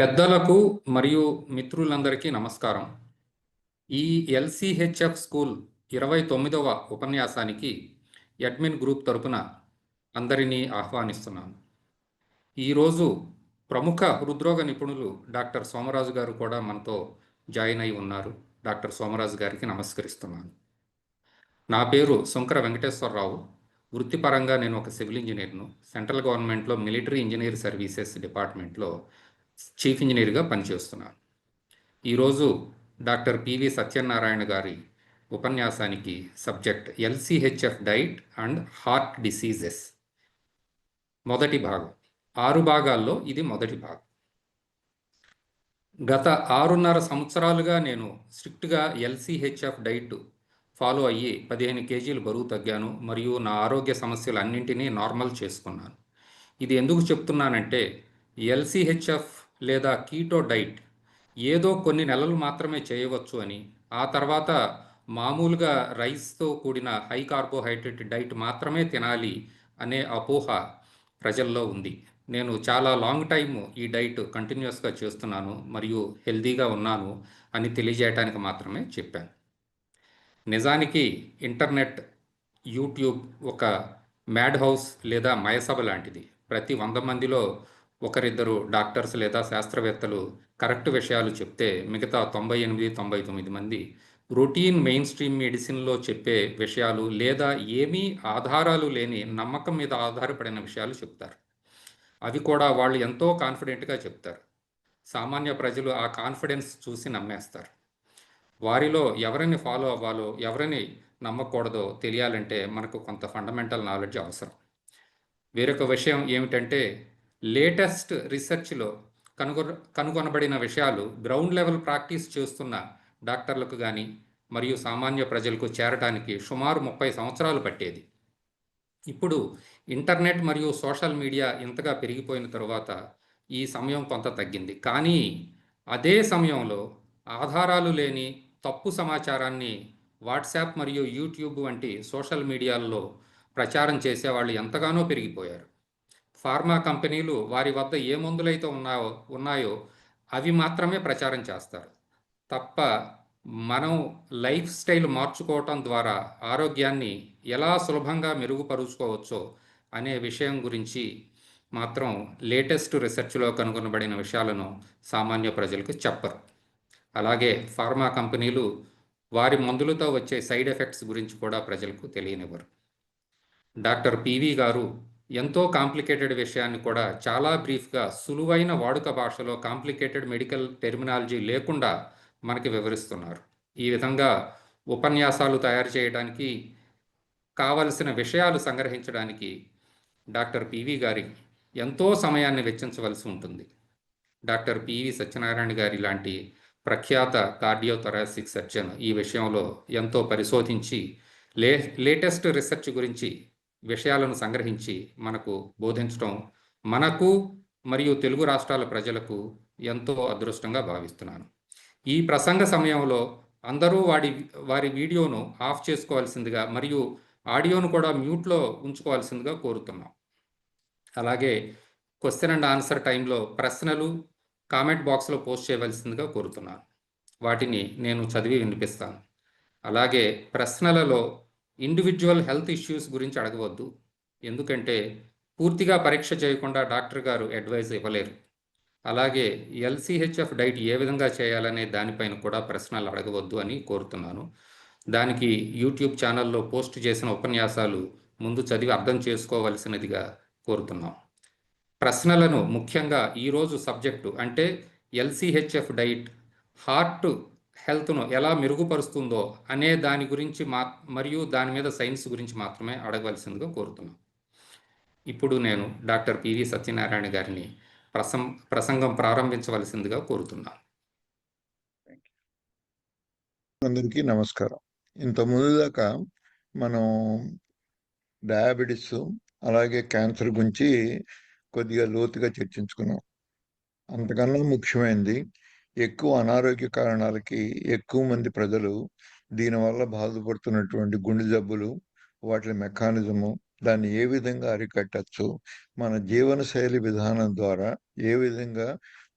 పెద్దలకు మరియు మిత్రులందరికీ నమస్కారం. ఈ ఎల్సిహెచ్ఎఫ్ స్కూల్ 29వ ఉపన్యాసానికి అడ్మిన్ గ్రూప్ తరపున అందరినీ ఆహ్వానిస్తున్నాను. ఈరోజు ప్రముఖ హృద్రోగ నిపుణులు డాక్టర్ సోమరాజు గారు కూడా మనతో జాయిన్ అయి ఉన్నారు. డాక్టర్ సోమరాజు గారికి నమస్కరిస్తున్నాను. నా పేరు శంకర వెంకటేశ్వరరావు. వృత్తిపరంగా నేను ఒక సివిల్ ఇంజనీర్ను. సెంట్రల్ గవర్నమెంట్లో మిలిటరీ ఇంజనీర్ సర్వీసెస్ డిపార్ట్మెంట్లో చీఫ్ ఇంజనీర్గా పనిచేస్తున్నాను. ఈరోజు డాక్టర్ పివి సత్యనారాయణ గారి ఉపన్యాసానికి subject LCHF diet and heart diseases. మొదటి భాగం. 6 భాగాల్లో ఇది మొదటి భాగం. గత 6.5 సంవత్సరాలుగా నేను స్ట్రిక్ట్గా ఎల్సిహెచ్ఎఫ్ డైట్ ఫాలో అయ్యి 15 కేజీలు బరువు తగ్గాను మరియు నా ఆరోగ్య సమస్యలు అన్నింటినీ నార్మల్ చేసుకున్నాను. ఇది ఎందుకు చెప్తున్నానంటే ఎల్సిహెచ్ఎఫ్ లేదా కీటో డైట్ ఏదో కొన్ని నెలలు మాత్రమే చేయవచ్చు అని, ఆ తర్వాత మామూలుగా రైస్తో కూడిన హై కార్బోహైడ్రేట్ డైట్ మాత్రమే తినాలి అనే అపోహ ప్రజల్లో ఉంది. నేను చాలా లాంగ్ టైం ఈ డైట్ కంటిన్యూస్గా చేస్తున్నాను మరియు హెల్దీగా ఉన్నాను అని తెలియజేయడానికి మాత్రమే చెప్పాను. నిజానికి ఇంటర్నెట్, యూట్యూబ్ ఒక మ్యాడ్ హౌస్ లేదా మయసభ లాంటిది. ప్రతి 100 మందిలో ఒకరిద్దరు డాక్టర్స్ లేదా శాస్త్రవేత్తలు కరెక్ట్ విషయాలు చెప్తే మిగతా 98-99 మంది రొటీన్ మెయిన్ స్ట్రీమ్ మెడిసిన్లో చెప్పే విషయాలు లేదా ఏమీ ఆధారాలు లేని నమ్మకం మీద ఆధారపడిన విషయాలు చెప్తారు. అవి కూడా వాళ్ళు ఎంతో కాన్ఫిడెంట్గా చెప్తారు. సామాన్య ప్రజలు ఆ కాన్ఫిడెన్స్ చూసి నమ్మేస్తారు. వారిలో ఎవరిని ఫాలో అవ్వాలో, ఎవరిని నమ్మకూడదో తెలియాలంటే మనకు కొంత ఫండమెంటల్ నాలెడ్జ్ అవసరం. వేరొక విషయం ఏమిటంటే లేటెస్ట్ రీసెర్చ్లో కనుగొనబడిన విషయాలు గ్రౌండ్ లెవెల్ ప్రాక్టీస్ చేస్తున్న డాక్టర్లకు కానీ మరియు సామాన్య ప్రజలకు చేరటానికి సుమారు 30 సంవత్సరాలు పట్టేది. ఇప్పుడు ఇంటర్నెట్ మరియు సోషల్ మీడియా ఇంతగా పెరిగిపోయిన తరువాత ఈ సమయం కొంత తగ్గింది. కానీ అదే సమయంలో ఆధారాలు లేని తప్పు సమాచారాన్ని వాట్సాప్ మరియు యూట్యూబ్ వంటి సోషల్ మీడియాల్లో ప్రచారం చేసేవాళ్ళు ఎంతగానో పెరిగిపోయారు. ఫార్మా కంపెనీలు వారి వద్ద ఏ మందులైతే ఉన్నాయో అవి మాత్రమే ప్రచారం చేస్తారు తప్ప మనం లైఫ్ స్టైల్ మార్చుకోవటం ద్వారా ఆరోగ్యాన్ని ఎలా సులభంగా మెరుగుపరుచుకోవచ్చో అనే విషయం గురించి మాత్రం లేటెస్ట్ రీసెర్చ్లో కనుగొనబడిన విషయాలను సామాన్య ప్రజలకు చెప్పరు. అలాగే ఫార్మా కంపెనీలు వారి మందులతో వచ్చే సైడ్ ఎఫెక్ట్స్ గురించి కూడా ప్రజలకు తెలియనివ్వరు. డాక్టర్ పివి గారు ఎంతో కాంప్లికేటెడ్ విషయాన్ని కూడా చాలా బ్రీఫ్గా సులువైన వాడుక భాషలో కాంప్లికేటెడ్ మెడికల్ టెర్మినాలజీ లేకుండా మనకి వివరిస్తున్నారు. ఈ విధంగా ఉపన్యాసాలు తయారు చేయడానికి కావలసిన విషయాలు సంగ్రహించడానికి డాక్టర్ పివి గారి ఎంతో సమయాన్ని వెచ్చించవలసి ఉంటుంది. డాక్టర్ పివి సత్యనారాయణ గారి లాంటి ప్రఖ్యాత కార్డియోథొరాసిక్ సర్జన్ ఈ విషయంలో ఎంతో పరిశోధించి లేటెస్ట్ రీసెర్చ్ గురించి విషయాలను సంగ్రహించి మనకు బోధించడం మనకు మరియు తెలుగు రాష్ట్రాల ప్రజలకు ఎంతో అదృష్టంగా భావిస్తున్నాను. ఈ ప్రసంగ సమయంలో అందరూ వారి వీడియోను ఆఫ్ చేసుకోవాల్సిందిగా మరియు ఆడియోను కూడా మ్యూట్లో ఉంచుకోవాల్సిందిగా కోరుతున్నాం. అలాగే క్వశ్చన్ అండ్ ఆన్సర్ టైంలో ప్రశ్నలు కామెంట్ బాక్స్లో పోస్ట్ చేయవలసిందిగా కోరుతున్నాను. వాటిని నేను చదివి వినిపిస్తాను. అలాగే ప్రశ్నలలో ఇండివిజువల్ హెల్త్ ఇష్యూస్ గురించి అడగవద్దు, ఎందుకంటే పూర్తిగా పరీక్ష చేయకుండా డాక్టర్ గారు అడ్వైజ్ ఇవ్వలేరు. అలాగే ఎల్సిహెచ్ఎఫ్ డైట్ ఏ విధంగా చేయాలనే దానిపైన కూడా ప్రశ్నలు అడగవద్దు అని కోరుతున్నాను. దానికి యూట్యూబ్ ఛానల్లో పోస్ట్ చేసిన ఉపన్యాసాలు ముందు చదివి అర్థం చేసుకోవలసినదిగా కోరుతున్నాం. ప్రశ్నలను ముఖ్యంగా ఈరోజు సబ్జెక్టు అంటే ఎల్సిహెచ్ఎఫ్ డైట్ హార్ట్ హెల్త్ను ఎలా మెరుగుపరుస్తుందో అనే దాని గురించి మరియు దాని మీద సైన్స్ గురించి మాత్రమే అడగవలసిందిగా కోరుతున్నాం. ఇప్పుడు నేను డాక్టర్ పివి సత్యనారాయణ గారిని ప్రసంగం ప్రారంభించవలసిందిగా కోరుతున్నాను. అందరికీ నమస్కారం. ఇంతకుముందు దాకా మనం డయాబెటిస్ అలాగే క్యాన్సర్ గురించి కొద్దిగా లోతుగా చర్చించుకున్నాం. అంతకన్నా ముఖ్యమైనది ఎక్కువ అనారోగ్య కారణాలకి ఎక్కువ మంది ప్రజలు దీనివల్ల బాధపడుతున్నటువంటి గుండె జబ్బులు, వాటి మెకానిజము, దాన్ని ఏ విధంగా అరికట్టచ్చు, మన జీవనశైలి విధానం ద్వారా ఏ విధంగా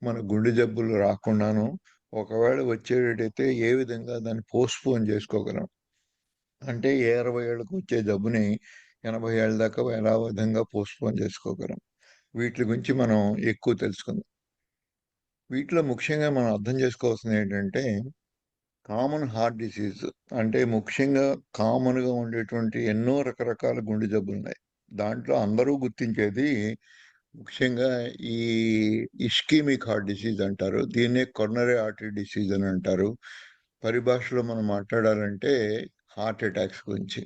మన గుండె జబ్బులు రాకుండాను, ఒకవేళ వచ్చేటట్టయితే ఏ విధంగా దాన్ని పోస్ట్‌పోన్ చేసుకోగలం. అంటే ఏ 60 ఏళ్ళకి వచ్చే జబ్బుని 80 ఏళ్ళ దాకా ఎలా విధంగా పోస్ట్‌పోన్ చేసుకోగలం. వీట్లి గురించి మనం ఎక్కువ తెలుసుకుందాం. వీటిలో ముఖ్యంగా మనం అర్థం చేసుకోవాల్సిందేంటంటే, కామన్ హార్ట్ డిసీజ్ అంటే ముఖ్యంగా కామన్‌గా ఉండేటువంటి ఎన్నో రకరకాల గుండె జబ్బులున్నాయి. దాంట్లో అందరూ గుర్తించేది ముఖ్యంగా ఈ ఇస్కీమిక్ హార్ట్ డిసీజ్ అంటారు. దీన్నే కొరనరీ ఆర్టరీ డిసీజ్ అని అంటారు. పరిభాషలో మనం మాట్లాడాలంటే హార్ట్ అటాక్స్ గురించి.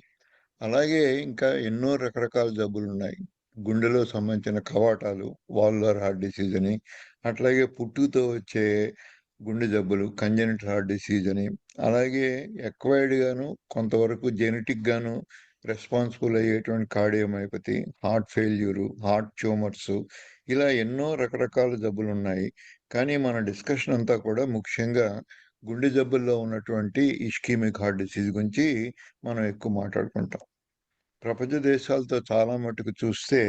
అలాగే ఇంకా ఎన్నో రకరకాల జబ్బులున్నాయి. గుండెలో సంబంధించిన కవాటాలు, వాల్వులర్ హార్ట్ డిసీజ్ అని, అట్లాగే పుట్టుకతో వచ్చే గుండె జబ్బులు, కంజనిటల్ హార్ట్ డిసీజ్ అని, అలాగే ఎక్వైర్డ్ గాను, కొంతవరకు జెనెటిక్ గాను రెస్పాన్సిబుల్ అయ్యేటువంటి cardiomyopathy, heart failure, heart tumours ఇలా ఎన్నో రకరకాల జబ్బులున్నాయి. కానీ మన డిస్కషన్ అంతా కూడా ముఖ్యంగా గుండె జబ్బుల్లో ఉన్నటువంటి ఇస్కీమిక్ హార్ట్ డిసీజ్ గురించి మనం ఎక్కువ మాట్లాడుకుంటాం. ప్రపంచ దేశాలతో చాలా మట్టుకు చూస్తే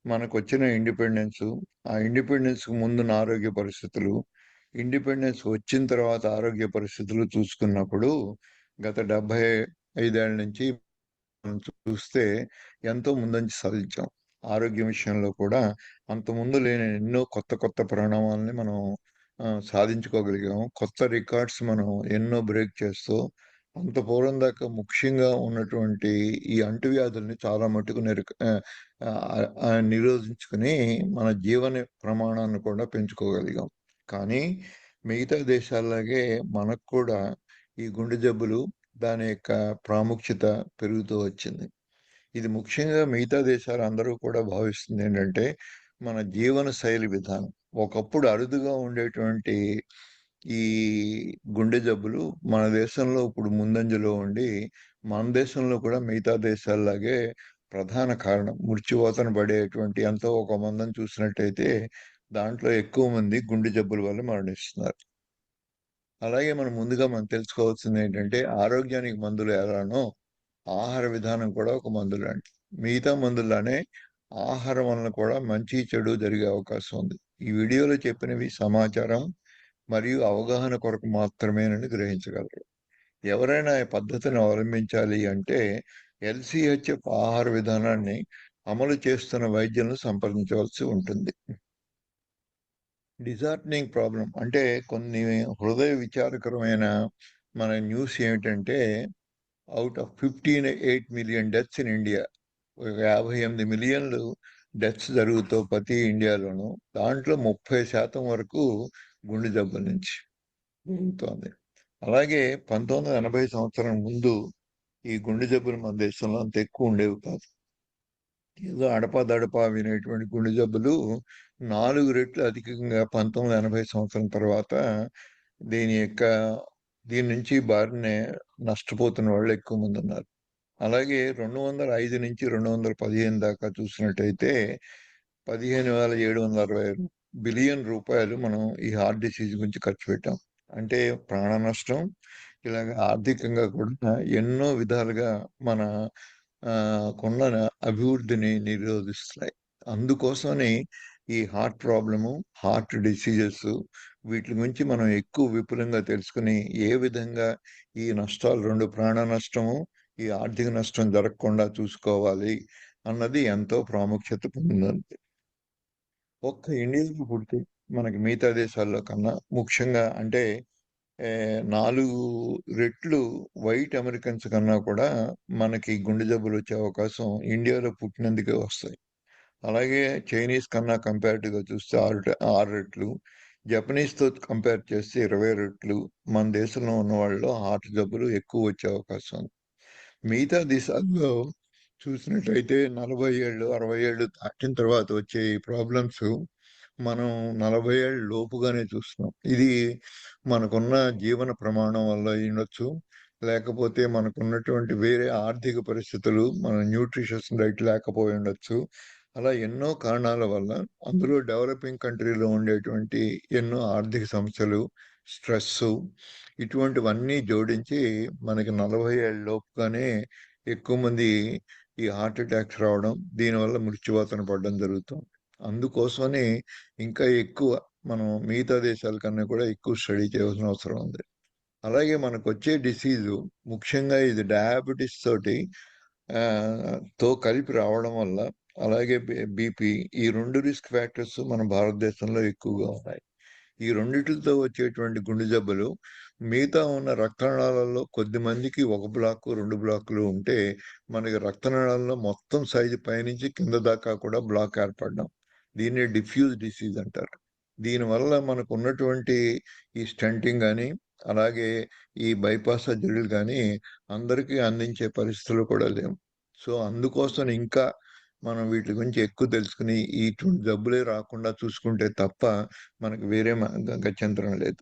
మనకొచ్చిన ఇండిపెండెన్సు, ఆ ఇండిపెండెన్స్‌కి ముందున్న ఆరోగ్య పరిస్థితులు, ఇండిపెండెన్స్ వచ్చిన తర్వాత ఆరోగ్య పరిస్థితులు చూసుకున్నప్పుడు గత 75 ఏళ్ల నుంచి మనం చూస్తే ఎంతో ముందంజ సాధించాం. ఆరోగ్యం విషయంలో కూడా అంతకుముందు లేని ఎన్నో కొత్త కొత్త పరిణామాల్ని మనం సాధించుకోగలిగాం. కొత్త రికార్డ్స్ మనం ఎన్నో బ్రేక్ చేస్తూ అంత పూర్వం దాకా ముఖ్యంగా ఉన్నటువంటి ఈ అంటువ్యాధుల్ని చాలా మట్టుకు నిరోధించుకుని మన జీవన ప్రమాణాన్ని కూడా పెంచుకోగలిగాం. కానీ మిగతా దేశాల్లాగే మనకు కూడా ఈ గుండె జబ్బులు దాని యొక్క ప్రాముఖ్యత పెరుగుతూ వచ్చింది. ఇది ముఖ్యంగా మిగతా దేశాలు అందరూ కూడా భావిస్తుంది ఏంటంటే, మన జీవన శైలి విధానం. ఒకప్పుడు అరుదుగా ఉండేటువంటి ఈ గుండె జబ్బులు మన దేశంలో ఇప్పుడు ముందంజలో ఉండి, మన దేశంలో కూడా మిగతా దేశాల్లాగే ప్రధాన కారణం. మృత్యువాతన పడేటువంటి ఎంతో ఒక మందిని చూసినట్టయితే, దాంట్లో ఎక్కువ మంది గుండె జబ్బుల వల్ల మరణిస్తున్నారు. అలాగే మనం తెలుసుకోవాల్సిందేంటంటే, ఆరోగ్యానికి మందులు ఎలానో, ఆహార విధానం కూడా ఒక మందు లాంటిది. మిగతా మందుల్లానే ఆహారం వలన కూడా మంచి, చెడు జరిగే అవకాశం ఉంది. ఈ వీడియోలో చెప్పినవి సమాచారం మరియు అవగాహన కొరకు మాత్రమేనని గ్రహించగలరు. ఎవరైనా ఈ పద్ధతిని అవలంబించాలి అంటే ఎల్‌సీహెచ్ఎఫ్ ఆహార విధానాన్ని అమలు చేస్తున్న వైద్యులను సంప్రదించవలసి ఉంటుంది. డిజార్టనింగ్ ప్రాబ్లమ్ అంటే కొన్ని హృదయ విచారకరమైన మన న్యూస్ ఏమిటంటే out of 15.8 million deaths in India, ఒక 58 మిలియన్లు డెత్స్ జరుగుతాయి ప్రతి ఇండియాలోను. దాంట్లో 30% వరకు గుండె జబ్బుల నుంచి జరుగుతోంది. అలాగే 1980 సంవత్సరం ముందు ఈ గుండె జబ్బులు మన దేశంలో అంత ఎక్కువ ఉండేవి కాదు. ఏదో అడపాదడపా వినేటువంటి గుండె జబ్బులు 4 రెట్లు అధికంగా 1980 సంవత్సరం తర్వాత దీని యొక్క దీని నుంచి బారిన నష్టపోతున్న వాళ్ళు ఎక్కువ మంది ఉన్నారు. అలాగే 205 నుంచి 215 దాకా చూసినట్టయితే 15,760 బిలియన్ రూపాయలు మనం ఈ హార్ట్ డిసీజ్ గురించి ఖర్చు పెట్టాం. అంటే ప్రాణ నష్టం, ఇలాగ ఆర్థికంగా కూడా ఎన్నో విధాలుగా మన కున్న అభివృద్ధిని నిరోధిస్తున్నాయి. అందుకోసమని ఈ హార్ట్ ప్రాబ్లము, హార్ట్ డిసీజెస్ వీటి గురించి మనం ఎక్కువ విపులంగా తెలుసుకొని ఏ విధంగా ఈ నష్టాలు 2 ప్రాణ నష్టము, ఈ ఆర్థిక నష్టం జరగకుండా చూసుకోవాలి అన్నది ఎంతో ప్రాముఖ్యత పొందింది. ఒక్క ఇండియాలో పుడితే మనకి మిగతా దేశాల్లో కన్నా ముఖ్యంగా అంటే 4 రెట్లు వైట్ అమెరికన్స్ కన్నా కూడా మనకి గుండె జబ్బులు వచ్చే అవకాశం ఇండియాలో పుట్టినందుకే వస్తాయి. అలాగే చైనీస్ కన్నా కంపారిటివ్‌గా చూస్తే 6 రెట్లు, జపనీస్‌తో కంపేర్ చేస్తే 20 రెట్లు మన దేశంలో ఉన్న వాళ్ళలో హార్ట్ జబ్బులు ఎక్కువ వచ్చే అవకాశం ఉంది. మిగతా దేశాల్లో చూసినట్టయితే 40 ఏళ్ళు, 60 ఏళ్ళు దాటిన తర్వాత వచ్చే ఈ ప్రాబ్లమ్స్ మనం 40 ఏళ్ల లోపుగానే చూస్తున్నాం. ఇది మనకున్న జీవన ప్రమాణం వల్ల అయ్యుండొచ్చు. లేకపోతే మనకున్నటువంటి వేరే ఆర్థిక పరిస్థితులు, మన న్యూట్రిషియస్ డైట్ లేకపోయి ఉండొచ్చు. అలా ఎన్నో కారణాల వల్ల అందులో డెవలపింగ్ కంట్రీలో ఉండేటువంటి ఎన్నో ఆర్థిక సమస్యలు, స్ట్రెస్సు ఇటువంటివన్నీ జోడించి మనకి 40 ఏళ్ల లోపుగానే ఎక్కువ మంది ఈ హార్ట్ అటాక్స్ రావడం, దీనివల్ల మృత్యువాతన పడడం జరుగుతుంది. అందుకోసమని ఇంకా ఎక్కువ మనం మిగతా దేశాల కన్నా కూడా ఎక్కువ స్టడీ చేయాల్సిన అవసరం ఉంది. అలాగే మనకొచ్చే డిసీజు ముఖ్యంగా ఇది డయాబెటిస్ తోటి తో కలిపి రావడం వల్ల, అలాగే బీపీ, ఈ 2 రిస్క్ ఫ్యాక్టర్స్ మన భారతదేశంలో ఎక్కువగా ఉన్నాయి. ఈ రెండిట్లతో వచ్చేటువంటి గుండె జబ్బులు మిగతా ఉన్న రక్తనాళాలలో కొద్ది మందికి 1 బ్లాకు, 2 బ్లాకులు ఉంటే, మనకి రక్తనాళాల్లో మొత్తం సైజు పైనుంచి కింద దాకా కూడా బ్లాక్ ఏర్పడడం. దీన్ని డిఫ్యూజ్ డిసీజ్ అంటారు. దీనివల్ల మనకున్నటువంటి ఈ స్టంటింగ్ గాని, అలాగే ఈ బైపాస్ సర్జరీలు గాని అందరికీ అందించే పరిస్థితులు కూడా లేవు. సో, అందుకోసం ఇంకా మనం వీటి గురించి ఎక్కువ తెలుసుకుని ఇటువంటి జబ్బులే రాకుండా చూసుకుంటే తప్ప మనకు వేరే గత్యంతరం లేదు.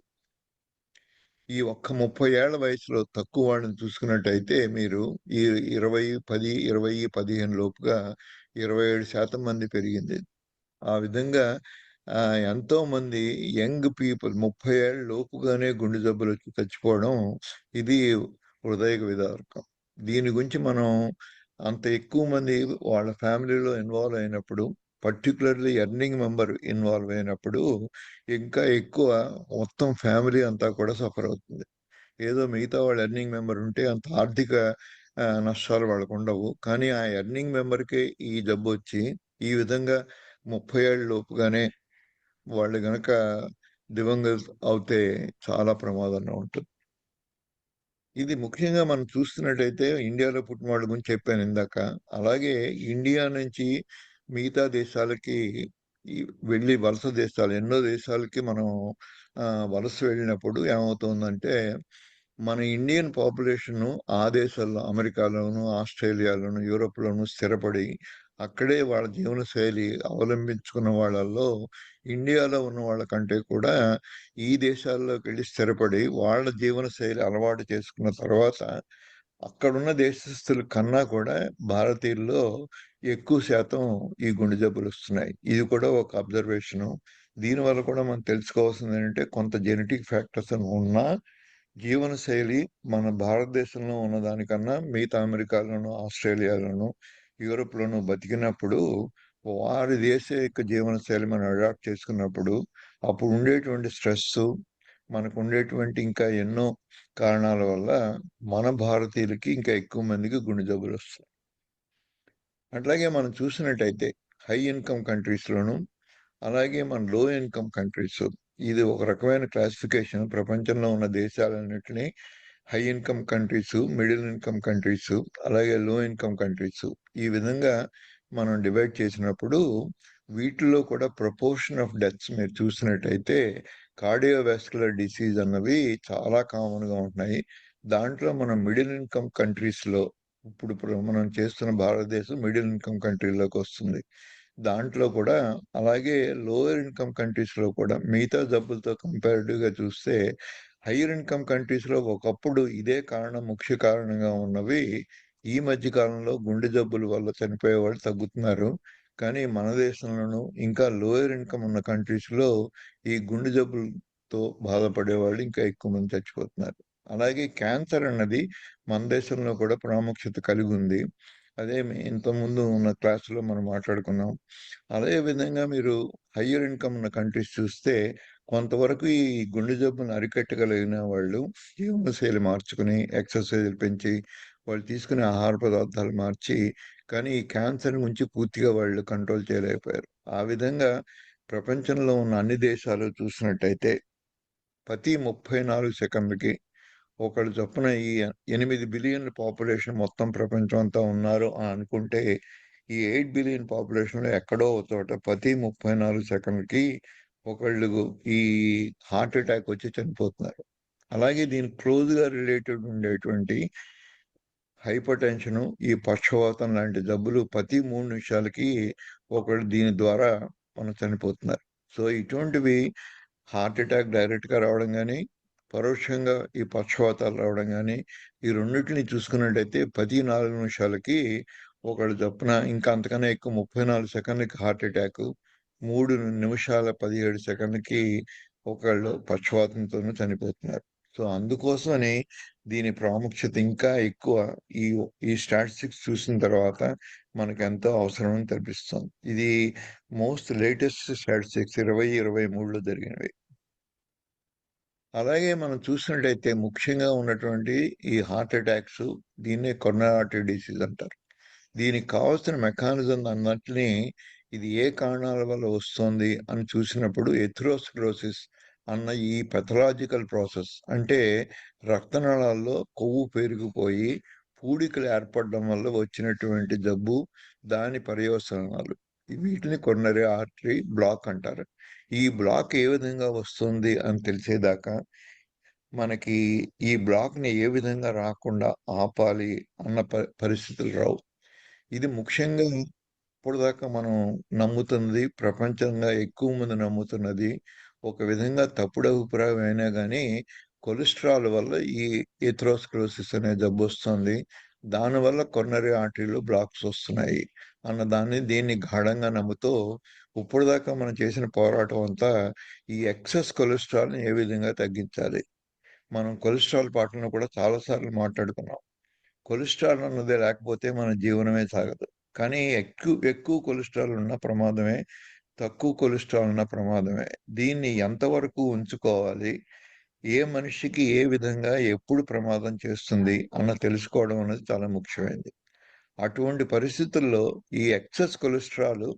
ఈ ఒక్క 30 ఏళ్ల వయసులో తక్కువ వాళ్ళని చూసుకున్నట్టయితే మీరు ఈ 20, 10, 20, 15 లోపుగా 27% మంది పెరిగింది. ఆ విధంగా ఎంతోమంది యంగ్ పీపుల్ 30 ఏళ్ల లోపుగానే గుండె జబ్బులొచ్చి చచ్చిపోవడం ఇది హృదయ విదారకం. దీని గురించి మనం అంత ఎక్కువ మంది వాళ్ళ ఫ్యామిలీలో ఇన్వాల్వ్ అయినప్పుడు, పర్టిక్యులర్‌లీ ఎర్నింగ్ మెంబర్ ఇన్వాల్వ్ అయినప్పుడు ఇంకా ఎక్కువ మొత్తం ఫ్యామిలీ అంతా కూడా సఫర్ అవుతుంది. ఏదో మిగతా వాళ్ళు ఎర్నింగ్ మెంబర్ ఉంటే అంత ఆర్థిక నష్టాలు వాళ్ళకుండవు. కానీ ఆ ఎర్నింగ్ మెంబర్‌కే ఈ జబ్బొచ్చి ఈ విధంగా 30 ఏళ్ల లోపుగానే వాళ్ళు గనక దివంగత అవుతే చాలా ప్రమాదంగా ఉంటుంది. ఇది ముఖ్యంగా మనం చూస్తున్నట్టయితే ఇండియాలో పుట్టిన వాళ్ళ గురించి చెప్పాను ఇందాక. అలాగే ఇండియా నుంచి మిగతా దేశాలకి ఈ వెళ్ళి వలస దేశాలు ఎన్నో దేశాలకి మనం వలస వెళ్ళినప్పుడు ఏమవుతుందంటే, మన ఇండియన్ పాపులేషను ఆ దేశాల్లో అమెరికాలోను, ఆస్ట్రేలియాలోను, యూరోప్‌లోను స్థిరపడి అక్కడే వాళ్ళ జీవనశైలి అవలంబించుకున్న వాళ్ళల్లో ఇండియాలో ఉన్న వాళ్ళ కంటే కూడా ఈ దేశాల్లోకెళ్ళి స్థిరపడి వాళ్ళ జీవనశైలి అలవాటు చేసుకున్న తర్వాత అక్కడున్న దేశస్థుల కన్నా కూడా భారతీయుల్లో ఎక్కువ శాతం ఈ గుండె జబ్బులొస్తున్నాయి. ఇది కూడా ఒక అబ్జర్వేషను. దీనివల్ల కూడా మనం తెలుసుకోవాల్సిందేంటంటే కొంత జెనెటిక్ ఫ్యాక్టర్స్ అని ఉన్నా జీవనశైలి మన భారతదేశంలో ఉన్నదానికన్నా మిగతా అమెరికాలోను, ఆస్ట్రేలియాలోను, యూరోప్‌లోను బతికినప్పుడు వారి దేశ యొక్క జీవనశైలి మనం అడాప్ట్ చేసుకున్నప్పుడు అప్పుడు ఉండేటువంటి స్ట్రెస్సు, మనకుండేటువంటి ఇంకా ఎన్నో కారణాల వల్ల మన భారతీయులకి ఇంకా ఎక్కువ మందికి గుండె జబ్బులొస్తాయి. అట్లాగే మనం చూసినట్టయితే హై ఇన్‌కమ్ కంట్రీస్‌లోను, అలాగే మన లో ఇన్‌కమ్ కంట్రీస్, ఇది ఒక రకమైన క్లాసిఫికేషన్ ప్రపంచంలో ఉన్న దేశాలన్నిటిని high income countries, middle income countries, అలాగే లో ఇన్‌కమ్ కంట్రీస్ ఈ విధంగా మనం డివైడ్ చేసినప్పుడు వీటిల్లో కూడా ప్రపోర్షన్ ఆఫ్ డెత్స్ మీరు చూసినట్టయితే కార్డియోవాస్కులర్ డిసీజ్ అన్నవి చాలా కామన్‌గా ఉంటున్నాయి. దాంట్లో మనం మిడిల్ ఇన్‌కమ్ కంట్రీస్‌లో ఇప్పుడు మనం చేస్తున్న భారతదేశం మిడిల్ ఇన్‌కమ్ కంట్రీలోకొస్తుంది. దాంట్లో కూడా అలాగే లోయర్ ఇన్‌కమ్ కంట్రీస్‌లో కూడా మిగతా జబ్బులతో కంపారిటివ్‌గా చూస్తే హైయర్ ఇన్‌కమ్ కంట్రీస్‌లో ఒకప్పుడు ఇదే కారణం ముఖ్య కారణంగా ఉన్నవి ఈ మధ్య కాలంలో గుండె జబ్బుల వల్ల చనిపోయేవాళ్ళు తగ్గుతున్నారు. కానీ మన దేశంలోనూ ఇంకా లోయర్ ఇన్‌కమ్ ఉన్న కంట్రీస్‌లో ఈ గుండె జబ్బులతో బాధపడేవాళ్ళు ఇంకా ఎక్కువ మంది చచ్చిపోతున్నారు. అలాగే క్యాన్సర్ అన్నది మన దేశంలో కూడా ప్రాముఖ్యత కలిగుంది. అదే ఇంతకుముందు ఉన్న క్లాస్‌లో మనం మాట్లాడుకున్నాం. అదే విధంగా మీరు హైయర్ ఇన్‌కమ్ ఉన్న కంట్రీస్ చూస్తే కొంతవరకు ఈ గుండె జబ్బును అరికట్టగలిగిన వాళ్ళు జీవనశైలి మార్చుకుని, ఎక్సర్‌సైజులు పెంచి, వాళ్ళు తీసుకునే ఆహార పదార్థాలు మార్చి, కానీ ఈ క్యాన్సర్ నుంచి పూర్తిగా వాళ్ళు కంట్రోల్ చేయలేకపోయారు. ఆ విధంగా ప్రపంచంలో ఉన్న అన్ని దేశాలు చూసినట్టయితే ప్రతి 34 సెకన్లకి ఒకళ్ళు చొప్పున ఈ 8 బిలియన్ల పాపులేషన్ మొత్తం ప్రపంచం అంతా ఉన్నారు అని అనుకుంటే, ఈ 8 బిలియన్ పాపులేషన్‌లో ఎక్కడో ఒక చోట ప్రతి 34 సెకన్లకి ఒకళ్ళు ఈ హార్ట్ అటాక్ వచ్చి చనిపోతున్నారు. అలాగే దీనికి క్లోజ్‌గా రిలేటెడ్ ఉండేటువంటి హైపర్‌టెన్షను, ఈ పక్షవాతం లాంటి జబ్బులు ప్రతి 3 నిమిషాలకి ఒకళ్ళు దీని ద్వారా చనిపోతున్నారు. సో, ఇటువంటివి హార్ట్ అటాక్ డైరెక్ట్‌గా రావడం గానీ, పరోక్షంగా ఈ పక్షవాతాలు రావడం గానీ, ఈ రెండిటిని చూసుకున్నట్టయితే ప్రతి 4 నిమిషాలకి ఒకళ్ళు చొప్పున ఇంకా అంతకన్నా ఎక్కువ 34 సెకన్లకి హార్ట్ అటాకు, 3 నిమిషాల 17 సెకన్లకి ఒకళ్ళు పక్షవాతంతోను చనిపోతున్నారు. సో, అందుకోసమని దీని ప్రాముఖ్యత ఇంకా ఎక్కువ. ఈ ఈ స్టాటిస్టిక్స్ చూసిన తర్వాత మనకెంతో అవసరమని తెలుపిస్తుంది. ఇది మోస్ట్ లేటెస్ట్ స్టాటిస్టిక్స్ 2023లో జరిగినవి. అలాగే మనం చూసినట్టయితే ముఖ్యంగా ఉన్నటువంటి ఈ హార్ట్ అటాక్స్, దీన్నే కొరోనరీ ఆర్టరీ డిసీజ్ అంటారు. దీనికి కావాల్సిన మెకానిజం అన్నిటిని ఇది ఏ కారణాల వల్ల వస్తుంది అని చూసినప్పుడు ఎథెరోస్క్లెరోసిస్ అన్న ఈ పెథలాజికల్ ప్రాసెస్, అంటే రక్తనాళాల్లో కొవ్వు పెరిగిపోయి పూడికలు ఏర్పడడం వల్ల వచ్చినటువంటి జబ్బు, దాని పర్యవసానాలు, వీటిని కొరోనరీ ఆర్టరీ బ్లాక్ అంటారు. ఈ బ్లాక్ ఏ విధంగా వస్తుంది అని తెలిసేదాకా మనకి ఈ బ్లాక్ని ఏ విధంగా రాకుండా ఆపాలి అన్న పరిస్థితులు రావు. ఇది ముఖ్యంగా ఇప్పటిదాకా మనం నమ్ముతున్నది, ప్రపంచంగా ఎక్కువ మంది నమ్ముతున్నది ఒక విధంగా తప్పుడు అభిప్రాయం అయినా కానీ, కొలెస్ట్రాల్ వల్ల ఈ ఎథెరోస్క్లెరోసిస్ అనే జబ్బు వస్తుంది, దానివల్ల కొరోనరీ ఆర్టరీలో బ్లాక్స్ వస్తున్నాయి అన్న దీన్ని గాఢంగా నమ్ముతూ ఇప్పటిదాకా మనం చేసిన పోరాటం అంతా ఈ ఎక్సెస్ కొలెస్ట్రాల్ని ఏ విధంగా తగ్గించాలి. మనం కొలెస్ట్రాల్ పాటలను కూడా చాలాసార్లు మాట్లాడుకున్నాం. కొలెస్ట్రాల్ అన్నదే లేకపోతే మన జీవనమే సాగదు. కానీ ఎక్కువ ఎక్కువ కొలెస్ట్రాల్ ఉన్న ప్రమాదమే, తక్కువ కొలెస్ట్రాల్ ఉన్న ప్రమాదమే. దీన్ని ఎంతవరకు ఉంచుకోవాలి, ఏ మనిషికి ఏ విధంగా ఎప్పుడు ప్రమాదం చేస్తుంది అన్న తెలుసుకోవడం అనేది చాలా ముఖ్యమైనది. అటువంటి పరిస్థితుల్లో ఈ ఎక్సెస్ కొలెస్ట్రాల్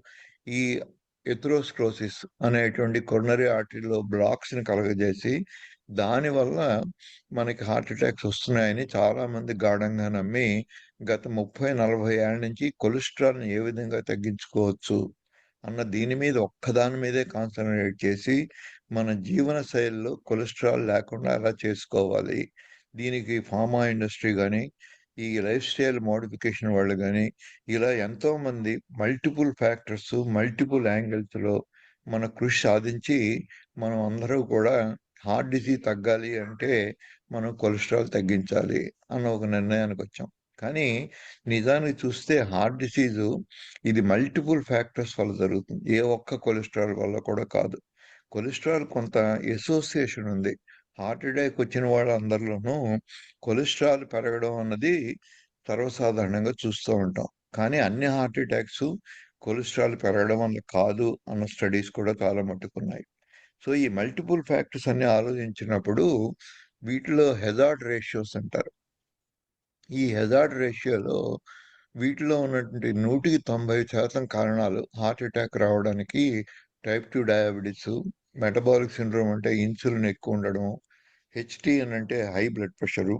ఈ ఎథెరోస్క్లెరోసిస్ అనేటువంటి కొరోనరీ ఆర్టరీలో బ్లాక్స్ని కలగజేసి, దానివల్ల మనకి హార్ట్ అటాక్స్ వస్తున్నాయని చాలామంది గాఢంగా నమ్మి గత 30-40 ఏళ్ల నుంచి కొలెస్ట్రాల్ని ఏ విధంగా తగ్గించుకోవచ్చు అన్న దీని మీద ఒక్కదాని మీదే కాన్సన్ట్రేట్ చేసి, మన జీవన శైలిలో కొలెస్ట్రాల్ లేకుండా ఎలా చేసుకోవాలి, దీనికి ఫార్మా ఇండస్ట్రీ కానీ, ఈ లైఫ్ స్టైల్ మోడిఫికేషన్ వాళ్ళు కానీ, ఇలా ఎంతోమంది మల్టిపుల్ ఫ్యాక్టర్స్, మల్టిపుల్ యాంగిల్స్లో మన కృషి సాధించి మనం అందరూ కూడా హార్ట్ డిసీజ్ తగ్గాలి అంటే మనం కొలెస్ట్రాల్ తగ్గించాలి అన్న ఒక నిర్ణయానికి వచ్చాం. కానీ నిజానికి చూస్తే హార్ట్ డిసీజు ఇది మల్టిపుల్ ఫ్యాక్టర్స్ వల్ల జరుగుతుంది, ఏ ఒక్క కొలెస్ట్రాల్ వల్ల కూడా కాదు. కొలెస్ట్రాల్ కొంత అసోసియేషన్ ఉంది. హార్ట్ అటాక్ వచ్చిన వాళ్ళందరిలోనూ కొలెస్ట్రాల్ పెరగడం అన్నది సర్వసాధారణంగా చూస్తూ ఉంటాం. కానీ అన్ని హార్ట్ అటాక్స్ కొలెస్ట్రాల్ పెరగడం వల్ల కాదు అన్న స్టడీస్ కూడా చాలా మట్టుకున్నాయి. సో ఈ మల్టిపుల్ ఫ్యాక్టర్స్ అన్ని ఆలోచించినప్పుడు వీటిలో హెజార్డ్ రేషియోస్ అంటారు. ఈ హెజార్డ్ రేషియోలో వీటిలో ఉన్నటువంటి 100% కారణాలు హార్ట్ అటాక్ రావడానికి టైప్ 2 డయాబెటీస్, మెటబాలిక్ సిండ్రోమ్ అంటే ఇన్సులిన్ ఎక్కువ ఉండడం, హెచ్టిఎన్ అంటే హై బ్లడ్ ప్రెషరు,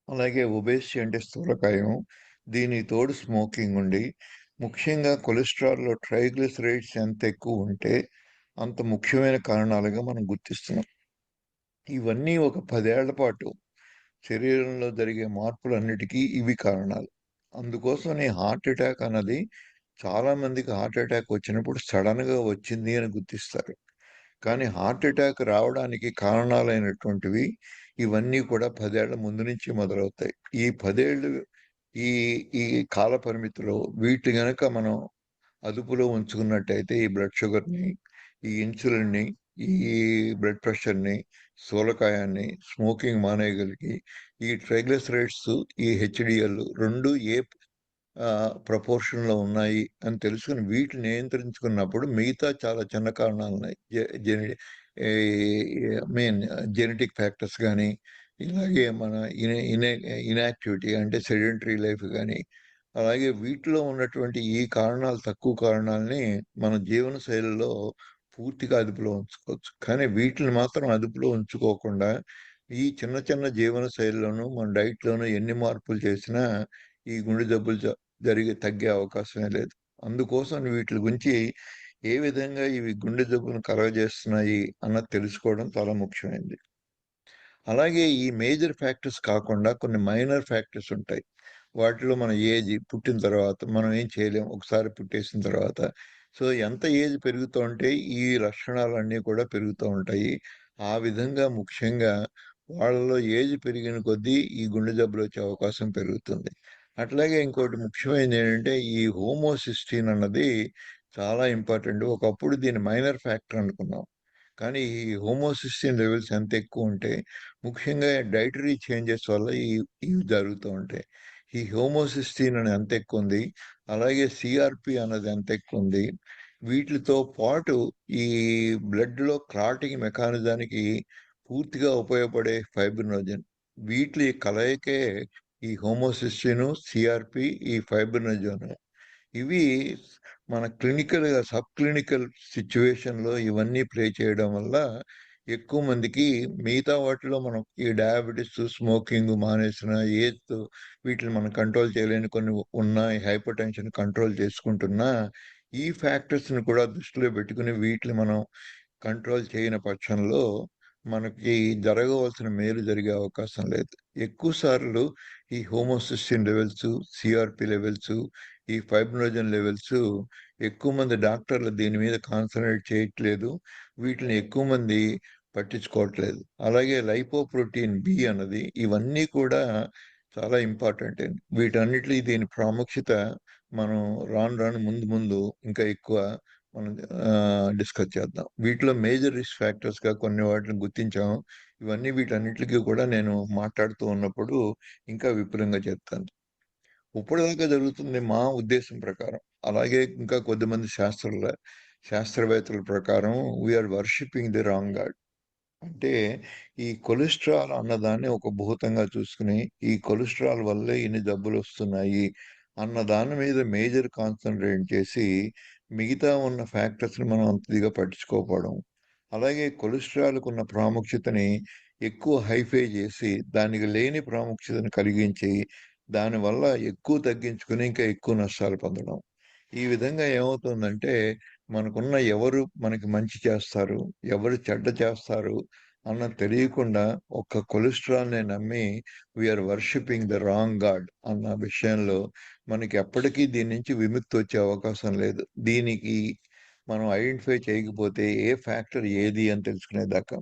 అలాగే ఒబేసిటీ అంటే స్థూలకాయం, దీనికి తోడు స్మోకింగ్ ఉండి, ముఖ్యంగా కొలెస్ట్రాల్లో ట్రైగ్లిసరైడ్స్ ఎంత ఎక్కువ ఉంటే అంత ముఖ్యమైన కారణాలుగా మనం గుర్తిస్తున్నాం. ఇవన్నీ ఒక 10 ఏళ్ల పాటు శరీరంలో జరిగే మార్పులన్నిటికీ ఇవి కారణాలు. అందుకోసమని హార్ట్ అటాక్ అన్నది చాలా మందికి హార్ట్ అటాక్ వచ్చినప్పుడు సడన్‌గా వచ్చింది అని గుర్తిస్తారు. కానీ హార్ట్ అటాక్ రావడానికి కారణాలైనటువంటివి ఇవన్నీ కూడా 10 ఏళ్ల ముందు నుంచి మొదలవుతాయి. ఈ 10 ఏళ్ళు ఈ ఈ కాల పరిమితిలో వీటిని గనక మనం అదుపులో ఉంచుకున్నట్టయితే ఈ బ్లడ్ షుగర్‌ని, ఈ ఇన్సులిన్‌ని, ఈ బ్లడ్ ప్రెషర్‌ని, స్థూలకాయాన్ని, స్మోకింగ్ మానేయగలిగి, ఈ ట్రైగ్లిసరైడ్స్, ఈ హెచ్‌డిఎల్ 2 ఏ ప్రపోర్షన్‌లో ఉన్నాయి అని తెలుసుకొని వీటిని నియంత్రించుకున్నప్పుడు మిగతా చాలా చిన్న కారణాలున్నాయి. జె జెని ఈ మెయిన్ జెనెటిక్ ఫ్యాక్టర్స్ గానీ, ఇలాగే మన ఇన్యాక్టివిటీ అంటే సెడెంటరీ లైఫ్ గానీ, అలాగే వీటిలో ఉన్నటువంటి ఈ కారణాలు, తక్కువ కారణాలని మన జీవన శైలిలో పూర్తిగా అదుపులో ఉంచుకోవచ్చు. కానీ వీటిని మాత్రం అదుపులో ఉంచుకోకుండా ఈ చిన్న చిన్న జీవన శైలిలోనూ, మన డైట్‌లోనూ ఎన్ని మార్పులు చేసినా ఈ గుండె జబ్బులు తగ్గే అవకాశమే లేదు. అందుకోసం వీటిలి గురించి ఏ విధంగా ఇవి గుండె జబ్బులను కలుగజేస్తున్నాయి అన్నది తెలుసుకోవడం చాలా ముఖ్యమైనది. అలాగే ఈ మేజర్ ఫ్యాక్టర్స్ కాకుండా కొన్ని మైనర్ ఫ్యాక్టర్స్ ఉంటాయి. వాటిలో మన ఏజ్, పుట్టిన తర్వాత మనం ఏం చేయలేం ఒకసారి పుట్టేసిన తర్వాత. సో ఎంత ఏజ్ పెరుగుతూ ఉంటే ఈ లక్షణాలన్నీ కూడా పెరుగుతూ ఉంటాయి. ఆ విధంగా ముఖ్యంగా వాళ్ళలో ఏజ్ పెరిగిన కొద్దీ ఈ గుండె జబ్బులొచ్చే అవకాశం పెరుగుతుంది. అట్లాగే ఇంకోటి ముఖ్యమైనదేంటంటే ఈ హోమోసిస్టిన్ అన్నది చాలా ఇంపార్టెంట్. ఒకప్పుడు దీన్ని మైనర్ ఫ్యాక్టర్ అనుకున్నాం. కానీ ఈ హోమోసిస్టిన్ లెవెల్స్ ఎంత ఎక్కువ ఉంటే ముఖ్యంగా డైటరీ చేంజెస్ వల్ల ఇవి జరుగుతూ ఉంటాయి. ఈ హోమోసిస్టీన్ అని ఎంత ఎక్కువ ఉంది, అలాగే సిఆర్పి అన్నది ఎంత ఎక్కువ ఉంది. వీటితో పాటు ఈ బ్లడ్లో క్లాటింగ్ మెకానిజానికి పూర్తిగా ఉపయోగపడే ఫైబ్రినోజన్, వీటి కలయికే ఈ హోమోసిస్టిన్, సిఆర్పి, ఈ ఫైబ్రినోజన్. ఇవి మన క్లినికల్గా సబ్ క్లినికల్ సిచ్యువేషన్లో ఇవన్నీ ప్లే చేయడం వల్ల ఎక్కువ మందికి మిగతా వాటిలో మనం ఈ డయాబెటీస్, స్మోకింగ్ మానేసిన, ఏజ్ వీటిని మనం కంట్రోల్ చేయలేని కొన్ని ఉన్నాయి, హైపర్ టెన్షన్ కంట్రోల్ చేసుకుంటున్నా ఈ ఫ్యాక్టర్స్ని కూడా దృష్టిలో పెట్టుకుని వీటిని మనం కంట్రోల్ చేయని పక్షంలో మనకి జరగవలసిన మేలు జరిగే అవకాశం లేదు. ఎక్కువ సార్లు ఈ హోమోసిస్టిన్ లెవెల్స్, సిఆర్పి లెవెల్స్, ఈ ఫైబ్రినోజన్ లెవెల్స్ ఎక్కువ మంది డాక్టర్లు దీని మీద కాన్సన్ట్రేట్ చేయట్లేదు, వీటిని ఎక్కువ మంది పట్టించుకోవట్లేదు. అలాగే లైపోప్రోటీన్ బి అన్నది, ఇవన్నీ కూడా చాలా ఇంపార్టెంట్ అండి. వీటన్నిటి దీని ప్రాముఖ్యత మనం రాను రాను ముందు ముందు ఇంకా ఎక్కువ మనం డిస్కస్ చేద్దాం. వీటిలో మేజర్ రిస్క్ ఫ్యాక్టర్స్గా కొన్ని వాటిని గుర్తించాము. ఇవన్నీ వీటన్నిటికీ కూడా నేను మాట్లాడుతూ ఉన్నప్పుడు ఇంకా విపులంగా చెప్తాను. ఇప్పటిదాకా జరుగుతుంది మా ఉద్దేశం ప్రకారం, అలాగే ఇంకా కొద్దిమంది శాస్త్రవేత్తల ప్రకారం we are worshipping the wrong god. అంటే ఈ కొలెస్ట్రాల్ అన్నదాన్ని ఒక భూతంగా చూసుకుని, ఈ కొలెస్ట్రాల్ వల్లే ఇన్ని జబ్బులు వస్తున్నాయి అన్న దాని మీద మేజర్ కాన్సన్ట్రేట్ చేసి మిగతా ఉన్న ఫ్యాక్టర్స్ని మనం అంతదిగా పట్టించుకోకపోవడం, అలాగే కొలెస్ట్రాల్కు ఉన్న ప్రాముఖ్యతని ఎక్కువ హైఫై చేసి దానికి లేని ప్రాముఖ్యతను కలిగించి దానివల్ల ఎక్కువ తగ్గించుకుని ఇంకా ఎక్కువ నష్టాలు పొందడం. ఈ విధంగా ఏమవుతుందంటే మనకున్న ఎవరు మనకి మంచి చేస్తారు, ఎవరు చెడ్డ చేస్తారు అన్నది తెలియకుండా ఒక్క కొలెస్ట్రాల్ని నమ్మి we are worshipping the wrong god అన్న విషయంలో మనకి ఎప్పటికీ దీని నుంచి విముక్తి వచ్చే అవకాశం లేదు. దీనికి మనం ఐడెంటిఫై చేయకపోతే ఏ ఫ్యాక్టర్ ఏది అని తెలుసుకునేదాకా.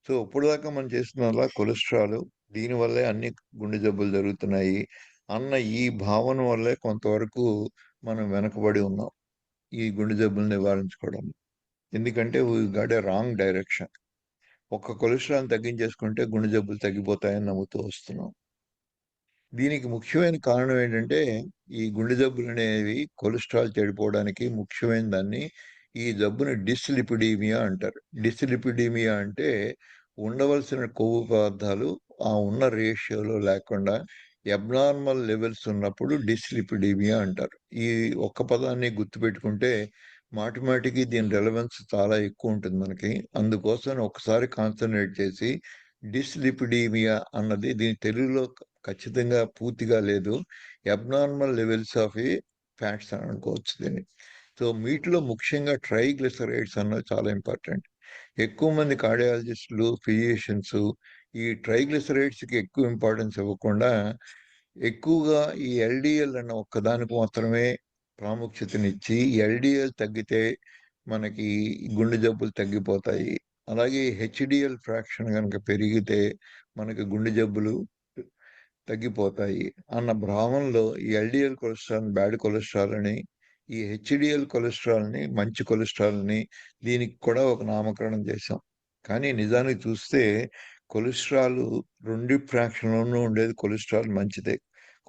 సో ఇప్పటిదాకా మనం చేస్తున్నలా కొలెస్ట్రాల్, దీనివల్లే అన్ని గుండె జబ్బులు జరుగుతున్నాయి అన్న ఈ భావన వల్లే కొంతవరకు మనం వెనకబడి ఉన్నాం ఈ గుండె జబ్బులు నివారించుకోవడం. ఎందుకంటే we got a wrong direction. ఒక్క కొలెస్ట్రాల్ తగ్గించేసుకుంటే గుండె జబ్బులు తగ్గిపోతాయని నమ్ముతూ వస్తున్నాం. దీనికి ముఖ్యమైన కారణం ఏంటంటే ఈ గుండె జబ్బులు అనేవి కొలెస్ట్రాల్ చెడిపోవడానికి ముఖ్యమైన దాన్ని, ఈ జబ్బుని డిస్లిపిడీమియా అంటారు. డిస్లిపిడీమియా అంటే ఉండవలసిన కొవ్వు పదార్థాలు ఆ ఉన్న రేషియోలో లేకుండా అబ్నార్మల్ లెవెల్స్ ఉన్నప్పుడు డిస్లిపిడీమియా అంటారు. ఈ ఒక్క పదాన్ని గుర్తుపెట్టుకుంటే మాటిమాటికి దీని రెలవెన్స్ చాలా ఎక్కువ ఉంటుంది మనకి. అందుకోసం ఒకసారి కాన్సన్ట్రేట్ చేసి డిస్లిపిడీమియా అన్నది దీని తెలుగులో ఖచ్చితంగా పూర్తిగా లేదు, అబ్నార్మల్ లెవెల్స్ ఆఫ్ ఈ ఫ్యాట్స్ అని అనుకోవచ్చు దీన్ని. సో వీటిలో ముఖ్యంగా ట్రైగ్లిసరైడ్స్ అన్నది చాలా ఇంపార్టెంట్. ఎక్కువ మంది కార్డియాలజిస్టులు, ఫిజిషియన్స్ ఈ ట్రైగ్లిసరైడ్స్కి ఎక్కువ ఇంపార్టెన్స్ ఇవ్వకుండా ఎక్కువగా ఈ ఎల్డిఎల్ అన్న ఒక్కదానికి మాత్రమే ప్రాముఖ్యతనిచ్చి, ఎల్డిఎల్ తగ్గితే మనకి గుండె జబ్బులు తగ్గిపోతాయి, అలాగే హెచ్డిఎల్ ఫ్రాక్షన్ కనుక పెరిగితే మనకి గుండె జబ్బులు తగ్గిపోతాయి అన్న భావనలో ఈ ఎల్డిఎల్ కొలెస్ట్రాల్ బ్యాడ్ కొలెస్ట్రాల్ అని, ఈ హెచ్డిఎల్ కొలెస్ట్రాల్ని మంచి కొలెస్ట్రాల్ని దీనికి కూడా ఒక నామకరణం చేశాం. కానీ నిజానికి చూస్తే కొలెస్ట్రాల్ రెండు ఫ్రాక్షన్లోనూ ఉండేది కొలెస్ట్రాల్ మంచిదే.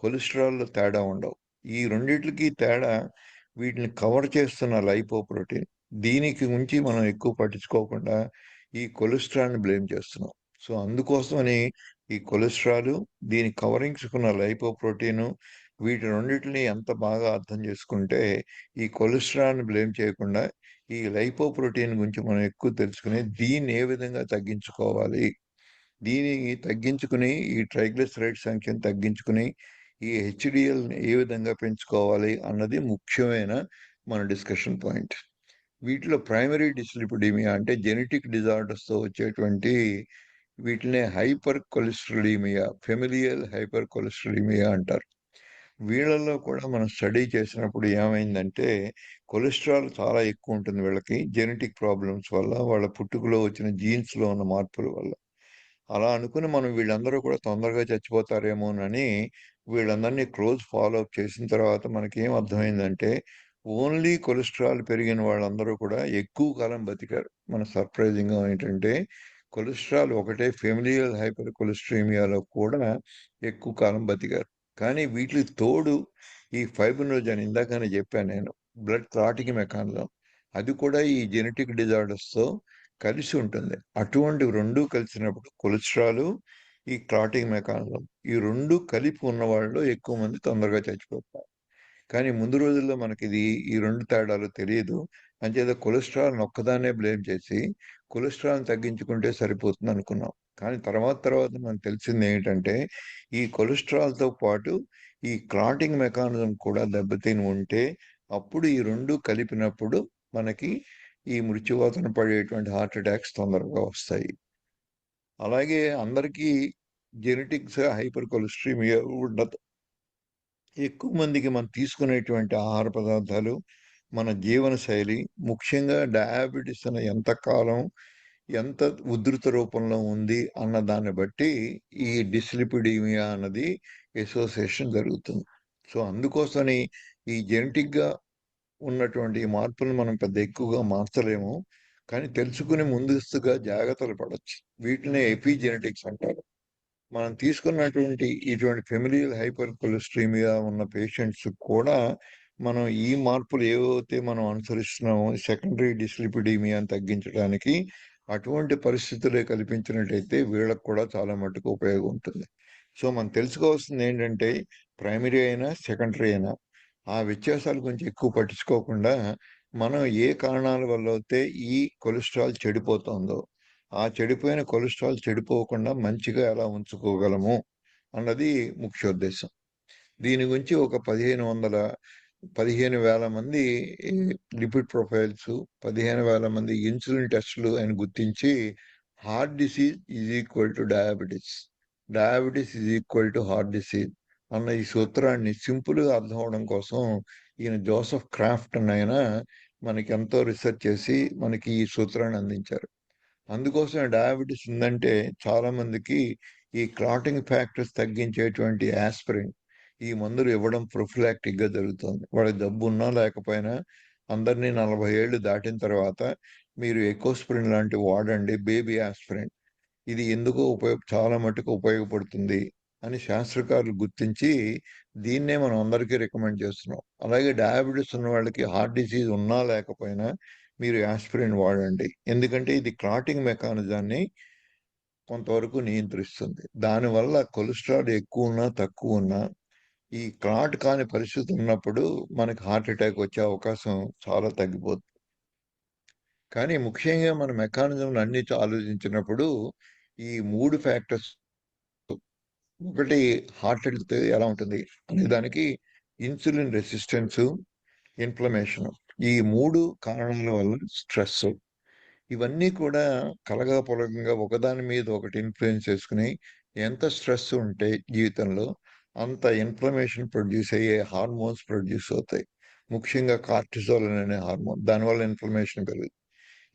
కొలెస్ట్రాల్లో తేడా ఉండవు. ఈ రెండిట్లకి తేడా వీటిని కవర్ చేస్తున్న లైపోప్రోటీన్. దీనికి గురించి మనం ఎక్కువ పట్టించుకోకుండా ఈ కొలెస్ట్రాల్ని బ్లేమ్ చేస్తున్నాం. సో అందుకోసమని ఈ కొలెస్ట్రాల్, దీని కవరింగ్స్ ఉన్న లైపోప్రోటీన్, వీటి రెండింటిని ఎంత బాగా అర్థం చేసుకుంటే ఈ కొలెస్ట్రాల్ని బ్లేమ్ చేయకుండా ఈ లైపోప్రోటీన్ గురించి మనం ఎక్కువ తెలుసుకుని దీన్ని ఏ విధంగా తగ్గించుకోవాలి, దీన్ని తగ్గించుకుని ఈ ట్రైగ్లిసరైడ్ సంఖ్యను తగ్గించుకుని ఈ హెచ్డిఎల్ని ఏ విధంగా పెంచుకోవాలి అన్నది ముఖ్యమైన మన డిస్కషన్ పాయింట్. వీటిలో ప్రైమరీ డిస్లిపిడీమియా అంటే జెనెటిక్ డిజార్డర్స్తో వచ్చేటువంటి వీటినే హైపర్ కొలెస్ట్రాలిమియా, ఫెమిలియల్ హైపర్ కొలెస్ట్రాలిమియా అంటారు. వీళ్ళల్లో కూడా మనం స్టడీ చేసినప్పుడు ఏమైందంటే కొలెస్ట్రాల్ చాలా ఎక్కువ ఉంటుంది వీళ్ళకి, జెనెటిక్ ప్రాబ్లమ్స్ వల్ల, వాళ్ళ పుట్టుకలో వచ్చిన జీన్స్లో ఉన్న మార్పుల వల్ల. అలా అనుకుని మనం వీళ్ళందరూ కూడా తొందరగా చచ్చిపోతారేమోనని వీళ్ళందరినీ క్లోజ్ ఫాలో అప్ చేసిన తర్వాత మనకేం అర్థమైందంటే ఓన్లీ కొలెస్ట్రాల్ పెరిగిన వాళ్ళందరూ కూడా ఎక్కువ కాలం బతికారు. మన సర్ప్రైజింగ్గా ఏంటంటే కొలెస్ట్రాల్ ఒకటే ఫెమిలియల్ హైపర్ కొలెస్ట్రీమియాలో కూడా ఎక్కువ కాలం బతికారు. కానీ వీటికి తోడు ఈ ఫైబ్రినోజెన్ ఇందాకనే చెప్పాను నేను. Blood clotting mechanism. అది కూడా ఈ జెనెటిక్ డిజార్డర్స్‌తో కలిసి ఉంటుంది. అటువంటి 2 కలిసినప్పుడు కొలెస్ట్రాలు, ఈ క్లాటింగ్ మెకానిజం ఈ 2 కలిపి ఉన్నవాళ్ళు ఎక్కువ మంది తొందరగా చచ్చిపోతారు. కానీ ముందు రోజుల్లో మనకిది ఈ 2 తేడాలు తెలీదు. అంచేత కొలెస్ట్రాల్‌ని ఒక్కదాన్నే బ్లేమ్ చేసి, కొలెస్ట్రాల్‌ని తగ్గించుకుంటే సరిపోతుందనుకున్నాం. కానీ తర్వాత మనకు తెలిసిందేంటంటే, ఈ కొలెస్ట్రాల్‌తో పాటు ఈ క్లాటింగ్ మెకానిజం కూడా దెబ్బతిని ఉంటే, అప్పుడు ఈ 2 కలిపినప్పుడు మనకి ఈ మృత్యువాతన పడేటువంటి హార్ట్ అటాక్స్ తొందరగా వస్తాయి. అలాగే అందరికీ జెనెటిక్స్ హైపర్ కొలెస్ట్రీమియా ఉండదు. ఎక్కువ మందికి మనం తీసుకునేటువంటి ఆహార పదార్థాలు, మన జీవనశైలి, ముఖ్యంగా డయాబెటిస్ అని ఎంతకాలం, ఎంత ఉధృత రూపంలో ఉంది అన్న దాన్ని బట్టి ఈ డిస్లిపిడీమియా అన్నది అసోసియేషన్ జరుగుతుంది. సో, అందుకోసమని ఈ జెనెటిక్‌గా ఉన్నటువంటి ఈ మార్పులను మనం పెద్ద ఎక్కువగా మార్చలేము. కానీ తెలుసుకుని ముందస్తుగా జాగ్రత్తలు పడొచ్చు. వీటినే ఎపిజెనెటిక్స్ అంటారు. మనం తీసుకున్నటువంటి ఇటువంటి ఫెమిలియల్ హైపర్ కొలెస్ట్రీమియా ఉన్న పేషెంట్స్ కూడా మనం ఈ మార్పులు ఏవైతే మనం అనుసరిస్తున్నామో సెకండరీ డిస్లిపిడీమియాని తగ్గించడానికి అటువంటి పరిస్థితులే కల్పించినట్టయితే వీళ్ళకి కూడా చాలా మట్టుకు ఉపయోగం ఉంటుంది. సో మనం తెలుసుకోవాల్సింది ఏంటంటే ప్రైమరీ అయినా సెకండరీ అయినా ఆ వ్యత్యాసాలు కొంచెం ఎక్కువ పట్టించుకోకుండా మనం ఏ కారణాల వల్ల అయితే ఈ కొలెస్ట్రాల్ చెడిపోతుందో ఆ చెడిపోయిన కొలెస్ట్రాల్ చెడిపోకుండా మంచిగా ఎలా ఉంచుకోగలము అన్నది ముఖ్యోద్దేశం. దీని గురించి ఒక 15,000 మంది ఈ లిపిడ్ ప్రొఫైల్స్, 15,000 మంది ఇన్సులిన్ టెస్టులు ఆయన గుర్తించి heart disease is equal to diabetes. Diabetes is equal to heart disease అన్న ఈ సూత్రాన్ని సింపుల్‌గా అర్థం అవ్వడం కోసం ఈయన జోసెఫ్ క్రాఫ్ట్ అనే ఆయన మనకి ఎంతో రిసర్చ్ చేసి మనకి ఈ సూత్రాన్ని అందించారు. అందుకోసమే డయాబెటిస్ ఉందంటే చాలా మందికి ఈ క్లాటింగ్ ఫ్యాక్టర్స్ తగ్గించేటువంటి యాస్పిరిన్ ఈ మందులు ఇవ్వడం ప్రొఫిలాక్టిక్‌గా జరుగుతుంది. వాళ్ళకి జబ్బున్నా లేకపోయినా అందరినీ 40 ఏళ్ళు దాటిన తర్వాత మీరు ఎకోస్ప్రిన్ లాంటివి వాడండి బేబీ యాస్పిరిన్. ఇది ఎందుకో చాలా మట్టుకు ఉపయోగపడుతుంది అని శాస్త్రకారులు గుర్తించి దీన్నే మనం అందరికీ రికమెండ్ చేస్తున్నాం. అలాగే డయాబెటిస్ ఉన్న వాళ్ళకి హార్ట్ డిసీజ్ ఉన్నా లేకపోయినా మీరు యాస్పిరిన్ వాడండి. ఎందుకంటే ఇది క్లాటింగ్ మెకానిజాన్ని కొంతవరకు నియంత్రిస్తుంది. దానివల్ల కొలెస్ట్రాల్ ఎక్కువున్నా, తక్కువున్నా ఈ క్లాట్ కాని పరిస్థితి ఉన్నప్పుడు మనకి హార్ట్ అటాక్ వచ్చే అవకాశం చాలా తగ్గిపోతుంది. కానీ ముఖ్యంగా మన మెకానిజంలు అన్ని ఆలోచించినప్పుడు ఈ 3 ఫ్యాక్టర్స్ ఒకటి హార్ట్ హెల్త్ ఎలా ఉంటుంది అనే దానికి ఇన్సులిన్ రెసిస్టెన్స్, ఇన్ఫ్లమేషన్ ఈ 3 కారణాల వల్ల స్ట్రెస్ ఇవన్నీ కూడా కలగాపులగంగా ఒకదాని మీద ఒకటి ఇన్ఫ్లుయెన్స్ చేసుకుని ఎంత స్ట్రెస్ ఉంటే జీవితంలో అంత ఇన్ఫ్లమేషన్ ప్రొడ్యూస్ అయ్యే హార్మోన్స్ ప్రొడ్యూస్ అవుతాయి. ముఖ్యంగా కార్టిజోల్ అనే హార్మోన్. దానివల్ల ఇన్ఫ్లమేషన్ పెరుగుతుంది.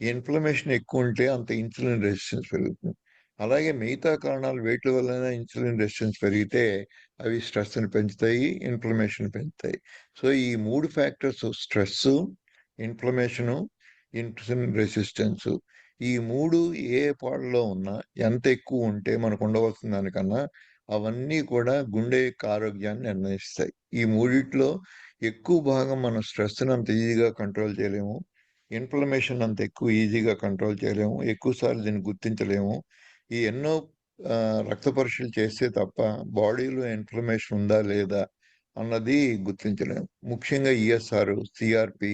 ఈ ఇన్ఫ్లమేషన్ ఎక్కువ ఉంటే అంత ఇన్సులిన్ రెసిస్టెన్స్ పెరుగుతుంది. అలాగే మిగతా కారణాలు వేటి వల్లైనా ఇన్సులిన్ రెసిస్టెన్స్ పెరిగితే అవి స్ట్రెస్‌ని పెంచుతాయి, ఇన్ఫ్లమేషన్ పెంచుతాయి. సో, ఈ 3 factors stress, inflammation, insulin resistance ఈ 3 ఏ పాళ్ళలో ఉన్నా ఎంత ఎక్కువ ఉంటే మనకు ఉండవలసిన దానికన్నా అవన్నీ కూడా గుండె యొక్క ఆరోగ్యాన్ని నిర్ణయిస్తాయి. ఈ మూడిట్లో ఎక్కువ భాగం మనం స్ట్రెస్‌ని అంత ఈజీగా కంట్రోల్ చేయలేము. ఇన్ఫ్లమేషన్ అంత ఎక్కువ ఈజీగా కంట్రోల్ చేయలేము. ఎక్కువ సార్లు దీన్ని గుర్తించలేము. ఈ ఎన్నో రక్త పరీక్షలు చేస్తే తప్ప బాడీలో ఇన్ఫ్లమేషన్ ఉందా? లేదా? అన్నది గుర్తించలేము. ముఖ్యంగా ఈఎస్ఆర్, సీఆర్‌పీ,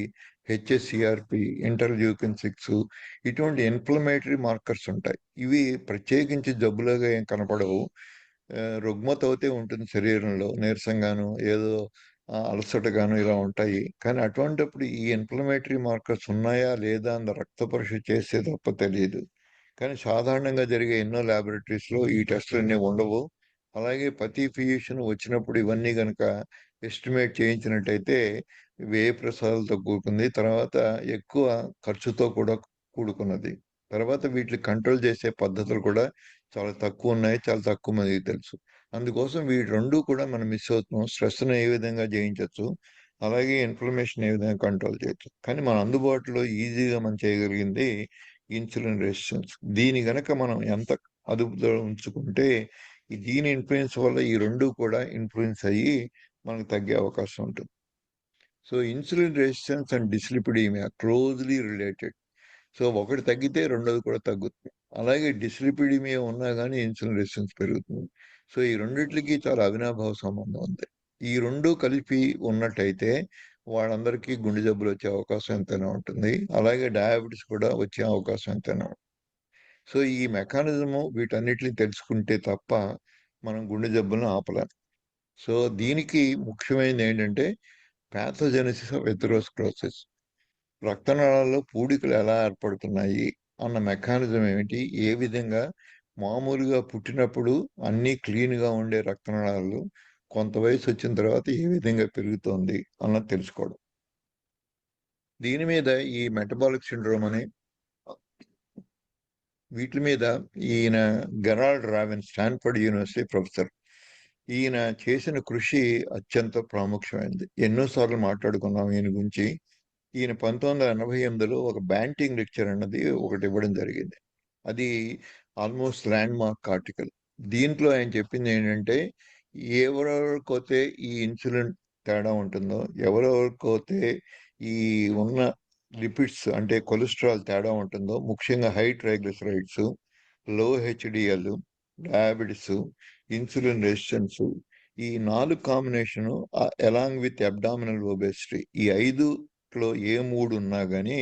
హెచ్ఎస్‌సీఆర్‌పీ, ఇంటర్‌ల్యూకిన్ 6 ఇటువంటి ఇన్‌ఫ్లమేటరీ మార్కర్స్ ఉంటాయి. ఇవి ప్రత్యేకించి జబ్బులాగా ఏం కనపడవు. రుగ్మతవుతే ఉంటుంది శరీరంలో. నీరసంగాను, ఏదో అలసటగాను ఇలా ఉంటాయి. కానీ అటువంటప్పుడు ఈ ఇన్‌ఫ్లమేటరీ మార్కర్స్ ఉన్నాయా? లేదా? అని రక్త పరీక్ష చేస్తే తప్ప తెలీదు. కానీ సాధారణంగా జరిగే ఎన్నో ల్యాబొరేటరీస్‌లో ఈ టెస్టులన్నీ ఉండవు. అలాగే ప్రతి ఫిజిషియన్ వచ్చినప్పుడు ఇవన్నీ గనక ఎస్టిమేట్ చేయించినట్టయితే వ్యయ ప్రసాదాలతో కూడుకుంది. తర్వాత ఎక్కువ ఖర్చుతో కూడా కూడుకున్నది. తర్వాత వీటిని కంట్రోల్ చేసే పద్ధతులు కూడా చాలా తక్కువున్నాయి. చాలా తక్కువ మందికి తెలుసు. అందుకోసం ఈ 2 కూడా మనం మిస్ అవుతున్నాం. స్ట్రెస్‌ని ఏ విధంగా జయించొచ్చు, అలాగే ఇన్‌ఫ్లమేషన్ ఏ విధంగా కంట్రోల్ చేయొచ్చు. కానీ మన అందుబాటులో ఈజీగా మనం చేయగలిగింది ఇన్సులిన్ రెసిస్టెన్స్. దీన్ని గనక మనం ఎంత అదుపులో ఉంచుకుంటే దీని ఇన్ఫ్లుయెన్స్ వల్ల ఈ 2 కూడా ఇన్ఫ్లుయెన్స్ అయ్యి మనకు తగ్గే అవకాశం ఉంటుంది. So, insulin resistance and dyslipidemia closely related. So, ఒకటి తగ్గితే రెండోది కూడా తగ్గుతుంది. అలాగే డిస్లిపిడీమియా ఉన్నా గానీ ఇన్సులిన్ రెసిస్టెన్స్ పెరుగుతుంది. సో, ఈ రెండిట్లికి చాలా అవినాభావ సంబంధం ఉంది. ఈ 2 కలిపి ఉన్నట్టయితే వాళ్ళందరికీ గుండె జబ్బులొచ్చే అవకాశం ఎంతైనా ఉంటుంది. అలాగే డయాబెటిస్ కూడా వచ్చే అవకాశం ఎంతైనా ఉంటుంది. సో, ఈ మెకానిజము వీటన్నిటిని తెలుసుకుంటే తప్ప మనం గుండె జబ్బులను ఆపలేం. సో, దీనికి ముఖ్యమైనదేంటంటే పాథోజెనెసిస్ ఆఫ్ ఎథెరోస్క్లెరోసిస్. రక్తనాళాల్లో పూడికలు ఎలా ఏర్పడుతున్నాయి అన్న మెకానిజం ఏమిటి? ఏ విధంగా మామూలుగా పుట్టినప్పుడు అన్నీ క్లీన్‌గా ఉండే రక్తనాళాలు కొంత వయసొచ్చిన తర్వాత ఏ విధంగా పెరుగుతోంది అన్నది తెలుసుకోవడం. దీని మీద ఈ మెటబాలిక్ సిండ్రోమ్ అని వీటి మీద ఈయన గెరాల్డ్ రావిన్ స్టాన్ఫర్డ్ యూనివర్సిటీ ప్రొఫెసర్. ఈయన చేసిన కృషి అత్యంత ప్రాముఖ్యమైనది. ఎన్నో సార్లు మాట్లాడుకున్నాం ఈయన గురించి. ఈయన 1988లో ఒక బ్యాంటింగ్ లెక్చర్ అన్నది ఒకటి ఇవ్వడం జరిగింది. అది ఆల్మోస్ట్ ల్యాండ్ మార్క్ ఆర్టికల్. దీంట్లో ఆయన చెప్పింది ఏంటంటే, ఎవరెవరికైతే ఈ ఇన్సులిన్ తేడా ఉంటుందో, ఎవరెవరికైతే ఈ ఉన్న లిపిడ్స్ అంటే కొలెస్ట్రాల్ తేడా ఉంటుందో, ముఖ్యంగా హై ట్రైగ్లిసరైడ్స్, లో హెచ్‌డిఎల్, డయాబెటిస్, ఇన్సులిన్ రెసిస్టెన్స్ ఈ 4 combination along with abdominal obesity ఈ 5లో ఏ 3 ఉన్నా గానీ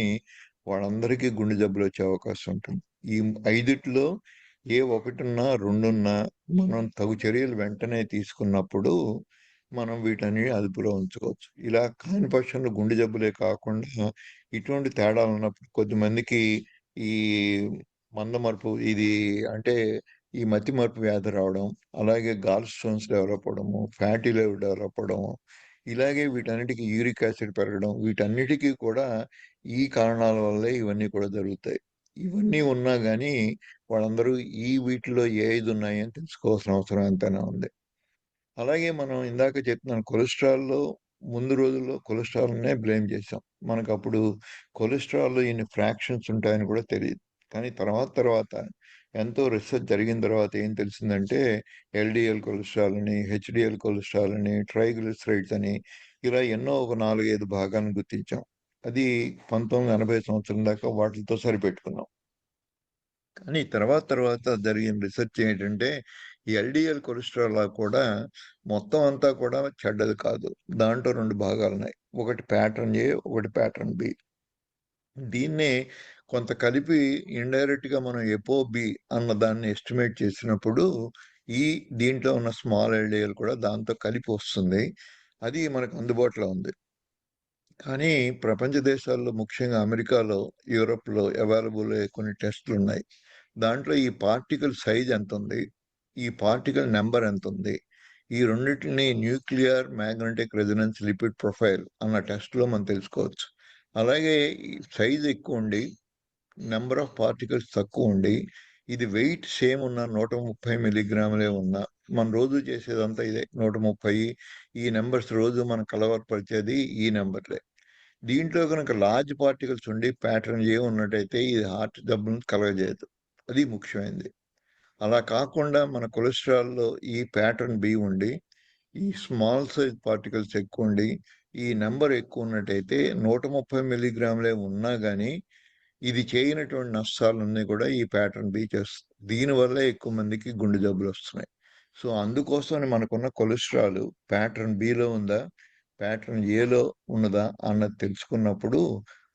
వాళ్ళందరికీ గుండె జబ్బులొచ్చే అవకాశం ఉంటుంది. ఈ 5లో ఏ 1 ఉన్నా, 2 ఉన్నా మనం తగు చర్యలు వెంటనే తీసుకున్నప్పుడు మనం వీటన్ని అదుపులో ఉంచుకోవచ్చు. ఇలా కాని పక్షంలో గుండె జబ్బులే కాకుండా ఇటువంటి తేడాలు ఉన్నప్పుడు కొద్దిమందికి ఈ మందమరుపు ఇది అంటే ఈ మతిమరుపు వ్యాధి రావడం, అలాగే గాల్ స్టోన్స్ డెవలప్ అవ్వడము, ఫ్యాటీ లివర్ డెవలప్ అవ్వడము, ఇలాగే వీటన్నిటికి యూరిక్ యాసిడ్ పెరగడం, వీటన్నిటికీ కూడా ఈ కారణాల వల్లే ఇవన్నీ కూడా జరుగుతాయి. ఇవన్నీ ఉన్నా గానీ వాళ్ళందరూ ఈ వీటిలో ఏ 5 ఉన్నాయి అని తెలుసుకోవాల్సిన అవసరం ఎంతైనా ఉంది. అలాగే మనం ఇందాక చెప్పిన కొలెస్ట్రాల్‌లో ముందు రోజుల్లో కొలెస్ట్రాల్‌నే బ్లేమ్ చేశాం. మనకప్పుడు కొలెస్ట్రాల్‌లో ఇన్ని ఫ్రాక్షన్స్ ఉంటాయని కూడా తెలీదు. కానీ తర్వాత ఎంతో రిసర్చ్ జరిగిన తర్వాత ఏం తెలిసిందంటే ఎల్‌డీఎల్ కొలెస్ట్రాల్ అని, హెచ్‌డీఎల్ కొలెస్ట్రాల్ అని, ట్రైగ్లిసరైడ్స్ అని ఇలా ఎన్నో ఒక 4, 5 భాగాలను గుర్తించాం. అది 1980 సంవత్సరం దాకా వాటిలతో సరిపెట్టుకున్నాం. కానీ తర్వాత జరిగిన రిసర్చ్ ఏంటంటే, ఈ ఎల్‌డీఎల్ కొలెస్ట్రాల్ కూడా మొత్తం అంతా కూడా చెడ్డది కాదు. దాంట్లో 2 భాగాలున్నాయి. ఒకటి ప్యాటర్న్ ఏ, ఒకటి ప్యాటర్న్ బి. దీన్నే కొంత కలిపి ఇండైరెక్ట్‌గా మనం ఎపోబి అన్న దాన్ని ఎస్టిమేట్ చేసినప్పుడు, ఈ దీంట్లో ఉన్న స్మాల్ ఎల్‌డీఎల్ కూడా దాంతో కలిపి వస్తుంది. అది మనకు అందుబాటులో ఉంది. కానీ ప్రపంచ దేశాల్లో ముఖ్యంగా అమెరికాలో, యూరోప్‌లో అవైలబుల్ అయ్యే కొన్ని టెస్ట్‌లున్నాయి. దాంట్లో ఈ పార్టికల్ సైజ్ ఎంతుంది? ఈ పార్టికల్ నంబర్ ఎంతుంది? ఈ రెండిటిని nuclear magnetic resonance lipid profile అన్న టెస్ట్‌లో మనం తెలుసుకోవచ్చు. అలాగే ఈ సైజ్ ఎక్కువుండి, నంబర్ ఆఫ్ పార్టికల్స్ తక్కువుండి, ఇది వెయిట్ సేమ్ ఉన్న 130 మిల్లీగ్రాములే ఉన్న మనం రోజు చేసేదంతా ఇదే 130 ఈ నంబర్స్ రోజు మనం కలవరపరిచేది ఈ నంబర్‌లే. దీంట్లో గనక లార్జ్ పార్టికల్స్ ఉండి ప్యాటర్న్ ఏ ఉన్నట్టయితే ఇది హార్ట్ జబ్బులను కలగజేయదు. అది ముఖ్యమైనది. అలా కాకుండా మన కొలెస్ట్రాల్‌లో ఈ ప్యాటర్న్ బి ఉండి, ఈ స్మాల్ సైజ్ పార్టికల్స్ ఎక్కువుండి, ఈ నంబర్ ఎక్కువున్నట్టయితే 130 మిల్లీగ్రాములే ఉన్నా గానీ, ఇది చేయనటువంటి నష్టాలన్నీ కూడా ఈ ప్యాటర్న్ బి చేస్తుంది. దీనివల్లే ఎక్కువ మందికి గుండె జబ్బులొస్తున్నాయి. సో, అందుకోసమని మనకున్న కొలెస్ట్రాల్ ప్యాటర్న్ బిలో ఉందా? ప్యాటర్న్ ఏలో ఉన్నదా? అన్నది తెలుసుకున్నప్పుడు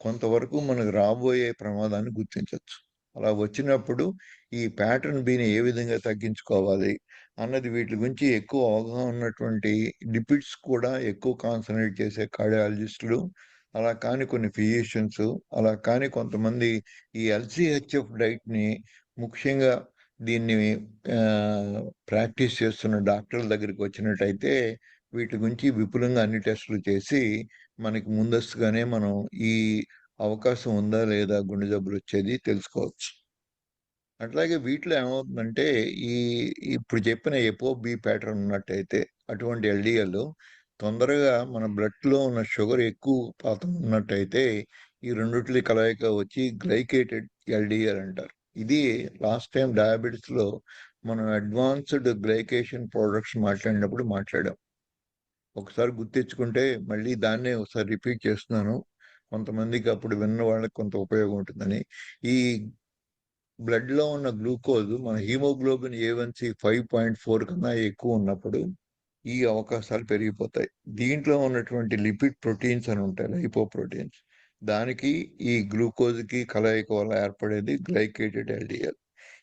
కొంతవరకు మనకు రాబోయే ప్రమాదాన్ని గుర్తించొచ్చు. అలా వచ్చినప్పుడు ఈ ప్యాటర్న్ బిని ఏ విధంగా తగ్గించుకోవాలి అన్నది వీటి గురించి ఎక్కువ అవగాహన ఉన్నటువంటి లిపిడ్స్ కూడా ఎక్కువ కాన్సంట్రేట్ చేసే కార్డియాలజిస్టులు, అలా కాని కొన్ని ఫిజిషియన్స్, అలా కాని కొంతమంది ఈ ఎల్‌సీహెచ్ఎఫ్ డైట్‌ని ముఖ్యంగా దీన్ని ప్రాక్టీస్ చేస్తున్న డాక్టర్ల దగ్గరికి వచ్చినట్టయితే వీటి గురించి విపులంగా అన్ని టెస్టులు చేసి మనకి ముందస్తుగానే మనం ఈ అవకాశం ఉందా లేదా గుండె జబ్బులొచ్చేది తెలుసుకోవచ్చు. అట్లాగే వీటిలో ఏమవుతుందంటే ఈ ఇప్పుడు చెప్పిన ఎపోబి ప్యాటర్న్ ఉన్నట్టయితే అటువంటి ఎల్‌డీఎల్ తొందరగా మన బ్లడ్‌లో ఉన్న షుగర్ ఎక్కువ శాతం ఉన్నట్టయితే ఈ రెండిట్లి కలయిక వచ్చి గ్లైకేటెడ్ ఎల్‌డీఎల్ అంటారు. ఇది లాస్ట్ టైమ్ డయాబెటిస్‌లో మనం అడ్వాన్స్డ్ గ్లైకేషన్ ప్రొడక్ట్స్ మాట్లాడినప్పుడు మాట్లాడాం. ఒకసారి గుర్తించుకుంటే మళ్ళీ దాన్నే ఒకసారి రిపీట్ చేస్తున్నాను. కొంతమందికి అప్పుడు విన్న వాళ్ళకి కొంత ఉపయోగం ఉంటుందని. ఈ బ్లడ్ లో ఉన్న గ్లూకోజ్ మన హీమోగ్లోబిన్ A1C 5.4 కన్నా ఎక్కువ ఉన్నప్పుడు ఈ అవకాశాలు పెరిగిపోతాయి. దీంట్లో ఉన్నటువంటి లిపిడ్ ప్రోటీన్స్ అని ఉంటాయి, లైపోప్రోటీన్స్. దానికి ఈ గ్లూకోజ్ కి కలయిక వల్ల ఏర్పడేది గ్లైకేటెడ్ LDL.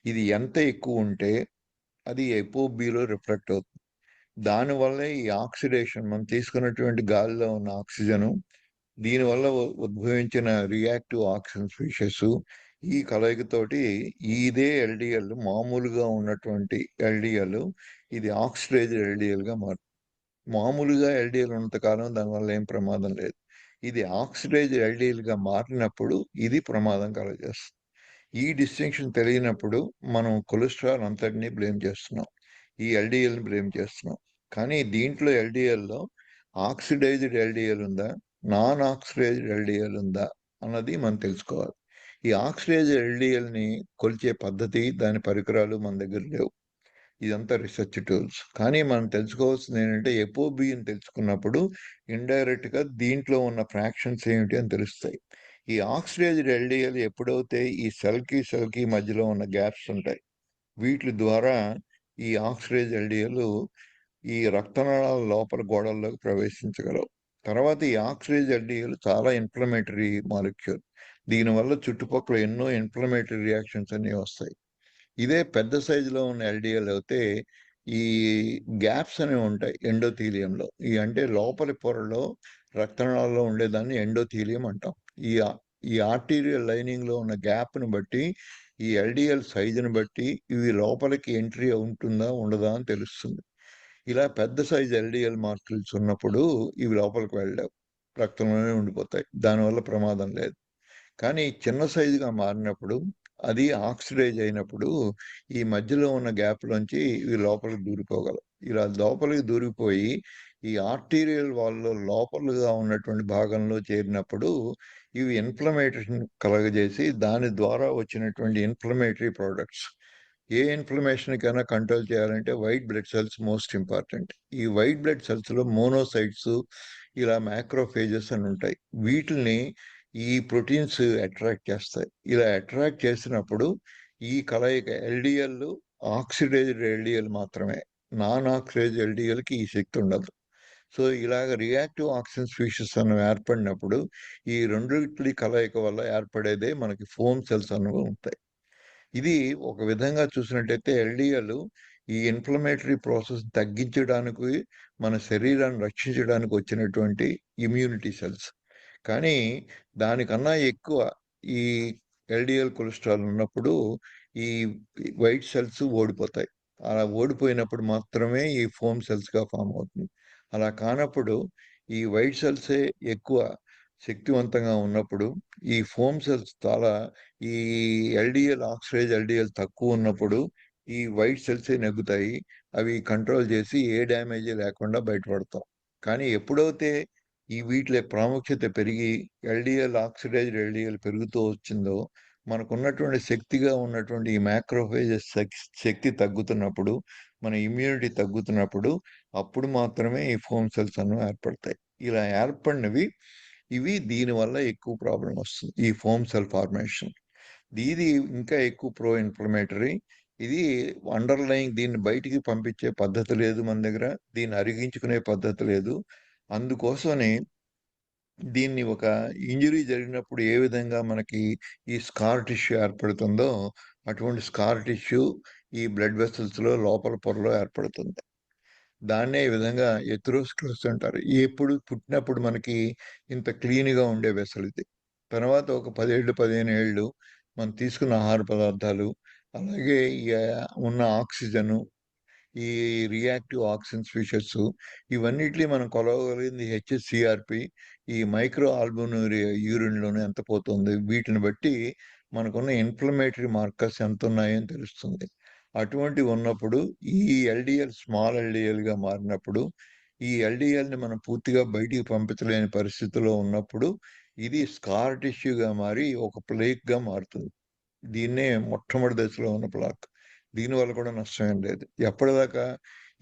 ఇది ఎంత ఎక్కువ ఉంటే అది ApoB లో రిఫ్లెక్ట్ అవుతుంది. దానివల్ల ఈ ఆక్సిడేషన్, మనం తీసుకున్నటువంటి గాలిలో ఉన్న ఆక్సిజన్, దీనివల్ల ఉద్భవించిన రియాక్టివ్ ఆక్సిజన్ స్పీషీస్, ఈ కలయికతోటి ఇదే LDL, మామూలుగా ఉన్నటువంటి LDL, ఇది ఆక్సిడైజ్డ్ LDL గా మారుతుంది. మామూలుగా LDL ఉన్నంత కాలం దానివల్ల ఏం ప్రమాదం లేదు. ఇది ఆక్సిడైజ్డ్ LDL గా మారినప్పుడు ఇది ప్రమాదం కలుగజేస్తుంది. ఈ డిస్టింక్షన్ తెలియనప్పుడు మనం కొలెస్ట్రాల్ అంతటినీ బ్లేమ్ చేస్తున్నాం, ఈ LDLని బ్లేమ్ చేస్తున్నాం. కానీ దీంట్లో LDLలో ఆక్సిడైజ్డ్ LDL ఉందా, నాన్ ఆక్సిడైజ్డ్ LDL ఉందా అన్నది మనం తెలుసుకోవాలి. ఈ ఆక్సిడైజ్డ్ LDLని కొలిచే పద్ధతి, దాని పరికరాలు మన దగ్గర లేవు. ఇదంతా రీసెర్చ్ టూల్స్. కానీ మనం తెలుసుకోవాల్సింది ఏంటంటే ఎపోబిని తెలుసుకున్నప్పుడు ఇండైరెక్ట్ గా దీంట్లో ఉన్న ఫ్రాక్షన్స్ ఏమిటి అని తెలుస్తాయి. ఈ ఆక్సిడైజ్డ్ LDL ఎప్పుడైతే ఈ సెల్ కి మధ్యలో ఉన్న గ్యాప్స్ ఉంటాయి, వీటి ద్వారా ఈ ఆక్సిడైజ్డ్ LDL ఈ రక్తనాళాల లోపల గోడల్లోకి ప్రవేశించగలవు. తర్వాత ఈ ఆక్సిడైజ్డ్ LDL చాలా ఇన్ఫ్లమేటరీ మాలిక్యూల్. దీనివల్ల చుట్టుపక్కల ఎన్నో ఇన్ఫ్లమేటరీ రియాక్షన్స్ అన్ని వస్తాయి. ఇదే పెద్ద సైజులో ఉన్న LDL అయితే ఈ గ్యాప్స్ అనేవి ఉంటాయి ఎండోథీలియంలో. ఈ అంటే లోపలి పొరలో రక్తనాళాల్లో ఉండేదాన్ని ఎండోథీలియం అంటాం. ఈ ఈ ఆర్టీరియల్ లైనింగ్ లో ఉన్న గ్యాప్ ని బట్టి, ఈ LDL సైజుని బట్టి ఇవి లోపలికి ఎంట్రీ ఉంటుందా ఉండదా అని తెలుస్తుంది. ఇలా పెద్ద సైజు LDL మార్కుల్స్ ఉన్నప్పుడు ఇవి లోపలికి వెళ్ళలేవు, రక్తంలోనే ఉండిపోతాయి, దానివల్ల ప్రమాదం లేదు. కానీ చిన్న సైజుగా మారినప్పుడు, అది ఆక్సిడైజ్ అయినప్పుడు ఈ మధ్యలో ఉన్న గ్యాప్లోంచి ఇవి లోపలికి దూరిపోగలవు. ఇలా లోపలికి దూరిపోయి ఈ ఆర్టీరియల్ వాల్లో లోపలగా ఉన్నటువంటి భాగంలో చేరినప్పుడు ఇవి ఇన్ఫ్లమేషన్ కలగజేసి దాని ద్వారా వచ్చినటువంటి ఇన్ఫ్లమేటరీ ప్రోడక్ట్స్. ఏ ఇన్ఫ్లమేషన్ కైనా కంట్రోల్ చేయాలంటే white blood cells most important. ఈ వైట్ బ్లడ్ సెల్స్ లో మోనోసైట్స్, ఇలా మ్యాక్రోఫేజెస్ అని ఉంటాయి. వీటిని ఈ ప్రోటీన్స్ అట్రాక్ట్ చేస్తాయి. ఇలా అట్రాక్ట్ చేసినప్పుడు ఈ కలయిక LDL ఆక్సిడైజ్డ్ LDL మాత్రమే, నాన్ ఆక్సిడైజ్డ్ LDL కి ఈ శక్తి ఉండదు. సో ఇలాగ రియాక్టివ్ ఆక్సిజన్ స్పీషీస్ అన్నవి ఏర్పడినప్పుడు ఈ రెండింటి కలయిక వల్ల ఏర్పడేదే మనకి ఫోమ్ సెల్స్ అనేవి ఉంటాయి. ఇది ఒక విధంగా చూసినట్టయితే LDL ఈ ఇన్ఫ్లమేటరీ ప్రాసెస్ తగ్గించడానికి, మన శరీరాన్ని రక్షించడానికి వచ్చినటువంటి ఇమ్యూనిటీ సెల్స్. కానీ దానికన్నా ఎక్కువ ఈ LDL కొలెస్ట్రాల్ ఉన్నప్పుడు ఈ వైట్ సెల్స్ ఓడిపోతాయి. అలా ఓడిపోయినప్పుడు మాత్రమే ఈ ఫోమ్ సెల్స్గా ఫామ్ అవుతుంది. అలా కానప్పుడు ఈ వైట్ సెల్సే ఎక్కువ శక్తివంతంగా ఉన్నప్పుడు ఈ ఫోమ్ సెల్స్ చాలా, ఈ ఆక్సిడైజ్ LDL తక్కువ ఉన్నప్పుడు ఈ వైట్ సెల్సే నెగ్గుతాయి. అవి కంట్రోల్ చేసి ఏ డ్యామేజ్ లేకుండా బయటపడతాం. కానీ ఎప్పుడైతే ఈ వీటి ప్రాముఖ్యత పెరిగి ఆక్సిడైజ్డ్ LDL పెరుగుతూ వచ్చిందో, మనకున్నటువంటి శక్తిగా ఉన్నటువంటి ఈ మ్యాక్రోఫేజెస్ శక్తి తగ్గుతున్నప్పుడు, మన ఇమ్యూనిటీ తగ్గుతున్నప్పుడు, అప్పుడు మాత్రమే ఈ ఫోమ్ సెల్స్ అన్నవి ఏర్పడతాయి. ఇలా ఏర్పడినవి ఇవి, దీనివల్ల ఎక్కువ ప్రాబ్లం వస్తుంది ఈ ఫోమ్ సెల్ ఫార్మేషన్. ఇది ఇంకా ఎక్కువ ప్రో ఇన్ఫ్లమేటరీ. ఇది అండర్లయింగ్, దీన్ని బయటికి పంపించే పద్ధతి లేదు మన దగ్గర, దీన్ని అరిగించుకునే పద్ధతి లేదు. అందుకోసమని దీన్ని ఒక ఇంజురీ జరిగినప్పుడు ఏ విధంగా మనకి ఈ స్కార్ టిష్యూ ఏర్పడుతుందో, అటువంటి స్కార్ టిష్యూ ఈ బ్లడ్ వెసల్స్ లో లోపల పొరలో ఏర్పడుతుంది. దాన్నే ఈ విధంగా ఎథెరోస్క్లెరోసిస్ అంటారు. ఎప్పుడు పుట్టినప్పుడు మనకి ఇంత క్లీన్ గా ఉండే వెసల్ ఇది. తర్వాత ఒక 10 ఏళ్ళు 15 ఏళ్ళు మనం తీసుకున్న ఆహార పదార్థాలు, అలాగే ఈ ఉన్న ఆక్సిజన్, ఈ రియాక్టివ్ ఆక్సిజన్ స్పీషీస్, ఇవన్నిటిని మనం కొలవగలిగింది HSCRP, ఈ మైక్రో ఆల్బుమినూరియా యూరిన్లోనే ఎంత పోతుంది, వీటిని బట్టి మనకున్న ఇన్ఫ్లమేటరీ మార్కర్స్ ఎంత ఉన్నాయని తెలుస్తుంది. అటువంటివి ఉన్నప్పుడు ఈ LDL స్మాల్ LDL గా మారినప్పుడు, ఈ LDL ని మనం పూర్తిగా బయటికి పంపించలేని పరిస్థితిలో ఉన్నప్పుడు ఇది స్కార్ టిష్యూగా మారి ఒక ప్లేక్ గా మారుతుంది. దీన్నే మొట్టమొదటి దశలో ఉన్న ప్లాక్. దీనివల్ల కూడా నష్టం ఏం లేదు. ఎప్పటిదాకా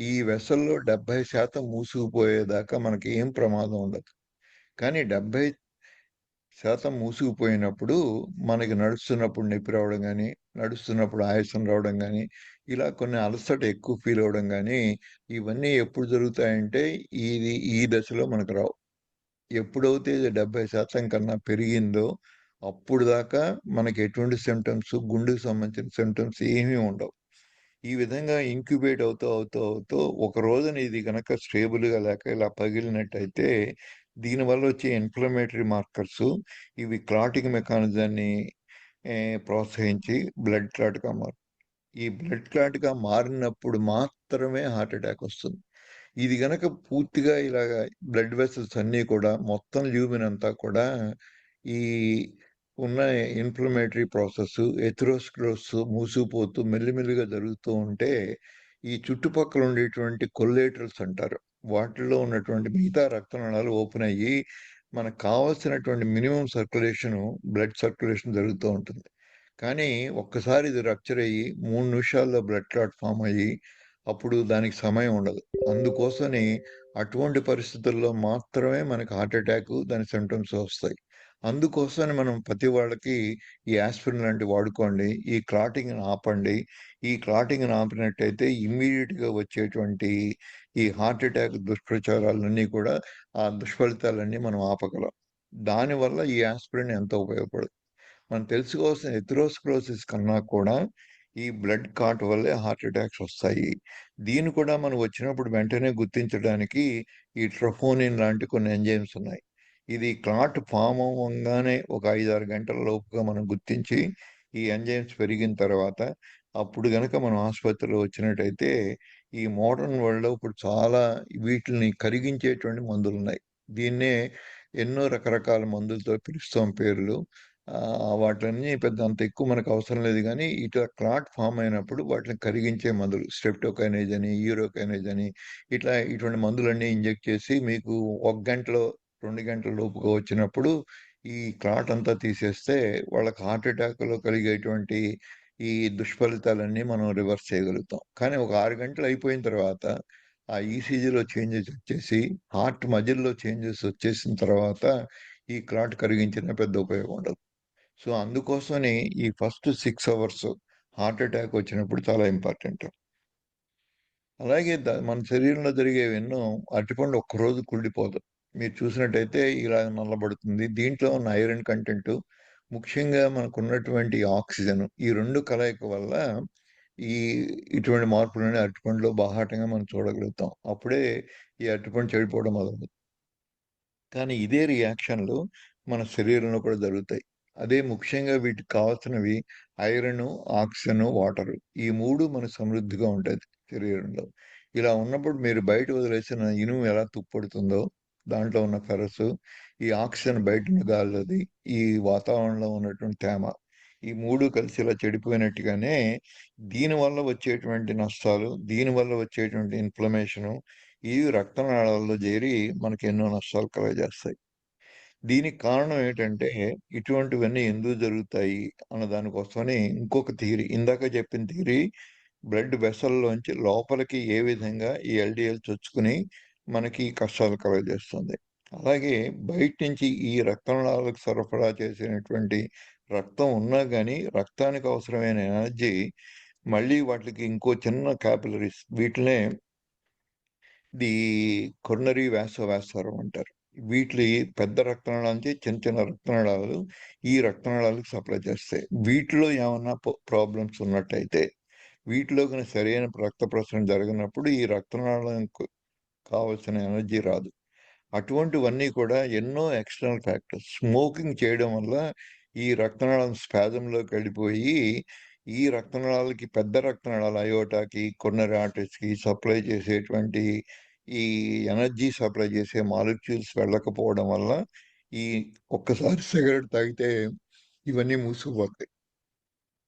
ఈ వెసల్‌లో 70% మూసుకుపోయేదాకా మనకి ఏం ప్రమాదం ఉండదు. కానీ 70% మూసుకుపోయినప్పుడు మనకి నడుస్తున్నప్పుడు నొప్పి రావడం గానీ, నడుస్తున్నప్పుడు ఆయాసం రావడం గానీ, ఇలా కొన్ని అలసట ఎక్కువ ఫీల్ అవ్వడం గానీ, ఇవన్నీ ఎప్పుడు జరుగుతాయంటే ఈ దశలో మనకు రావు. ఎప్పుడైతే ఇది 70% కన్నా పెరిగిందో అప్పుడు దాకా మనకి ఎటువంటి సింప్టమ్స్, గుండెకు సంబంధించిన సింప్టమ్స్ ఏమీ ఉండవు. ఈ విధంగా ఇంక్యుబేట్ అవుతూ ఒక రోజున ఇది గనక స్టేబుల్‌గా లేక ఇలా పగిలినట్టయితే దీనివల్ల వచ్చే ఇన్‌ఫ్లమేటరీ మార్కర్స్ ఇవి క్లాటింగ్ మెకానిజాన్ని ప్రోత్సహించి బ్లడ్ క్లాట్‌గా ఈ బ్లడ్ క్లాట్‌గా మారినప్పుడు మాత్రమే హార్ట్ అటాక్ వస్తుంది. ఇది గనక పూర్తిగా ఇలాగా బ్లడ్ వెసల్స్ అన్నీ కూడా మొత్తం ల్యూమిన్ అంతా కూడా ఈ ఉన్న ఇన్‌ఫ్లమేటరీ ప్రాసెస్ ఎథెరోస్క్లెరోసిస్ మూసుకుపోతూ మెల్లిమెల్లిగా జరుగుతూ ఉంటే, ఈ చుట్టుపక్కల ఉండేటువంటి కొల్లేటరల్స్ అంటారు. వాటిల్లో ఉన్నటువంటి మిగతా రక్త నాళాలు ఓపెన్ అయ్యి, మనకు కావాల్సినటువంటి మినిమమ్ బ్లడ్ సర్క్యులేషన్ జరుగుతూ ఉంటుంది. కానీ ఒక్కసారి ఇది రప్చర్ అయ్యి 3 నిమిషాల్లో బ్లడ్ క్లాట్ ఫార్మ్ అయ్యి, అప్పుడు దానికి సమయం ఉండదు. అందుకోసమని అటువంటి పరిస్థితుల్లో మాత్రమే మనకు హార్ట్ అటాక్ దాని సింప్టమ్స్ వస్తాయి. అందుకోసమని మనం ప్రతి వాళ్ళకి ఈ యాస్పిరిన్ లాంటివి వాడుకోండి. ఈ క్లాటింగ్‌ని ఆపండి. ఈ క్లాటింగ్‌ని ఆపినట్టయితే ఇమ్మీడియేట్‌గా వచ్చేటువంటి ఈ హార్ట్ అటాక్ దుష్ప్రచారాలన్నీ కూడా ఆ దుష్ఫలితాలన్నీ మనం ఆపగలం. దానివల్ల ఈ యాస్పిరిన్ ఎంతో ఉపయోగపడుతుంది. మనం తెలుసుకోవాల్సిన ఎథెరోస్క్లెరోసిస్ కన్నా కూడా ఈ బ్లడ్ క్లాట్ వల్లే హార్ట్ అటాక్స్ వస్తాయి. దీన్ని కూడా మనం వచ్చినప్పుడు వెంటనే గుర్తించడానికి ఈ ట్రొపోనిన్ లాంటి కొన్ని ఎంజైమ్స్ ఉన్నాయి. ఇది క్లాట్ ఫార్మ్ అవ్వంగానే ఒక 5, 6 గంటల లోపుగా మనం గుర్తించి ఈ ఎంజైమ్స్ పెరిగిన తర్వాత అప్పుడు గనక మనం ఆసుపత్రిలో వచ్చినట్టయితే ఈ మోడర్న్ వరల్డ్‌లో ఇప్పుడు చాలా వీటిల్ని కరిగించేటువంటి మందులున్నాయి. దీన్నే ఎన్నో రకరకాల మందులతో పిలుస్తాం పేర్లు. వాటిలన్నీ పెద్ద అంత ఎక్కువ మనకు అవసరం లేదు గానీ, క్లాట్ ఫార్మ్ అయినప్పుడు వాటిని కరిగించే మందులు స్ట్రెప్టోకైనేజ్ అని, యూరోకైనేజ్ అని ఇట్లా ఇటువంటి మందులన్నీ ఇంజెక్ట్ చేసి మీకు 1 గంటలో, 2 గంటల లోపుగా వచ్చినప్పుడు ఈ క్లాట్ అంతా తీసేస్తే వాళ్ళకి హార్ట్ అటాక్‌లో కలిగేటువంటి ఈ దుష్ఫలితాలన్నీ మనం రివర్స్ చేయగలుగుతాం. కానీ ఒక 6 గంటలు అయిపోయిన తర్వాత ఆ ఈసీజీలో చేంజెస్ వచ్చేసి, హార్ట్ మజిల్‌లో చేంజెస్ వచ్చేసిన తర్వాత ఈ క్లాట్ కరిగించినా పెద్ద ఉపయోగం ఉండదు. సో, అందుకోసమని ఈ ఫస్ట్ 6 అవర్స్ హార్ట్ అటాక్ వచ్చినప్పుడు చాలా ఇంపార్టెంట్. అలాగే మన శరీరంలో జరిగేవెన్నో అరటిపండు ఒక్కరోజు కుళ్ళిపోదు. మీరు చూసినట్టయితే ఇలా నల్లబడుతుంది. దీంట్లో ఉన్న ఐరన్ కంటెంటు, ముఖ్యంగా మనకున్నటువంటి ఆక్సిజన్ ఈ 2 కలయిక వల్ల ఈ ఇటువంటి మార్పులని అరటిపండులో బాహాటంగా మనం చూడగలుగుతాం. అప్పుడే ఈ అరటిపండు చెడిపోవడం మొదలవుతుంది. కానీ ఇదే రియాక్షన్‌లు మన శరీరంలో కూడా జరుగుతాయి. అదే ముఖ్యంగా వీటికి కావాల్సినవి ఐరను, ఆక్సిజను, వాటరు. ఈ 3 మనకు సమృద్ధిగా ఉంటది శరీరంలో. ఇలా ఉన్నప్పుడు మీరు బయట వదిలేసిన ఇనుము ఎలా తుప్పడుతుందో, దాంట్లో ఉన్న ఫెరసు, ఈ ఆక్సిజన్ బయటున్న గాలిలోది, ఈ వాతావరణంలో ఉన్నటువంటి తేమ, ఈ 3 కలిసి ఇలా చెడిపోయినట్టుగానే దీనివల్ల వచ్చేటువంటి నష్టాలు, దీనివల్ల వచ్చేటువంటి ఇన్‌ఫ్లమేషను, ఇవి రక్తనాళాల్లో చేరి మనకి ఎన్నో నష్టాలు కలుగజేస్తాయి. దీనికి కారణం ఏంటంటే, ఇటువంటివన్నీ ఎందుకు జరుగుతాయి అన్న దానికోసమని ఇంకొక థియరీ ఇందాక చెప్పిన థియరీ బ్లడ్ వెసల్‌లోంచి లోపలికి ఏ విధంగా ఈ ఎల్‌డిఎల్ చొచ్చుకుని మనకి కష్టాలు కలుగజేస్తుంది. అలాగే బయట నుంచి ఈ రక్తనాళాలకు సరఫరా చేసేటువంటి రక్తం ఉన్నా గాని, రక్తానికి అవసరమైన ఎనర్జీ మళ్ళీ వాటికి ఇంకో చిన్న క్యాపిలరీస్ వీటినే ది కొరనరీ వాసోవాస్కులర్ అంటారు. వీటిలి పెద్ద రక్తనాళాల నుంచి చిన్న చిన్న రక్తనాళాలు ఈ రక్తనాళాలకు సప్లై చేస్తాయి. వీటిలో ఏమన్నా ప్రాబ్లమ్స్ ఉన్నట్టయితే వీటిలో గాని సరైన రక్త ప్రసరణ జరగనప్పుడు ఈ రక్తనాళంకు కావాల్సిన ఎనర్జీ రాదు. అటువంటివన్నీ కూడా ఎన్నో ఎక్స్‌టర్నల్ ఫ్యాక్టర్స్. స్మోకింగ్ చేయడం వల్ల ఈ రక్తనాళం స్పాజమ్‌లోకి వెళ్ళిపోయి, ఈ రక్తనాళాలకి పెద్ద రక్తనాళాలు అయోర్టాకి, కొరనరీ ఆర్టరీస్‌కి సప్లై చేసేటువంటి ఈ ఎనర్జీ సప్లై చేసే మాలిక్యూల్స్ వెళ్ళకపోవడం వల్ల, ఈ ఒక్కసారి సిగరెట్ తాగితే ఇవన్నీ మూసుకుపోతాయి.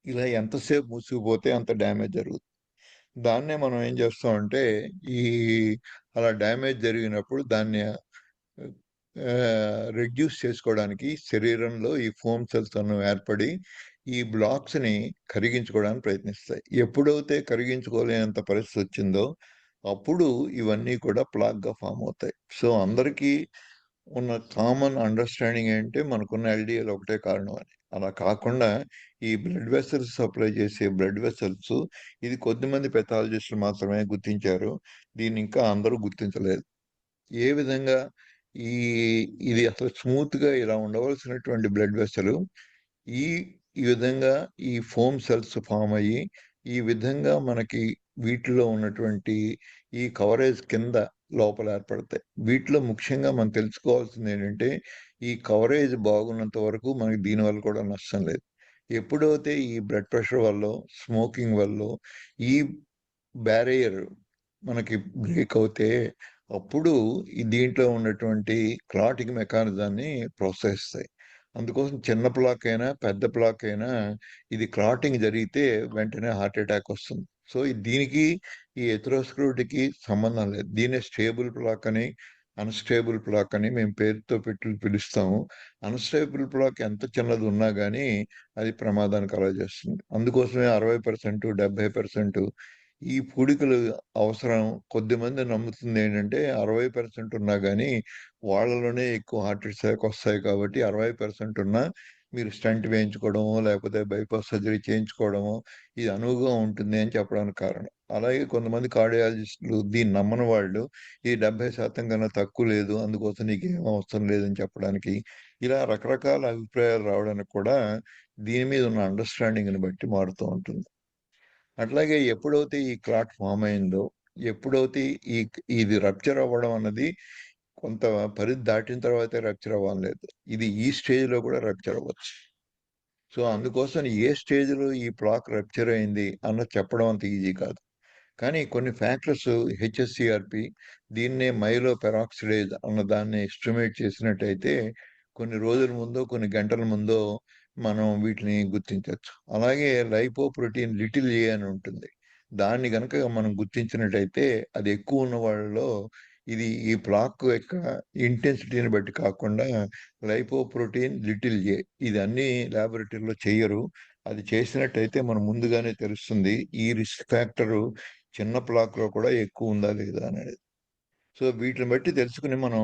ఇలా ఎంతసేపు మూసుకుపోతే అంత డ్యామేజ్ జరుగుతుంది. దాన్నే మనం ఏం చేస్తామంటే, ఈ అలా డ్యామేజ్ జరిగినప్పుడు దాన్ని రెడ్యూస్ చేసుకోవడానికి శరీరంలో ఈ ఫోమ్ సెల్స్ అన్నవి ఏర్పడి ఈ బ్లాక్స్ ని కరిగించుకోవడానికి ప్రయత్నిస్తాయి. ఎప్పుడైతే కరిగించుకోలేనంత పరిస్థితి వచ్చిందో అప్పుడు ఇవన్నీ కూడా ప్లాక్ గా ఫామ్ అవుతాయి. సో అందరికీ ఉన్న కామన్ అండర్స్టాండింగ్ ఏంటంటే మనకున్న ఎల్డిఎల్ ఒకటే కారణం అని. అలా కాకుండా ఈ బ్లడ్ వెసల్స్ సప్లై చేసే బ్లడ్ వెసల్స్ ఇది కొద్దిమంది పెథాలజిస్టులు మాత్రమే గుర్తించారు. దీన్ని ఇంకా అందరూ గుర్తించలేదు. ఏ విధంగా ఈ ఇది అసలు స్మూత్ గా ఇలా ఉండవలసినటువంటి బ్లడ్ వెసల్ ఈ ఈ విధంగా ఈ ఫోమ్ సెల్స్ ఫామ్ అయ్యి ఈ విధంగా మనకి వీటిలో ఉన్నటువంటి ఈ కవరేజ్ కింద లోపల ఏర్పడతాయి. వీటిలో ముఖ్యంగా మనం తెలుసుకోవాల్సింది ఏంటంటే ఈ కవరేజ్ బాగున్నంత వరకు మనకి దీనివల్ల కూడా నష్టం లేదు. ఎప్పుడైతే ఈ బ్లడ్ ప్రెషర్ వల్ల స్మోకింగ్ వల్ల ఈ బ్యారియర్ మనకి బ్రేక్ అవుతే అప్పుడు ఈ దీంట్లో ఉన్నటువంటి క్లాటింగ్ మెకానిజాన్ని ప్రోత్సహిస్తాయి. అందుకోసం చిన్న ప్లాక్ అయినా పెద్ద ప్లాక్ అయినా ఇది క్లాటింగ్ జరిగితే వెంటనే హార్ట్ అటాక్ వస్తుంది. సో దీనికి ఈ ఎథెరోస్క్లెరోటిక్‌కి సంబంధం లేదు. దీన్నే స్టేబుల్ ప్లాక్ అని, అన్‌స్టేబుల్ ప్లాక్ అని మేము పేరుతో పెట్టి పిలుస్తాము. అన్‌స్టేబుల్ ప్లాక్ ఎంత చిన్నది ఉన్నా గానీ అది ప్రమాదానికి కలుగజేస్తుంది. అందుకోసమే 60%, 70% ఈ పూడికలు అవసరం. కొద్దిమంది నమ్ముతుంది ఏంటంటే 60% ఉన్నా గానీ వాళ్ళలోనే ఎక్కువ హార్ట్ అటాక్ వస్తాయి కాబట్టి 60% ఉన్నా మీరు స్టంట్ వేయించుకోవడమో లేకపోతే బైపాస్ సర్జరీ చేయించుకోవడమో ఇది అనువుగా ఉంటుంది అని చెప్పడానికి కారణం. అలాగే కొంతమంది కార్డియాలజిస్టులు దీన్ని నమ్మని వాళ్ళు ఈ 70% కన్నా తక్కువ లేదు అందుకోసం నీకేం అవసరం లేదని చెప్పడానికి ఇలా రకరకాల అభిప్రాయాలు రావడానికి కూడా దీని మీద ఉన్న అండర్స్టాండింగ్ని బట్టి మారుతూ ఉంటుంది. అట్లాగే ఎప్పుడైతే ఈ క్లాట్ ఫామ్ అయిందో ఎప్పుడైతే ఈ ఇది రప్చర్ అవ్వడం అన్నది కొంత పరిధి దాటిన తర్వాతే రప్చర్ అవ్వాలి లేదు. ఇది ఈ స్టేజ్ లో కూడా రప్చర్ అవ్వచ్చు. సో అందుకోసం ఏ స్టేజ్ లో ఈ ప్లాక్ రప్చర్ అయింది అన్నది చెప్పడం అంత ఈజీ కాదు. కానీ కొన్ని ఫ్యాక్టర్స్ హెచ్ఎస్సిఆర్పి దీన్నే మైలో పెరాక్సిడేజ్ అన్న దాన్ని ఎస్టిమేట్ చేసినట్టయితే కొన్ని రోజుల ముందో కొన్ని గంటల ముందో మనం వీటిని గుర్తించవచ్చు. అలాగే లైపోప్రోటీన్ లిటిల్ ఏ అని ఉంటుంది. దాన్ని గనక మనం గుర్తించినట్టయితే అది ఎక్కువ ఉన్న వాళ్ళలో ఇది ఈ ప్లాక్ యొక్క ఇంటెన్సిటీని బట్టి కాకుండా లైపోప్రోటీన్ లిటిల్ ఏ ఇది అన్ని ల్యాబొరేటరీలో చెయ్యరు. అది చేసినట్టయితే మనం ముందుగానే తెలుస్తుంది ఈ రిస్క్ ఫ్యాక్టర్ చిన్న ప్లాక్ లో కూడా ఎక్కువ ఉందా లేదా అనేది. సో వీటిని బట్టి తెలుసుకుని మనం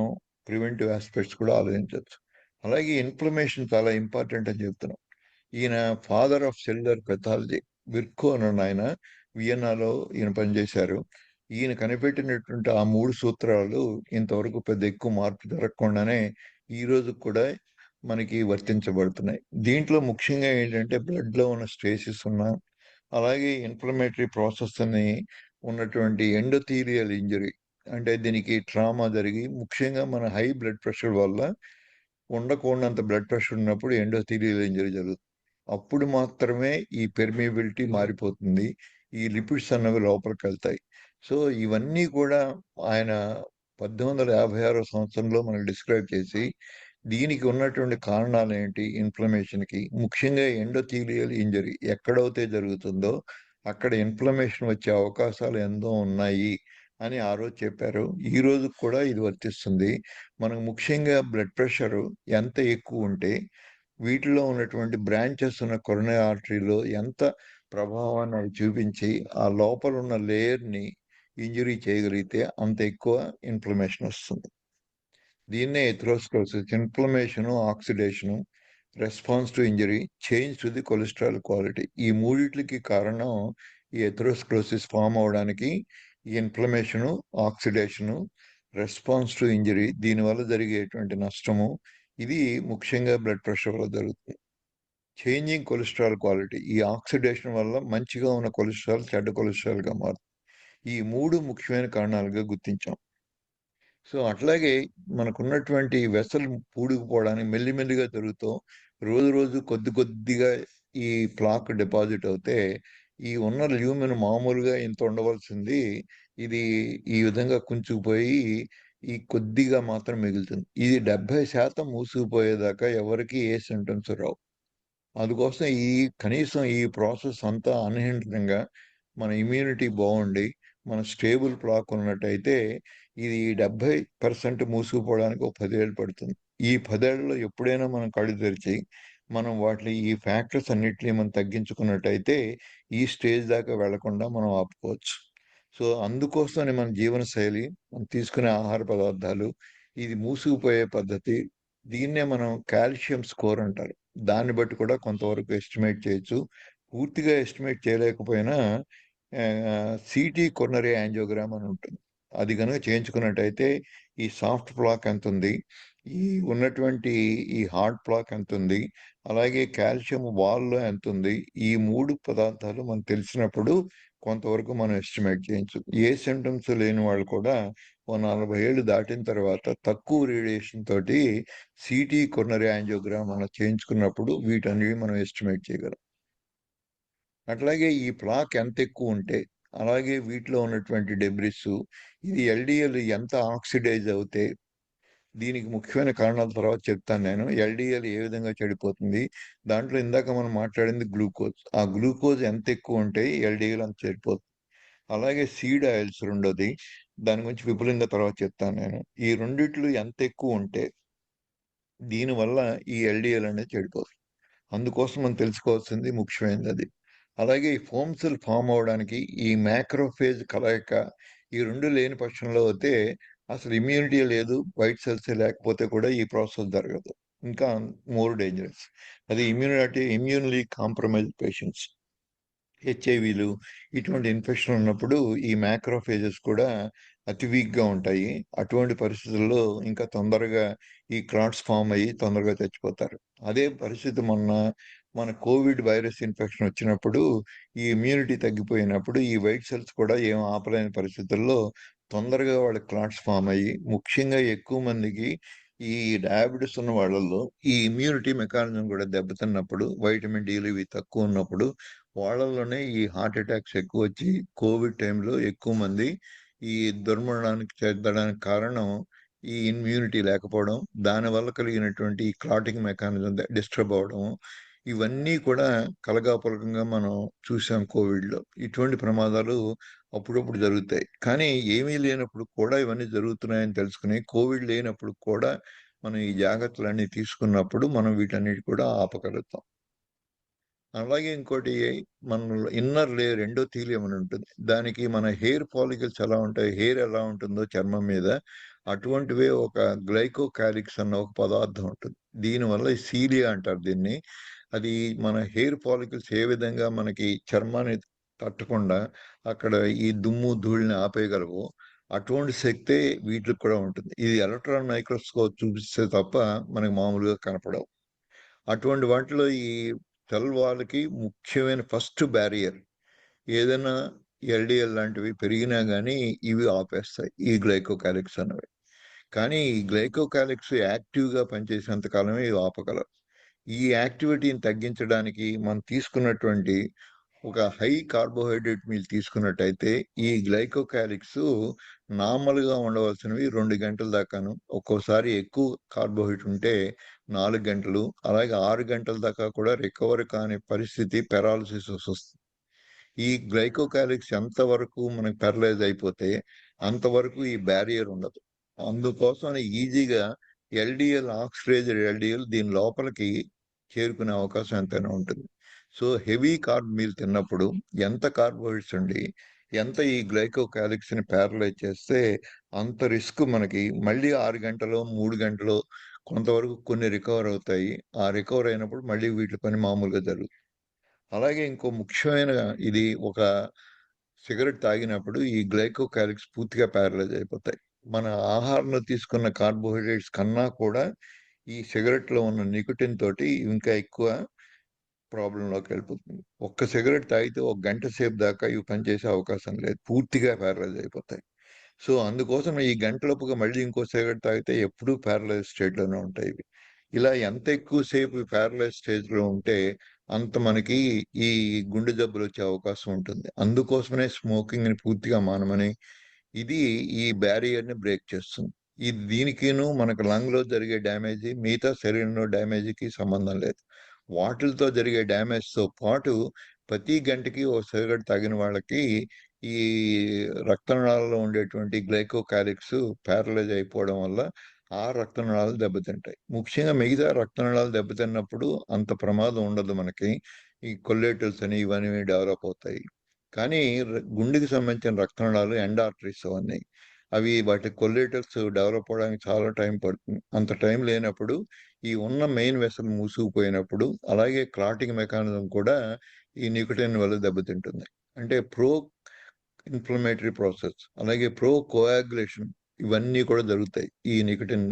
ప్రివెంటివ్ ఆస్పెక్ట్స్ కూడా ఆలోచించవచ్చు. అలాగే ఇన్ఫ్లమేషన్ చాలా ఇంపార్టెంట్ అని చెప్తున్నాం. ఈయన ఫాదర్ ఆఫ్ సెల్యులర్ పెథాలజీ విర్కో అని ఆయన వియన్నాలో ఈయన పనిచేశారు. ఈయన కనిపెట్టినటువంటి ఆ 3 సూత్రాలు ఇంతవరకు పెద్ద ఎక్కువ మార్పు జరగకుండానే ఈ రోజు కూడా మనకి వర్తించబడుతున్నాయి. దీంట్లో ముఖ్యంగా ఏంటంటే బ్లడ్ లో ఉన్న స్టేసిస్ ఉన్న అలాగే ఇన్ఫ్లమేటరీ ప్రాసెస్ అని ఉన్నటువంటి ఎండోథీలియల్ ఇంజరీ అంటే దీనికి ట్రామా జరిగి ముఖ్యంగా మన హై బ్లడ్ ప్రెషర్ వల్ల ఉండకూడనంత బ్లడ్ ప్రెషర్ ఉన్నప్పుడు ఎండోథీలియల్ ఇంజరీ జరుగుతుంది. అప్పుడు మాత్రమే ఈ పెర్మియబిలిటీ మారిపోతుంది. ఈ లిపిడ్స్ అన్నవి లోపలికి వెళ్తాయి. సో ఇవన్నీ కూడా ఆయన 1856 సంవత్సరంలో మనకు డిస్క్రైబ్ చేసి దీనికి ఉన్నటువంటి కారణాలు ఏంటి ఇన్ఫ్లమేషన్కి ముఖ్యంగా ఎండోథీలియల్ ఇంజరీ ఎక్కడైతే జరుగుతుందో అక్కడ ఇన్ఫ్లమేషన్ వచ్చే అవకాశాలు ఎంతో ఉన్నాయి అని ఆ రోజు చెప్పారు. ఈ రోజు కూడా ఇది వర్తిస్తుంది. మనకు ముఖ్యంగా బ్లడ్ ప్రెషర్ ఎంత ఎక్కువ ఉంటే వీటిలో ఉన్నటువంటి బ్రాంచెస్ ఉన్న కొరోనరీ ఆర్టరీలో ఎంత ప్రభావాన్ని అవి చూపించి ఆ లోపల ఉన్న లేయర్ని ఇంజరీ చేయగలిగితే అంత ఎక్కువ ఇన్ఫ్లమేషన్ వస్తుంది. దీన్నే atherosclerosis inflammation oxidation response to injury change to the cholesterol quality ఈ మూడిట్లకి కారణం ఈ ఎథెరోస్క్లెరోసిస్ ఫామ్ అవడానికి ఈ inflammation oxidation response to injury దీనివల్ల జరిగేటువంటి నష్టము ఇది ముఖ్యంగా బ్లడ్ ప్రెషర్ వల్ల జరుగుతుంది. చేంజింగ్ కొలెస్ట్రాల్ క్వాలిటీ ఈ ఆక్సిడేషన్ వల్ల మంచిగా ఉన్న కొలెస్ట్రాల్ చెడ్డ కొలెస్ట్రాల్గా మారుతుంది. ఈ 3 ముఖ్యమైన కారణాలుగా గుర్తించాం. సో అట్లాగే మనకున్నటువంటి వెసల్ పూడుకుపోవడానికి మెల్లిమెల్లిగా జరుగుతూ రోజు రోజు కొద్ది కొద్దిగా ఈ ప్లాక్ డిపాజిట్ అవుతే ఈ ఉన్న ల్యూమిన్ మామూలుగా ఇంత ఉండవలసింది ఇది ఈ విధంగా కుంచుకుపోయి ఈ కొద్దిగా మాత్రం మిగులుతుంది. ఇది 70% మూసుకుపోయేదాకా ఎవరికి ఏ సింటమ్స్ రావు. అందుకోసం కనీసం ఈ ప్రాసెస్ అంతా అన్‌హిండర్‌గా మన ఇమ్యూనిటీ బాగుండి మన స్టేబుల్ ప్లాక్ ఉన్నట్టయితే ఇది 70% మూసుకుపోవడానికి ఒక 10 ఏళ్ళు పడుతుంది. ఈ 10 ఏళ్లలో ఎప్పుడైనా మనం కళ్ళు తెరిచి, మనం వాటిని ఈ ఫ్యాక్టర్స్ అన్నిటిని మనం తగ్గించుకున్నట్టయితే, ఈ స్టేజ్ దాకా వెళ్ళకుండా మనం ఆపుకోవచ్చు. సో, అందుకోసమని మన జీవనశైలి, మనం తీసుకునే ఆహార పదార్థాలు, ఇది మూసుకుపోయే పద్ధతి, దీన్నే మనం కాల్షియం స్కోర్ అంటారు. దాన్ని బట్టి కూడా కొంతవరకు ఎస్టిమేట్ చేయొచ్చు. పూర్తిగా ఎస్టిమేట్ చేయలేకపోయినా సీటీ కొర్నరీ యాంజియోగ్రామ్ అని ఉంటుంది. అది గనుక చేయించుకున్నట్టయితే ఈ సాఫ్ట్ ప్లాక్ ఎంతుంది, ఈ ఉన్నటువంటి ఈ హార్డ్ ప్లాక్ ఎంతుంది, అలాగే కాల్షియం వాల్‌లో ఎంతుంది, ఈ 3 పదార్థాలు మనకు తెలిసినప్పుడు కొంతవరకు మనం ఎస్టిమేట్ చేయొచ్చు. ఏ సింప్టమ్స్ లేని వాళ్ళు కూడా ఓ 40 ఏళ్ళు దాటిన తర్వాత తక్కువ రేడియేషన్ తోటి సీటీ కొర్నరీ యాంజియోగ్రామ్ మనం చేయించుకున్నప్పుడు వీటన్నిటిని మనం ఎస్టిమేట్ చేయగలం. అట్లాగే ఈ ప్లాక్ ఎంత ఎక్కువ ఉంటే, అలాగే వీటిలో ఉన్నటువంటి డెబ్రిస్, ఇది ఎల్‌డిఎల్ ఎంత ఆక్సిడైజ్ అవుతే, దీనికి ముఖ్యమైన కారణాల తర్వాత చెప్తాను నేను. ఎల్‌డిఎల్ ఏ విధంగా చెడిపోతుంది. దాంట్లో ఇందాక మనం మాట్లాడింది గ్లూకోజ్. ఆ గ్లూకోజ్ ఎంత ఎక్కువ ఉంటే ఎల్‌డిఎల్ అంత చెడిపోతుంది. అలాగే సీడ్ ఆయిల్స్ రెండోది. దాని గురించి విపులంగా తర్వాత చెప్తాను నేను. ఈ రెండిట్లో ఎంత ఎక్కువ ఉంటే, దీనివల్ల ఈ ఎల్‌డిఎల్ అనేది చెడిపోతుంది. అందుకోసం మనం తెలుసుకోవాల్సింది ముఖ్యమైనది. అలాగే ఈ ఫోమ్ సెల్ ఫార్మ్ అవ్వడానికి ఈ మ్యాక్రోఫేజ్ కలయిక ఈ 2 లేని పక్షంలో అయితే అసలు ఇమ్యూనిటీ లేదు. వైట్ సెల్సే లేకపోతే కూడా ఈ ప్రాసెస్ జరగదు. ఇంకా మోర్ డేంజరస్. అది ఇమ్యూన్‌లీ కాంప్రమైజ్డ్ పేషెంట్స్. హెచ్ఐవీలు ఇటువంటి ఇన్ఫెక్షన్ ఉన్నప్పుడు ఈ మ్యాక్రోఫేజెస్ కూడా అతి వీక్‌గా ఉంటాయి. అటువంటి పరిస్థితుల్లో ఇంకా తొందరగా ఈ క్లాట్స్ ఫార్మ్ అయ్యి తొందరగా చచ్చిపోతారు. అదే పరిస్థితి మన కోవిడ్ వైరస్ ఇన్ఫెక్షన్ వచ్చినప్పుడు ఈ ఇమ్యూనిటీ తగ్గిపోయినప్పుడు ఈ వైట్ సెల్స్ కూడా ఏం ఆపలేని పరిస్థితుల్లో తొందరగా వాళ్ళకి క్లాట్స్ ఫార్మ్ అయ్యి ముఖ్యంగా ఎక్కువ మందికి ఈ డయాబెటిస్ ఉన్న వాళ్ళల్లో ఈ ఇమ్యూనిటీ మెకానిజం కూడా దెబ్బతిన్నప్పుడు వైటమిన్ డీలు ఇవి తక్కువ ఉన్నప్పుడు వాళ్ళలోనే ఈ హార్ట్ అటాక్స్ ఎక్కువ వచ్చి కోవిడ్ టైంలో ఎక్కువ మంది ఈ దుర్మరణానికి చెందడానికి కారణం ఈ ఇమ్యూనిటీ లేకపోవడం, దానివల్ల కలిగినటువంటి ఈ క్లాటింగ్ మెకానిజం డిస్టర్బ్ అవ్వడం, ఇవన్నీ కూడా కలగాపులకంగా మనం చూసాం కోవిడ్‌లో. ఇటువంటి ప్రమాదాలు అప్పుడప్పుడు జరుగుతాయి. కానీ ఏమీ లేనప్పుడు కూడా ఇవన్నీ జరుగుతున్నాయని తెలుసుకొని, కోవిడ్ లేనప్పుడు కూడా మనం ఈ జాగ్రత్తలన్నీ తీసుకున్నప్పుడు మనం వీటన్నిటి కూడా ఆపగలుగుతాం. అలాగే ఇంకోటి మనలో ఇన్నర్ లేయర్ ఎండోథీలియం అని ఉంటుంది. దానికి మన హెయిర్ ఫాలికల్స్ ఎలా ఉంటాయి, హెయిర్ ఎలా ఉంటుందో చర్మం మీద, అటువంటివే ఒక గ్లైకోకాలిక్స్ అన్న ఒక పదార్థం ఉంటుంది. దీనివల్ల సీలియా అంటారు దీన్ని. అది మన హెయిర్ ఫాలికల్స్ ఏ విధంగా మనకి చర్మాన్ని తట్టకుండా అక్కడ ఈ దుమ్ము, ధూళిని ఆపేయగలవో, అటువంటి శక్తే వీటికి కూడా ఉంటుంది. ఇది ఎలక్ట్రాన్ మైక్రోస్కోప్ చూపిస్తే తప్ప మనకు మామూలుగా కనపడవు. అటువంటి వాటిలో ఈ సెల్ వాల్‌కి ముఖ్యమైన ఫస్ట్ బ్యారియర్ ఏదైనా ఎల్‌డిఎల్ లాంటివి పెరిగినా గానీ ఇవి ఆపేస్తాయి. ఈ గ్లైకోకాలిక్స్ అన్నవి. కానీ ఈ గ్లైకోకాలిక్స్ యాక్టివ్‌గా పనిచేసేంత కాలమే ఇవి ఆపగలవు. ఈ యాక్టివిటీని తగ్గించడానికి మనం తీసుకున్నటువంటి ఒక హై కార్బోహైడ్రేట్ మీల్ తీసుకున్నట్టయితే ఈ గ్లైకోకాలిక్స్ నార్మల్‌గా ఉండవలసినవి 2 గంటల దాకాను, ఒక్కోసారి ఎక్కువ కార్బోహైడ్రేట్ ఉంటే 4 గంటలు, అలాగే 6 గంటల దాకా కూడా రికవర్ కాని పరిస్థితి పెరాలిసిస్ వస్తుంది. ఈ గ్లైకోకాలిక్స్ ఎంతవరకు మనకు పారలైజ్ అయిపోతే అంతవరకు ఈ బ్యారియర్ ఉండదు. అందుకోసమని ఈజీగా ఎల్‌డిఎల్ ఆక్సిడైజ్డ్ ఎల్‌డిఎల్ దీని లోపలికి చేరుకునే అవకాశం ఎంతైనా ఉంటుంది. సో, హెవీ కార్బ్ మీల్ తిన్నప్పుడు ఎంత కార్బోహైడ్రేట్స్ ఉండి, ఎంత ఈ గ్లైకోకాలిక్స్‌ని పారలైజ్ చేస్తే అంత రిస్క్ మనకి మళ్ళీ 6 గంటలో, 3 గంటలో కొంతవరకు కొన్ని రికవర్ అవుతాయి. ఆ రికవర్ అయినప్పుడు మళ్ళీ వీటి పని మామూలుగా జరుగుతుంది. అలాగే ఇంకో ముఖ్యమైన ఇది ఒక సిగరెట్ తాగినప్పుడు ఈ గ్లైకోకాలిక్స్ పూర్తిగా పారలైజ్ అయిపోతాయి. మన ఆహారంలో తీసుకున్న కార్బోహైడ్రేట్స్ కన్నా కూడా ఈ సిగరెట్‌లో ఉన్న నికోటిన్ తోటి ఇంకా ఎక్కువ ప్రాబ్లమ్‌లోకి వెళ్ళిపోతుంది. ఒక్క సిగరెట్ తాగితే ఒక గంట సేపు దాకా ఇవి పనిచేసే అవకాశం లేదు. పూర్తిగా పారలైజ్ అయిపోతాయి. సో, అందుకోసం ఈ గంటలోపుగా మళ్ళీ ఇంకో సిగరెట్ తాగితే ఎప్పుడూ పారలైజ్ స్టేట్‌లోనే ఉంటాయి ఇవి. ఇలా ఎంత ఎక్కువ సేపు ఈ పారలైజ్ స్టేజ్‌లో ఉంటే అంత మనకి ఈ గుండె జబ్బులొచ్చే అవకాశం ఉంటుంది. అందుకోసమనే స్మోకింగ్‌ని పూర్తిగా మానమని, ఇది ఈ బ్యారియర్‌ని బ్రేక్ చేస్తుంది. దీనికిను మనకు లంగ్‌లో జరిగే డ్యామేజి, మిగతా శరీరంలో డ్యామేజ్‌కి సంబంధం లేదు. వాటిలతో జరిగే డ్యామేజ్‌తో పాటు ప్రతి గంటకి ఓ సిగరెట్ తాగిన వాళ్ళకి ఈ రక్తనాళాల్లో ఉండేటువంటి గ్లైకోకాలిక్స్ ప్యారలైజ్ అయిపోవడం వల్ల ఆ రక్తనాళాలు దెబ్బతింటాయి. ముఖ్యంగా మిగతా రక్తనాళాలు దెబ్బతిన్నప్పుడు అంత ప్రమాదం ఉండదు మనకి. ఈ కొల్లేటల్స్ అని ఇవన్నీ డెవలప్ అవుతాయి. కానీ గుండెకి సంబంధించిన రక్తనాళాలు ఎండ్ ఆర్టరీస్ అవన్నీ. అవి వాటి కొల్లేటల్స్ డెవలప్ అవ్వడానికి చాలా టైం పడుతుంది. అంత టైం లేనప్పుడు ఈ ఉన్న మెయిన్ వెసల్ మూసుకుపోయినప్పుడు అలాగే క్లాటింగ్ మెకానిజం కూడా ఈ నికోటిన్ వల్ల దెబ్బతింటుంది. అంటే ఇన్ఫ్లమేటరీ ప్రాసెస్ అలాగే కోయాగులేషన్ ఇవన్నీ కూడా జరుగుతాయి ఈ నికోటిన్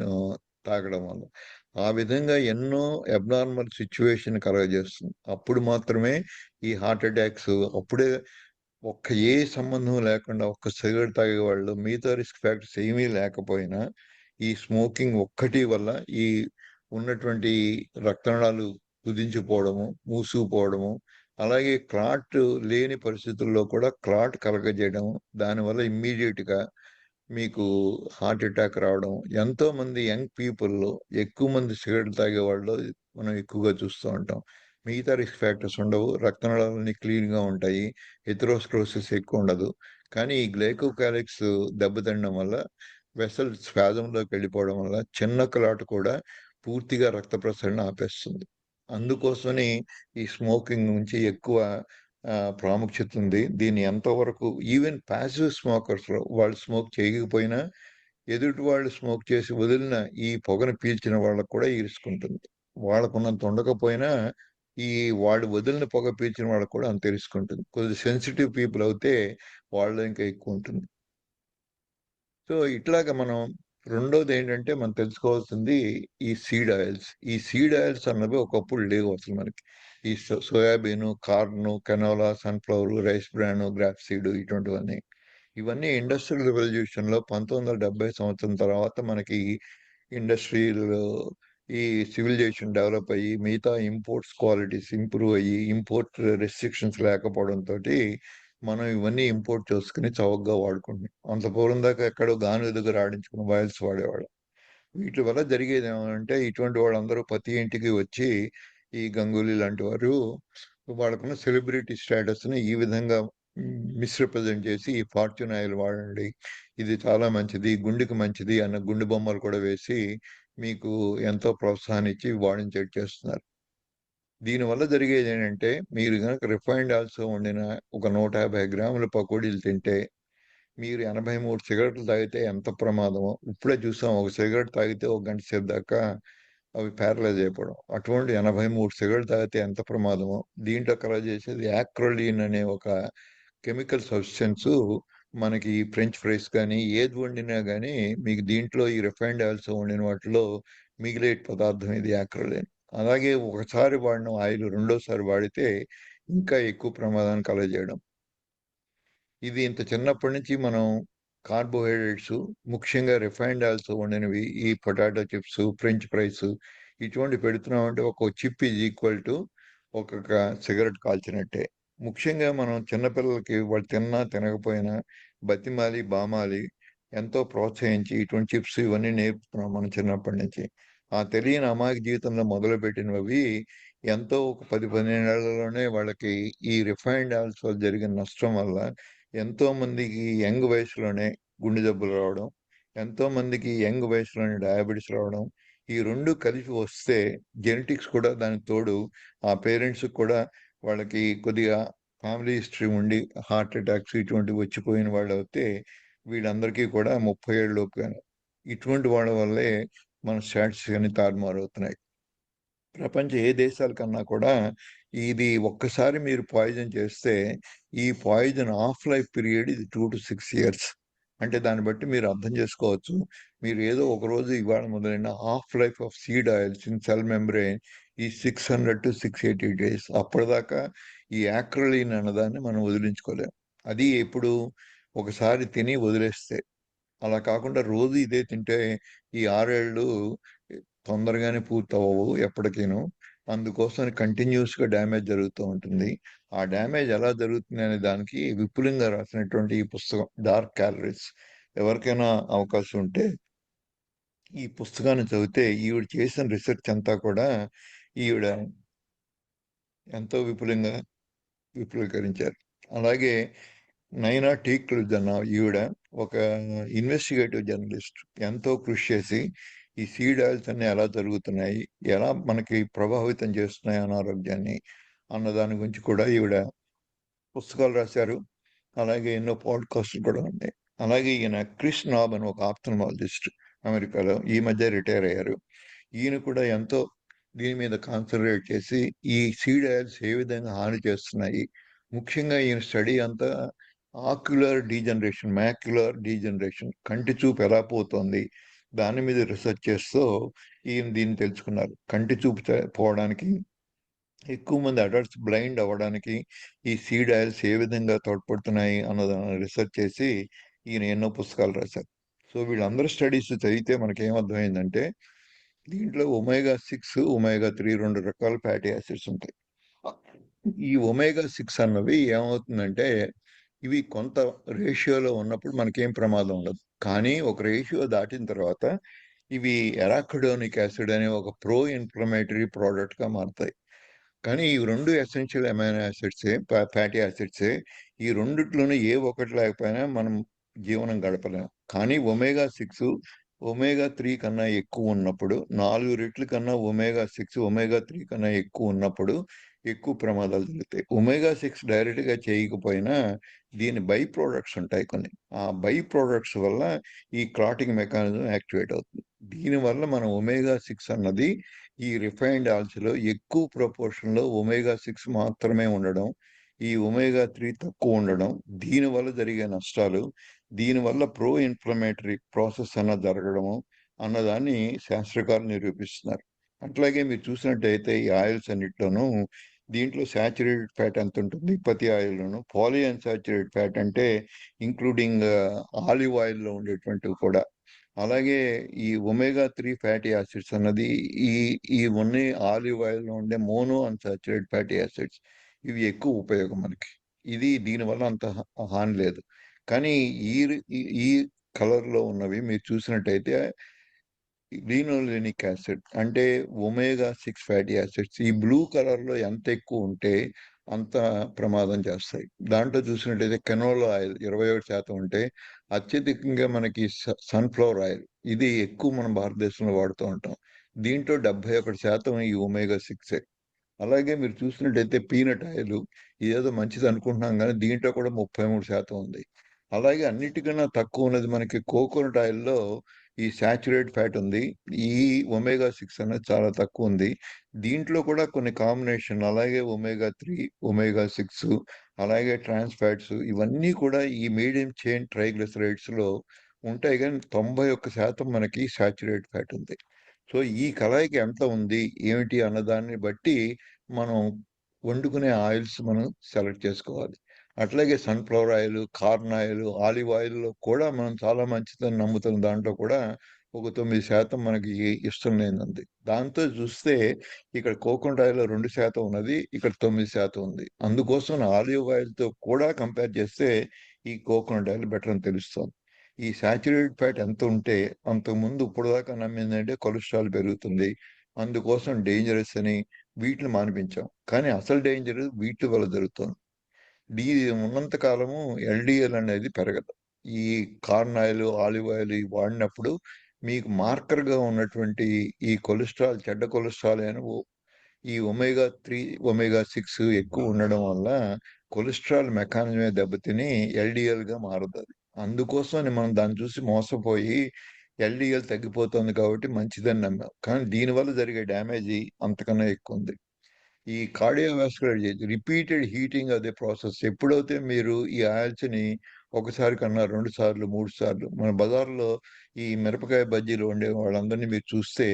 తాగడం వల్ల. ఆ విధంగా ఎన్నో అబ్నార్మల్ సిచ్యువేషన్ కలగజేస్తుంది. అప్పుడు మాత్రమే ఈ హార్ట్ అటాక్స్ అప్పుడే ఏ సంబంధం లేకుండా ఒక్క సిగరెట్ తాగేవాళ్ళు మిగతా రిస్క్ ఫ్యాక్టర్స్ ఏమీ లేకపోయినా ఈ స్మోకింగ్ ఒక్కటి వల్ల ఈ ఉన్నటువంటి రక్తనాళాలు కుదించిపోవడము, మూసుకుపోవడము, అలాగే క్లాట్ లేని పరిస్థితుల్లో కూడా క్లాట్ కలగజేయడం, దానివల్ల ఇమ్మీడియట్ గా మీకు హార్ట్ అటాక్ రావడం. ఎంతో మంది యంగ్ పీపుల్లో ఎక్కువ మంది సిగరెట్ తాగేవాళ్ళు మనం ఎక్కువగా చూస్తూ ఉంటాం. మిగతా రిస్క్ ఫ్యాక్టర్స్ ఉండవు. రక్తనాళాలన్నీ క్లీన్ గా ఉంటాయి. ఎథెరోస్క్లెరోసిస్ ఎక్కువ ఉండదు. కానీ ఈ గ్లైకోకాలిక్స్ దెబ్బతినడం వల్ల వెసల్ స్పాజంలోకి వెళ్ళిపోవడం వల్ల చిన్న క్లాట్ కూడా పూర్తిగా రక్త ప్రసరణ ఆపేస్తుంది. అందుకోసమని ఈ స్మోకింగ్ నుంచి ఎక్కువ ప్రాముఖ్యత ఉంది. దీన్ని ఎంతవరకు ఈవెన్ ప్యాసివ్ స్మోకర్స్ లో వాళ్ళు స్మోక్ చేయకపోయినా ఎదుటి వాళ్ళు స్మోక్ చేసి వదిలిన ఈ పొగను పీల్చిన వాళ్ళకు కూడా ఈ రిస్క్ ఉంటుంది. వాళ్ళకున్నంత ఉండకపోయినా ఈ వాళ్ళు వదిలిన పొగ పీల్చిన వాళ్ళకు కూడా అంతే రిస్క్ ఉంటుంది. కొద్దిగా సెన్సిటివ్ పీపుల్ అయితే వాళ్ళు ఇంకా ఎక్కువ ఉంటుంది. సో ఇట్లాగా మనం రెండోది ఏంటంటే మనం తెలుసుకోవాల్సింది ఈ సీడ్ ఆయిల్స్. ఈ సీడ్ ఆయిల్స్ అన్నవి ఒకప్పుడు లేవు అసలు మనకి. ఈ soybean, corn, canola, sunflower, rice bran, grab seed ఇటువంటివన్నీ. ఇవన్నీ ఇండస్ట్రియల్ రెవల్యూషన్ లో 1970 సంవత్సరం తర్వాత మనకి ఇండస్ట్రియల్ ఈ సివిలైజేషన్ డెవలప్ అయ్యి మిగతా ఇంపోర్ట్స్ క్వాలిటీస్ ఇంప్రూవ్ అయ్యి ఇంపోర్ట్ రెస్ట్రిక్షన్స్ లేకపోవడంతో మనం ఇవన్నీ ఇంపోర్ట్ చేసుకుని చౌకగా వాడుకుంటున్నాం. అంత పూర్వం దాకా ఎక్కడో గానుగ దగ్గర ఆడించుకుని వైల్స్ వాడేవాళ్ళం. వీటి వల్ల జరిగేది ఏమంటే ఇటువంటి వాళ్ళందరూ ప్రతి ఇంటికి వచ్చి ఈ గంగూలీ లాంటి వారు వాళ్ళకున్న సెలబ్రిటీ స్టేటస్ ని ఈ విధంగా మిస్రిప్రజెంట్ చేసి ఈ ఫార్చ్యూన్ ఆయిల్ వాడండి, ఇది చాలా మంచిది, గుండెకి మంచిది అన్న గుండె బొమ్మలు కూడా వేసి మీకు ఎంతో ప్రోత్సాహాన్ని ఇచ్చి వాడించేట్టు చేస్తున్నారు. దీనివల్ల జరిగేది ఏంటంటే మీరు కనుక రిఫైన్డ్ ఆయిల్స్ వండిన ఒక 150 గ్రాముల పకోడీలు తింటే మీరు 83 సిగరెట్లు తాగితే ఎంత ప్రమాదమో ఇప్పుడే చూసాం. ఒక సిగరెట్ తాగితే ఒక గంట సేపు దాకా అవి ప్యారలైజ్ అయిపోవడం. అటువంటి 83 సిగరెట్లు తాగితే ఎంత ప్రమాదమో దీంట్లో కలర్ చేసేది యాక్రోలిన్ అనే ఒక కెమికల్ సబ్స్టెన్స్. మనకి ఫ్రెంచ్ ఫ్రైస్ కానీ ఏది వండినా కానీ మీకు దీంట్లో ఈ రిఫైన్డ్ ఆయిల్స్ వండిన వాటిలో మిగిలే పదార్థం ఇది యాక్రోలిన్. అలాగే ఒకసారి వాడిన ఆయిల్ రెండోసారి వాడితే ఇంకా ఎక్కువ ప్రమాదాన్ని కలగజేయడం. ఇది ఇంత చిన్నప్పటి నుంచి మనం కార్బోహైడ్రేట్స్ ముఖ్యంగా రిఫైన్డ్ ఆయిల్స్ వండినవి ఈ పొటాటో చిప్స్, ఫ్రెంచ్ ఫ్రైస్ ఇటువంటి పెడుతున్నామంటే ఒక చిప్ ఈజ్ ఈక్వల్ టు ఒక్కొక్క సిగరెట్ కాల్చినట్టే. ముఖ్యంగా మనం చిన్నపిల్లలకి వాళ్ళు తిన్నా తినకపోయినా బతిమాలి బామాలి ఎంతో ప్రోత్సహించి ఇటువంటి చిప్స్ ఇవన్నీ నేర్పుతున్నాం మనం చిన్నప్పటి నుంచి. ఆ తెలియని అమాయక జీవితంలో మొదలుపెట్టినవి ఎంతో ఒక 10-15 ఏళ్లలోనే వాళ్ళకి ఈ రిఫైన్డ్ ఆయిల్స్ వల్ల జరిగిన నష్టం వల్ల ఎంతో మందికి యంగ్ వయసులోనే గుండె జబ్బులు రావడం, ఎంతో మందికి యంగ్ వయసులోనే డయాబెటీస్ రావడం, ఈ రెండు కలిసి వస్తే జెనెటిక్స్ కూడా దానికి తోడు ఆ పేరెంట్స్ కూడా వాళ్ళకి కొద్దిగా ఫ్యామిలీ హిస్టరీ ఉండి హార్ట్ అటాక్స్ ఇటువంటివి వచ్చిపోయిన వాళ్ళు అయితే వీళ్ళందరికీ కూడా 30 ఏళ్ళ లోపుగానే ఇటువంటి వాళ్ళ వల్లే మన స్టాట్స్ అన్ని తారుమారవుతున్నాయి. ప్రపంచ ఏ దేశాల కన్నా కూడా ఇది ఒక్కసారి మీరు పాయిజన్ చేస్తే ఈ పాయిజన్ హాఫ్ లైఫ్ పీరియడ్ ఇది 2 to 6 years. అంటే దాన్ని బట్టి మీరు అర్థం చేసుకోవచ్చు. మీరు ఏదో ఒక రోజు ఇవాళ మొదలైన half life of seed oils in cell membrane ఈ 600 to 680 days. అప్పటిదాకా ఈ యాక్రలిన్ అన్నదాన్ని మనం వదిలించుకోలేం. అది ఎప్పుడు ఒకసారి తిని వదిలేస్తే. అలా కాకుండా రోజు ఇదే తింటే ఈ 6 ఏళ్ళు తొందరగానే పూర్తవ్వవు ఎప్పటికీను. అందుకోసం కంటిన్యూస్‌గా డ్యామేజ్ జరుగుతూ ఉంటుంది. ఆ డ్యామేజ్ ఎలా జరుగుతుంది అనే దానికి విపులంగా రాసినటువంటి ఈ పుస్తకం 'డార్క్ క్యాలరీస్' ఎవరికైనా అవకాశం ఉంటే ఈ పుస్తకాన్ని చదివితే ఈవిడ చేసిన రిసెర్చ్ అంతా కూడా ఈవిడ ఎంతో విపులంగా విపులీకరించారు. అలాగే నైనా టీక్లుజ్ అన్న ఈవిడ ఒక ఇన్వెస్టిగేటివ్ జర్నలిస్ట్. ఎంతో కృషి చేసి ఈ సీడ్ ఆయిల్స్ అన్ని ఎలా జరుగుతున్నాయి, ఎలా మనకి ప్రభావితం చేస్తున్నాయి అనారోగ్యాన్ని అన్న దాని గురించి కూడా ఈవిడ పుస్తకాలు రాశారు. అలాగే ఎన్నో పాడ్కాస్ట్లు కూడా ఉన్నాయి. అలాగే ఈయన క్రిస్ నాబ్ అని ఒక ఆప్థల్మాలజిస్ట్, అమెరికాలో ఈ మధ్య రిటైర్ అయ్యారు. ఈయన కూడా ఎంతో దీని మీద కాన్సన్ట్రేట్ చేసి ఈ సీడ్ ఆయిల్స్ ఏ విధంగా హాని చేస్తున్నాయి, ముఖ్యంగా ఈయన స్టడీ అంతా ఆక్యులర్ డీజనరేషన్, మ్యాక్యులర్ డీజనరేషన్, కంటి చూపు ఎలా పోతుంది దాని మీద రీసెర్చ్ చేస్తూ ఈయన దీన్ని తెలుసుకున్నారు. కంటి చూపు పోవడానికి, ఎక్కువ మంది అడల్ట్స్ బ్లైండ్ అవ్వడానికి ఈ సీడ్ ఆయిల్స్ ఏ విధంగా తోడ్పడుతున్నాయి అన్నదాన్ని రీసెర్చ్ చేసి ఈయన ఎన్నో పుస్తకాలు రాశారు. సో వీళ్ళందరూ స్టడీస్ చదివితే మనకేమర్థమైందంటే దీంట్లో ఒమేగా 6, ఒమేగా 3 రెండు రకాల ఫ్యాటీ యాసిడ్స్ ఉంటాయి. ఈ ఒమేగా 6 అన్నవి ఏమవుతుందంటే ఇవి కొంత రేషియోలో ఉన్నప్పుడు మనకేం ప్రమాదం ఉండదు. కానీ ఒక రేషియో దాటిన తర్వాత ఇవి ఎరాకిడోనిక్ యాసిడ్ అనే ఒక ప్రో ఇన్ఫ్లమేటరీ ప్రోడక్ట్గా మారుతాయి. కానీ ఈ రెండు ఎసెన్షియల్ అమైనో యాసిడ్సే, ఫ్యాటీ యాసిడ్సే. ఈ రెండిట్లోనూ ఏ ఒక్కటి లేకపోయినా మనం జీవనం గడపలేం. కానీ ఒమేగా 6 ఒమేగా 3 కన్నా ఎక్కువ ఉన్నప్పుడు, 4 రెట్ల కన్నా ఒమేగా 6 ఒమేగా 3 కన్నా ఎక్కువ ఉన్నప్పుడు ఎక్కువ ప్రమాదాలు జరుగుతాయి. ఒమేగా 6 డైరెక్ట్గా చేయకపోయినా దీని బై ప్రోడక్ట్స్ ఉంటాయి కొన్ని. ఆ బై ప్రోడక్ట్స్ వల్ల ఈ క్లాటింగ్ మెకానిజం యాక్టివేట్ అవుతుంది. దీనివల్ల మనం ఒమేగా 6 అన్నది ఈ రిఫైన్డ్ ఆయిల్స్లో ఎక్కువ ప్రపోర్షన్లో ఒమేగా 6 మాత్రమే ఉండడం, ఈ ఒమేగా 3 తక్కువ ఉండడం, దీనివల్ల జరిగే నష్టాలు, దీనివల్ల ప్రో ఇన్ఫ్లమేటరీ ప్రాసెస్ అన్న జరగడము అన్నదాన్ని శాస్త్రకారులు నిరూపిస్తున్నారు. అట్లాగే మీరు చూసినట్టయితే ఈ ఆయిల్స్ అన్నిట్లోనూ దీంట్లో శాచురేటెడ్ ఫ్యాట్ ఎంత ఉంటుంది ప్రతి ఆయిల్లోనూ, పాలీ అన్సాచురేటెడ్ ఫ్యాట్ అంటే ఇంక్లూడింగ్ ఆలివ్ ఆయిల్లో ఉండేటువంటివి కూడా. అలాగే ఈ ఒమేగా 3 ఫ్యాటీ యాసిడ్స్ అన్నది ఈ ఈ ఉన్న ఆలివ్ ఆయిల్లో ఉండే మోనో అన్సాచురేటెడ్ ఫ్యాటీ యాసిడ్స్, ఇవి ఎక్కువ ఉపయోగం మనకి. ఇది దీనివల్ల అంత హాని లేదు. కానీ ఈ ఈ కలర్లో ఉన్నవి మీరు చూసినట్టయితే లినోలెనిక్ యాసిడ్ అంటే ఒమేగా 6 ఫ్యాటీ యాసిడ్స్ ఈ బ్లూ కలర్లో ఎంత ఎక్కువ ఉంటే అంత ప్రమాదం చేస్తాయి. దాంట్లో చూసినట్టయితే కెనోలా ఆయిల్ 21% ఉంటే, అత్యధికంగా మనకి సన్ఫ్లవర్ ఆయిల్ ఇది ఎక్కువ మనం భారతదేశంలో వాడుతూ ఉంటాం. దీంట్లో 71% ఈ ఒమేగా 6. అలాగే మీరు చూసినట్టయితే పీనట్ ఆయిల్ ఇదేదో మంచిది అనుకుంటున్నాం కానీ దీంట్లో కూడా 33% ఉంది. అలాగే అన్నిటికన్నా తక్కువ ఉన్నది మనకి కోకోనట్ ఆయిల్లో ఈ సాచురేట్ ఫ్యాట్ ఉంది. ఈ ఒమేగా 6 అనేది చాలా తక్కువ ఉంది. దీంట్లో కూడా కొన్ని కాంబినేషన్ అలాగే ఒమేగా 3, ఒమేగా 6 అలాగే ట్రాన్స్ ఫ్యాట్స్ ఇవన్నీ కూడా ఈ మీడియం చైన్ ట్రైగ్లిసరైడ్స్లో ఉంటాయి. కానీ 91% మనకి సాచురేట్ ఫ్యాట్ ఉంది. సో ఈ కళాయికి ఎంత ఉంది ఏమిటి అన్నదాన్ని బట్టి మనం వండుకునే ఆయిల్స్ మనం సెలెక్ట్ చేసుకోవాలి. అట్లాగే sunflower oil, corn oil, olive ఆయిల్లో కూడా మనం చాలా మంచిదని నమ్ముతున్న దాంట్లో కూడా ఒక 9% మనకి ఇష్టం లేనిది. దాంతో చూస్తే ఇక్కడ కోకోనట్ ఆయిల్లో 2% ఉన్నది, ఇక్కడ 9% ఉంది. అందుకోసం ఆలివ్ ఆయిల్తో కూడా కంపేర్ చేస్తే ఈ కోకోనట్ ఆయిల్ బెటర్ అని తెలుస్తుంది. ఈ సాచురేటెడ్ ఫ్యాట్ ఎంత ఉంటే అంతకుముందు ఇప్పుడు దాకా నమ్మిందంటే కొలెస్ట్రాల్ పెరుగుతుంది, అందుకోసం డేంజరస్ అని వీటిని మానిపించాం. కానీ అసలు డేంజర్ వీటి వల్ల జరుగుతుంది. ఇది ఉన్నంత కాలము ఎల్డిఎల్ అనేది పెరగదు. ఈ కార్న్ ఆయిల్, ఆలివ్ ఆయిల్ ఇవి వాడినప్పుడు మీకు మార్కర్గా ఉన్నటువంటి ఈ కొలెస్ట్రాల్, చెడ్డ కొలెస్ట్రాల్ అని ఈ ఒమేగా 3 ఒమేగా 6 ఎక్కువ ఉండడం వల్ల కొలెస్ట్రాల్ మెకానిజమే దెబ్బతిని ఎల్డిఎల్గా మారుతుంది. అందుకోసం మనం దాన్ని చూసి మోసపోయి ఎల్డిఎల్ తగ్గిపోతుంది కాబట్టి మంచిదని నమ్మాం. కానీ దీనివల్ల జరిగే డ్యామేజీ అంతకన్నా ఎక్కువ ఉంది. ఈ కార్డియోవాస్కులర్ డిజీజ్ రిపీటెడ్ హీటింగ్ అదే ప్రాసెస్. ఎప్పుడైతే మీరు ఈ ఆయిల్స్‌ని ఒకసారి కన్నా 2 సార్లు, 3 సార్లు మన బజార్‌లో ఈ మిరపకాయ బజ్జీలు వండే వాళ్ళందరినీ మీరు చూస్తే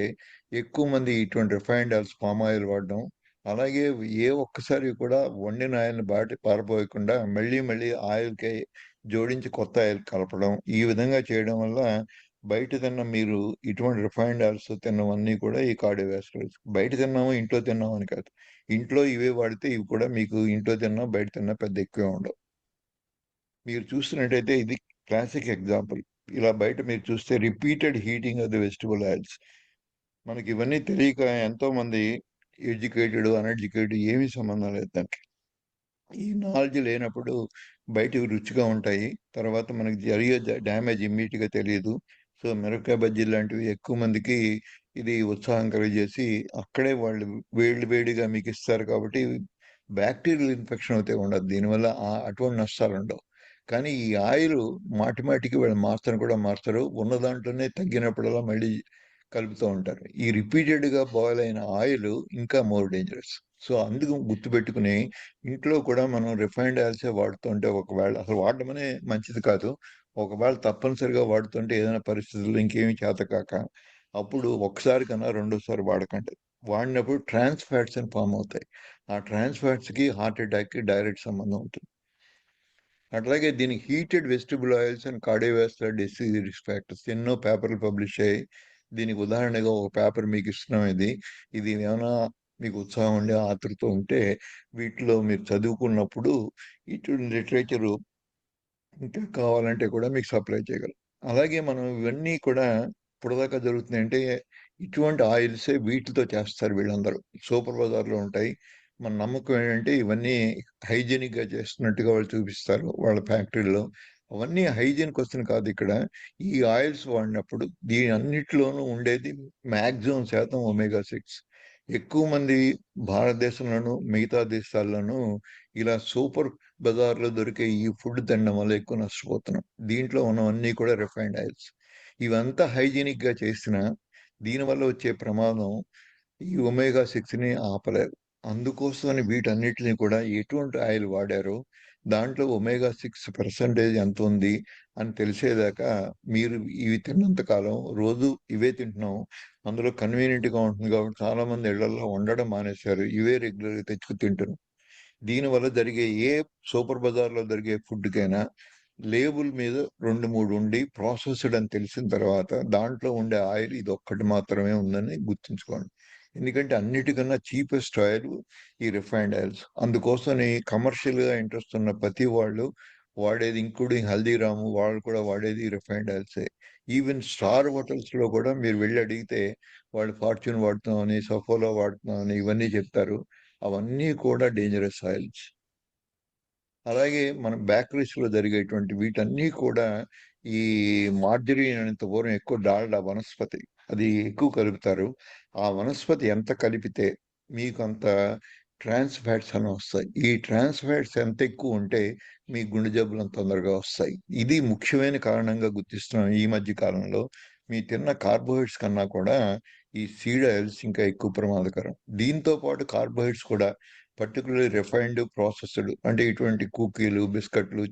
ఎక్కువ మంది ఇటువంటి రిఫైన్డ్ ఆయిల్స్, పామ్ ఆయిల్ వాడడం. అలాగే ఏ ఒక్కసారి కూడా వండిన ఆయిల్‌ని పారబోయకుండా మళ్ళీ మళ్ళీ ఆయిల్‌కే జోడించి కొత్త ఆయిల్ కలపడం. ఈ విధంగా చేయడం వల్ల బయట తిన్న మీరు ఇటువంటి రిఫైన్డ్ ఆయిల్స్ తిన్నవన్నీ కూడా ఈ కార్డియోవాస్కులర్. బయట తిన్నాము, ఇంట్లో తిన్నాము అని కాదు. ఇంట్లో ఇవే వాడితే ఇవి కూడా మీకు ఇంట్లో తిన్నా, బయట తిన్నా పెద్ద ఎక్కువే ఉండవు. మీరు చూస్తున్నట్టయితే ఇది క్లాసిక్ ఎగ్జాంపుల్. ఇలా బయట మీరు చూస్తే repeated heating of the vegetable oils. మనకి ఇవన్నీ తెలియక ఎంతోమంది ఎడ్యుకేటెడ్, అన్ఎడ్యుకేటెడ్ ఏమీ సంబంధం లేదు దానికి. ఈ నాలెడ్జ్ లేనప్పుడు బయటివి రుచిగా ఉంటాయి. తర్వాత మనకి జరిగే డ్యామేజ్ ఇమ్మీడియట్‌గా తెలీదు. సో, మిరపకాయ బజ్జీలు లాంటివి ఎక్కువ మందికి ఇది ఉత్సాహం కలుగజేసి, అక్కడే వాళ్ళు వేడి వేడిగా మీకిస్తారు కాబట్టి, బ్యాక్టీరియల్ ఇన్ఫెక్షన్ అయితే ఉండదు. దీనివల్ల అటువంటి నష్టాలుండవు. కానీ ఈ ఆయిలు మాటి మాటికి వాళ్ళు మార్చను కూడా మార్చరు. ఉన్న దాంట్లోనే తగ్గినప్పుడల్లా మళ్ళీ కలుపుతూ ఉంటారు. ఈ రిపీటెడ్‌గా బాయిల్ అయిన ఆయిలు ఇంకా మోర్ డేంజరస్. సో, అందుకు గుర్తుపెట్టుకొని ఇంట్లో కూడా మనం రిఫైన్డ్ ఆయిల్సే వాడుతుంటే ఒకవేళ అసలు వాడడమనే మంచిది కాదు. ఒకవేళ తప్పనిసరిగా వాడుతుంటే ఏదైనా పరిస్థితుల్లో ఇంకేమి చేతకాక, అప్పుడు ఒక్కసారి కన్నా రెండోసారి వాడకండి. వాడినప్పుడు ట్రాన్స్ ఫ్యాట్స్ అని ఫార్మ్ అవుతాయి. ఆ ట్రాన్స్ ఫ్యాట్స్‌కి హార్ట్ అటాక్‌కి డైరెక్ట్ సంబంధం ఉంటుంది. అట్లాగే దీనికి heated vegetable oils and cardiovascular disease risk factors ఎన్నో పేపర్లు పబ్లిష్ అయ్యాయి. దీనికి ఉదాహరణగా ఒక పేపర్ మీకు ఇస్తున్నాం ఇది. ఇది ఏమైనా మీకు ఉత్సాహం ఉండి, ఆతృత ఉంటే వీటిలో మీరు చదువుకున్నప్పుడు ఇటువంటి లిటరేచరు ఇంకా కావాలంటే కూడా మీకు సప్లై చేయగలం. అలాగే మనం ఇవన్నీ కూడా ఇప్పటిదాకా జరుగుతున్నాయంటే ఇటువంటి ఆయిల్సే వీటితో చేస్తారు వీళ్ళందరూ. సూపర్ బజార్‌లో ఉంటాయి. మన నమ్మకం ఏంటంటే ఇవన్నీ హైజీనిక్‌గా చేస్తున్నట్టుగా వాళ్ళు చూపిస్తారు వాళ్ళ ఫ్యాక్టరీలో. అవన్నీ హైజీన్ క్వెషన్ కాదు ఇక్కడ. ఈ ఆయిల్స్ వాడినప్పుడు దీని అన్నిటిలోనూ ఉండేది మాక్సిమం శాతం ఒమేగా 6. ఎక్కువ మంది భారతదేశంలోను, మిగతా దేశాల్లోనూ ఇలా సూపర్ బజార్‌లో దొరికే ఈ ఫుడ్ తినడం వల్ల ఎక్కువ నష్టపోతున్నాం. దీంట్లో ఉన్నవన్నీ కూడా రిఫైన్డ్ ఆయిల్స్. ఇవంతా హైజీనిక్‌గా చేసినా దీనివల్ల వచ్చే ప్రమాదం ఈ ఒమేగా 6ని ఆపలేరు. అందుకోసమని వీటన్నిటిని కూడా ఎటువంటి ఆయిల్ వాడారో, దాంట్లో ఒమేగా 6 పర్సెంటేజ్ ఎంతుంది అని తెలిసేదాకా మీరు ఇవి తిన్నంత కాలం రోజు ఇవే తింటున్నాం. అందులో కన్వీనియంట్‌గా ఉంటుంది కాబట్టి చాలామంది ఇళ్లల్లో వండడం మానేశారు. ఇవే రెగ్యులర్‌గా తెచ్చుకొని తింటున్నారు. దీనివల్ల జరిగే సూపర్ బజార్‌లో దొరికే ఫుడ్‌కైనా లేబుల్ మీద 2, 3 ఉండి ప్రాసెస్డ్ అని తెలిసిన తర్వాత దాంట్లో ఉండే ఆయిల్ ఇదొక్కటి మాత్రమే ఉందని గుర్తుంచుకోండి. ఎందుకంటే అన్నిటికన్నా చీపెస్ట్ ఆయిల్ ఈ రిఫైన్డ్ ఆయిల్స్. అందుకోసమని కమర్షియల్‌గా ఇంట్రెస్ట్ ఉన్న ప్రతి వాళ్ళు వాడేది ఇంక్లూడింగ్ హల్దీరామ్ వాళ్ళు కూడా వాడేది రిఫైన్డ్ ఆయిల్సే. ఈవెన్ స్టార్ హోటల్స్‌లో కూడా మీరు వెళ్లి అడిగితే వాళ్ళు ఫార్చ్యూన్ వాడుతున్నామని, సఫోలా వాడుతున్నామని ఇవన్నీ చెప్తారు. అవన్నీ కూడా డేంజరస్ ఆయిల్స్. అలాగే మన బేకరీస్‌లో జరిగేటువంటి వీటన్నీ కూడా ఈ మార్జరీన్ అనేంత పూర్వం ఎక్కువ డాల్డా వనస్పతి. అది ఎక్కువ కలుపుతారు. ఆ వనస్పతి ఎంత కలిపితే మీకు అంత ట్రాన్స్ ఫ్యాట్స్ అని వస్తాయి. ఈ ట్రాన్స్ ఫ్యాట్స్ ఎంత ఎక్కువ ఉంటే మీ గుండె జబ్బులు అంత తొందరగా వస్తాయి. ఇది ముఖ్యమైన కారణంగా గుర్తిస్తున్నాం ఈ మధ్య కాలంలో. మీరు తిన్న కార్బోహైడ్రేట్స్ కన్నా కూడా ఈ సీడ్ ఆయిల్స్ ఇంకా ఎక్కువ ప్రమాదకరం. దీంతో పాటు కార్బోహైడ్రేట్స్ కూడా పర్టిక్యులర్లీ రిఫైన్డ్, ప్రాసెస్డ్ అంటే ఇటువంటి కుకీలు, బిస్కట్లు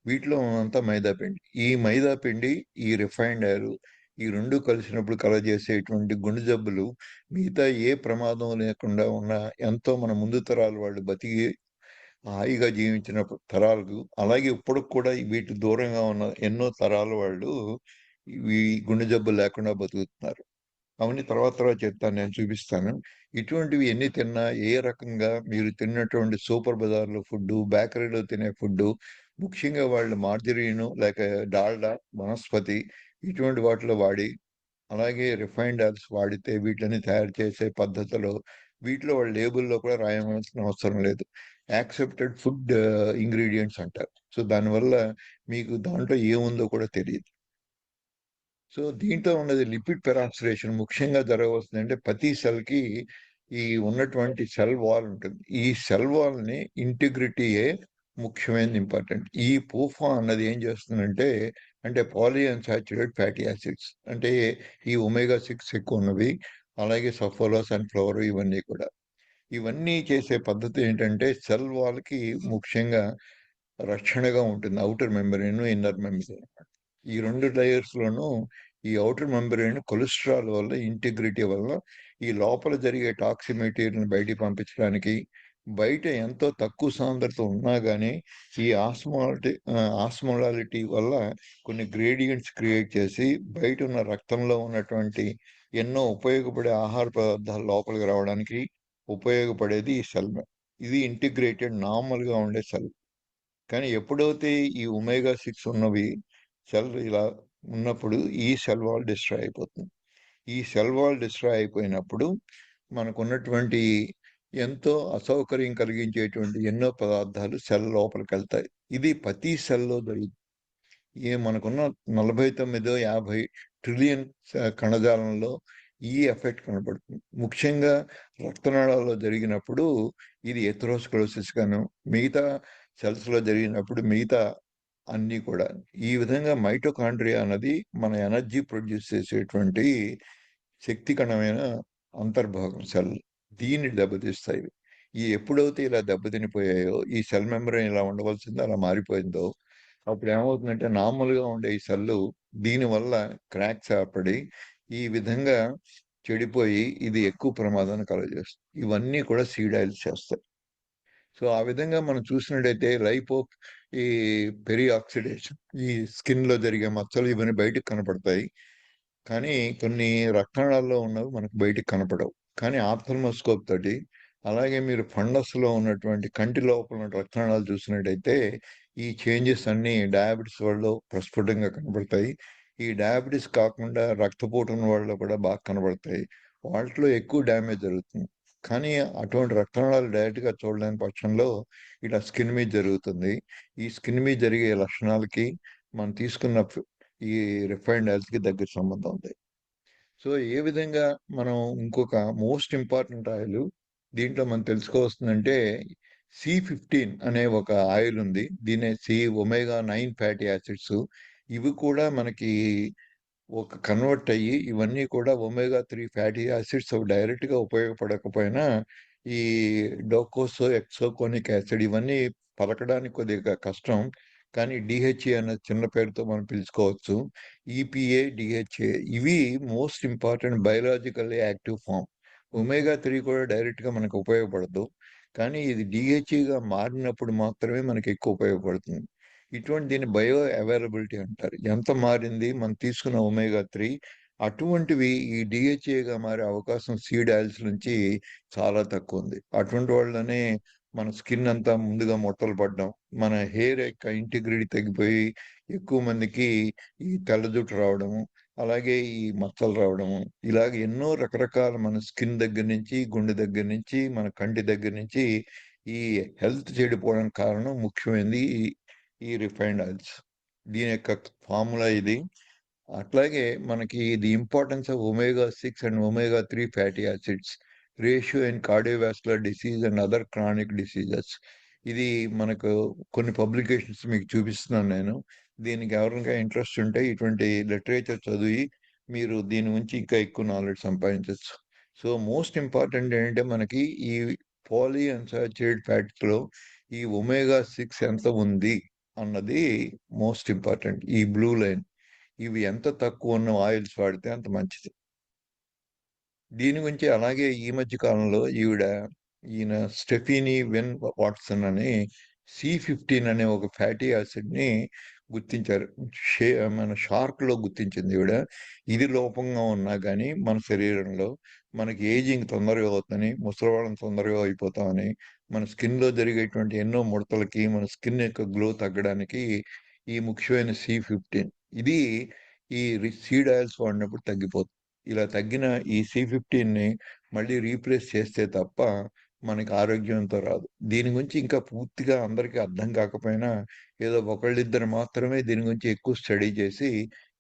వీటిలో అంతా మైదా పిండి. ఈ మైదా పిండి, ఈ రిఫైన్డ్ ఆయిల్ ఈ 2 కలిసినప్పుడు కలగజేసేటువంటి గుండె జబ్బులు మిగతా ఏ ప్రమాదం లేకుండా ఉన్న ఎంతో మన ముందు తరాల వాళ్ళు బతికి హాయిగా జీవించిన తరాలకు అలాగే ఇప్పటికి కూడా వీటి దూరంగా ఉన్న ఎన్నో తరాల వాళ్ళు ఈ గుండె జబ్బులు లేకుండా బతుకుతున్నారు. అవన్నీ తర్వాత తర్వాత చెప్తాను. నేను చూపిస్తాను. ఇటువంటివి ఎన్ని తిన్నా, ఏ రకంగా మీరు తిన్నటువంటి సూపర్ బజార్‌లో ఫుడ్డు, బేకరీలో తినే ఫుడ్డు, ముఖ్యంగా వాళ్ళు మార్జరీను లేక డాల్డా, వనస్పతి ఇటువంటి వాటిలో వాడి, అలాగే రిఫైన్డ్ ఆయిల్స్ వాడితే వీటిని తయారు చేసే పద్ధతిలో వీటిలో వాళ్ళ లేబుల్‌లో కూడా రాయవలసిన అవసరం లేదు. యాక్సెప్టెడ్ ఫుడ్ ఇంగ్రీడియెంట్స్ అంటారు. సో, దానివల్ల మీకు దాంట్లో ఏముందో కూడా తెలీదు. సో, దీంట్లో ఉన్నది లిపిడ్ పెరాక్సిడేషన్ ముఖ్యంగా జరగవలసిందంటే ప్రతి సెల్‌కి ఈ ఉన్నటువంటి సెల్ వాల్ ఉంటుంది. ఈ సెల్ వాల్‌ని ఇంటిగ్రిటీయే ముఖ్యమైనది ఇంపార్టెంట్. ఈ పూఫా అన్నది ఏం చేస్తుందంటే, అంటే పాలీ అన్సాచురేటెడ్ ఫ్యాటీ యాసిడ్స్ అంటే ఈ ఒమేగా 6 ఎక్కువున్నవి. అలాగే సఫోలా, సన్‌ఫ్లవర్ ఇవన్నీ కూడా. ఇవన్నీ చేసే పద్ధతి ఏంటంటే సెల్ వాల్‌కి ముఖ్యంగా రక్షణగా ఉంటుంది. Outer membrane, inner membrane. ఈ 2 లేయర్స్‌లోనూ ఈ ఔటర్ మెంబ్రేన్ కొలెస్టరాల్ వల్ల, ఇంటిగ్రిటీ వల్ల ఈ లోపల జరిగే టాక్సిక్ మెటీరియల్‌ని బయటికి పంపించడానికి, బయట ఎంతో తక్కువ సాంద్రత ఉన్నా గాని, ఈ ఆస్మోలాలిటీ వల్ల కొన్ని గ్రేడియంట్స్ క్రియేట్ చేసి, బయటున్న రక్తంలో ఉన్నటువంటి ఎన్నో ఉపయోగపడే ఆహార పదార్థాలు లోపలికి రావడానికి ఉపయోగపడేది ఈ సెల్. ఇది ఇంటిగ్రేటెడ్ నార్మల్‌గా ఉండే సెల్. కానీ ఎప్పుడైతే ఈ ఒమేగా 6 ఉన్నవి సెల్ ఇలా ఉన్నప్పుడు ఈ సెల్ వాల్ డిస్ట్రాయ్ అయిపోతుంది. ఈ సెల్ వాల్ డిస్ట్రాయ్ అయిపోయినప్పుడు మనకున్నటువంటి ఎంతో అసౌకర్యం కలిగించేటువంటి ఎన్నో పదార్థాలు సెల్ లోపలికెళ్తాయి. ఇది ప్రతి సెల్‌లో మనకున్న 49 50 ట్రిలియన్ కణజాలంలో ఈ ఎఫెక్ట్ కనపడుతుంది. ముఖ్యంగా రక్తనాళాల్లో జరిగినప్పుడు ఇది ఎథెరోస్క్లెరోసిస్ గాను, మిగతా సెల్స్‌లో జరిగినప్పుడు మిగతా అన్నీ కూడా. ఈ విధంగా మైటోకాండ్రియా అన్నది మన ఎనర్జీ ప్రొడ్యూస్ చేసేటువంటి శక్తి కణమైన అంతర్భాగం సెల్. దీన్ని దెబ్బతీస్తాయి. ఎప్పుడైతే ఇలా దెబ్బతినిపోయాయో, ఈ సెల్ మెంబ్రేన్ ఇలా ఉండవలసింది అలా మారిపోయిందో, అప్పుడు ఏమవుతుందంటే నార్మల్‌గా ఉండే ఈ సెల్లు దీనివల్ల క్రాక్స్ ఏర్పడి, ఈ విధంగా చెడిపోయి ఇది ఎక్కువ ప్రమాదాన్ని కలుగజేస్తుంది. ఇవన్నీ కూడా సీడ్ ఆయిల్స్ చేస్తాయి. సో, ఆ విధంగా మనం చూసినట్టయితే ఈ పెరియాక్సిడేషన్ ఈ స్కిన్‌లో జరిగే మచ్చలు ఇవన్నీ బయటకు కనపడతాయి. కానీ కొన్ని రక్తనాళాల్లో ఉన్నవి మనకు బయటికి కనపడవు. కానీ ఆప్థల్మోస్కోప్ తోటి అలాగే మీరు ఫండస్‌లో ఉన్నటువంటి కంటి లోపల ఉన్న రక్తనాళాలు చూసినట్టయితే ఈ చేంజెస్ అన్నీ డయాబెటిస్ వాళ్ళలో ప్రస్ఫుటంగా కనపడతాయి. ఈ డయాబెటిస్ కాకుండా రక్తపోటు ఉన్న వాళ్ళలో కూడా బాగా కనబడతాయి. వాటిలో ఎక్కువ డ్యామేజ్ జరుగుతుంది. కానీ అటువంటి రక్తనాళాలు డైరెక్ట్‌గా చూడలేని పక్షంలో ఇలా స్కిన్ మీద జరుగుతుంది. ఈ స్కిన్ మీద జరిగే లక్షణాలకి మనం తీసుకున్న ఈ రిఫైన్డ్ ఆయిల్స్‌కి దగ్గర సంబంధం ఉంది. సో, ఏ విధంగా మనం ఇంకొక మోస్ట్ ఇంపార్టెంట్ ఆయిలు దీంట్లో మనం తెలుసుకోవాల్సిందంటే C15 అనే ఒక ఆయిల్ ఉంది. దీన్నే ఒమేగా 9 ఫ్యాటీ యాసిడ్స్. ఇవి కూడా మనకి కన్వర్ట్ అయ్యి ఇవన్నీ కూడా ఒమేగా 3 ఫ్యాటీ యాసిడ్స్ అవి డైరెక్ట్‌గా ఉపయోగపడకపోయినా, ఈ ఎక్సోకోనిక్ యాసిడ్ ఇవన్నీ పలకడానికి కొద్దిగా కష్టం. కానీ డీహెచ్ఏ అనే చిన్న పేరుతో మనం పిలుచుకోవచ్చు. ఈపీఏ, డీహెచ్ఏ ఇవి most important biologically active form. Omega 3 కూడా డైరెక్ట్‌గా మనకు ఉపయోగపడదు. కానీ ఇది డీహెచ్ఏగా మారినప్పుడు మాత్రమే మనకి ఎక్కువ ఉపయోగపడుతుంది. దీన్ని బయో అవైలబిలిటీ అంటారు. ఎంత మారింది మనం తీసుకున్న ఒమేగా 3 అటువంటివి ఈ డీహెచ్ఏగా మారే అవకాశం సీడ్ ఆయిల్స్ నుంచి చాలా తక్కువుంది. అటువంటి వాళ్ళనే మన స్కిన్ అంతా ముందుగా ముడతలు పడడం, మన హెయిర్ యొక్క ఇంటిగ్రిటీ తగ్గిపోయి ఎక్కువ మందికి ఈ తెల్ల జుట్టు రావడము, అలాగే ఈ మచ్చలు రావడము, ఇలాగ ఎన్నో రకరకాల మన స్కిన్ దగ్గర నుంచి, గుండె దగ్గర నుంచి, మన కంటి దగ్గర నుంచి ఈ హెల్త్ చెడిపోవడానికి కారణం ముఖ్యమైనది ఈ రిఫైన్డ్ ఆయిల్స్. దీని యొక్క ఫార్ములా ఇది. అట్లాగే మనకి the importance of omega 6 and omega 3 fatty acids ratio in cardiovascular disease and other chronic diseases. ఇది మనకు కొన్ని పబ్లికేషన్స్ మీకు చూపిస్తున్నాను నేను. దీనికి ఎవరికైనా ఇంట్రెస్ట్ ఉంటే ఇటువంటి లిటరేచర్ చదివి మీరు దీని నుంచి ఇంకా ఎక్కువ నాలెడ్జ్ సంపాదించొచ్చు. సో, మోస్ట్ ఇంపార్టెంట్ ఏంటంటే మనకి ఈ పాలీ అన్సాచురేటెడ్ ఫ్యాట్స్‌లో ఈ ఒమేగా 6 ఎంత ఉంది అన్నది మోస్ట్ ఇంపార్టెంట్. ఈ బ్లూ లైన్. ఇవి ఎంత తక్కువున్న ఆయిల్స్ వాడితే అంత మంచిది. దీని గురించి అలాగే ఈ మధ్య కాలంలో ఈయన స్టెఫీనీ వాట్సన్ అని C15 అనే ఒక ఫ్యాటీ యాసిడ్‌ని గుర్తించారు. షే మన షార్క్‌లో గుర్తించింది ఈవిడ. ఇది లోపంగా ఉన్నా గానీ మన శరీరంలో మనకి ఏజింగ్ తొందరగా అవుతుందని, ముసలివాళ్ళం తొందరగా అయిపోతామని, మన స్కిన్‌లో జరిగేటువంటి ఎన్నో ముడతలకి, మన స్కిన్ యొక్క గ్లో తగ్గడానికి ఈ ముఖ్యమైన C15 ఇది సీడ్ ఆయిల్స్ వాడినప్పుడు తగ్గిపోతుంది. ఇలా తగ్గిన ఈ C15ని మళ్ళీ రీప్లేస్ చేస్తే తప్ప మనకి ఆరోగ్యంతో రాదు. దీని గురించి ఇంకా పూర్తిగా అందరికీ అర్థం కాకపోయినా ఏదో ఒకళ్ళిద్దరు మాత్రమే దీని గురించి ఎక్కువ స్టడీ చేసి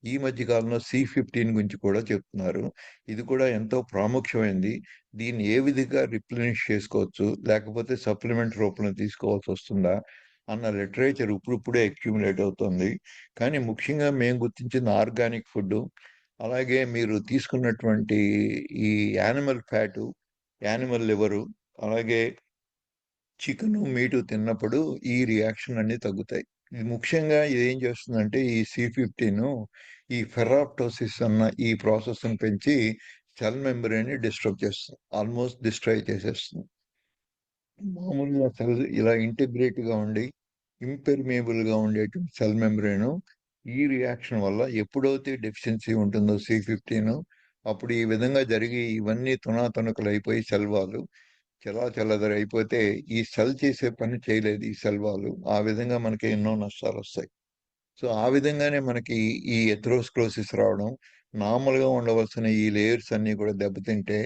ఈ మధ్య కాలంలో C15 గురించి కూడా చెప్తున్నారు. ఇది కూడా ఎంతో ప్రాముఖ్యమైనది. దీన్ని ఏ విధంగా రిప్లెనిష్ చేసుకోవచ్చు, లేకపోతే సప్లిమెంట్ రూపంలో తీసుకోవాల్సొస్తుందా అన్న లిటరేచర్ ఇప్పుడిప్పుడే అక్యుములేట్ అవుతుంది. కానీ ముఖ్యంగా మేము గుర్తించింది ఆర్గానిక్ ఫుడ్డు. అలాగే మీరు తీసుకున్నటువంటి ఈ యానిమల్ ఫ్యాటు, యానిమల్ లివరు, అలాగే చికెను, మీటు తిన్నప్పుడు ఈ రియాక్షన్ అన్నీ తగ్గుతాయి. ఇది ముఖ్యంగా ఇదేం చేస్తుందంటే ఈ C15 ఈ ఫెరాప్టోసిస్ అన్న ఈ ప్రాసెస్‌ని పెంచి సెల్ మెంబ్రేన్‌ని డిస్టర్బ్ చేస్తుంది. ఆల్మోస్ట్ డిస్ట్రాయ్ చేసేస్తుంది. మామూలుగా సెల్ ఇలా ఇంటిగ్రేట్‌గా ఉండి, ఇంపెర్మియబుల్‌గా ఉండేటువంటి సెల్ మెంబ్రేను ఈ రియాక్షన్ వల్ల ఎప్పుడైతే డెఫిషియన్సీ ఉంటుందో C15 అప్పుడు ఈ విధంగా జరిగి ఇవన్నీ తునాతునకలైపోయి సెల్ వాల్ చెల్లాచెదరైపోతే ఈ సెల్ చేసే పని చేయలేదు ఈ సెల్ వాల్. ఆ విధంగా మనకి ఎన్నో నష్టాలొస్తాయి. సో, ఆ విధంగానే మనకి ఈ ఎథెరోస్క్లెరోసిస్ రావడం, నార్మల్‌గా ఉండవలసిన ఈ లేయర్స్ అన్నీ కూడా దెబ్బతింటే,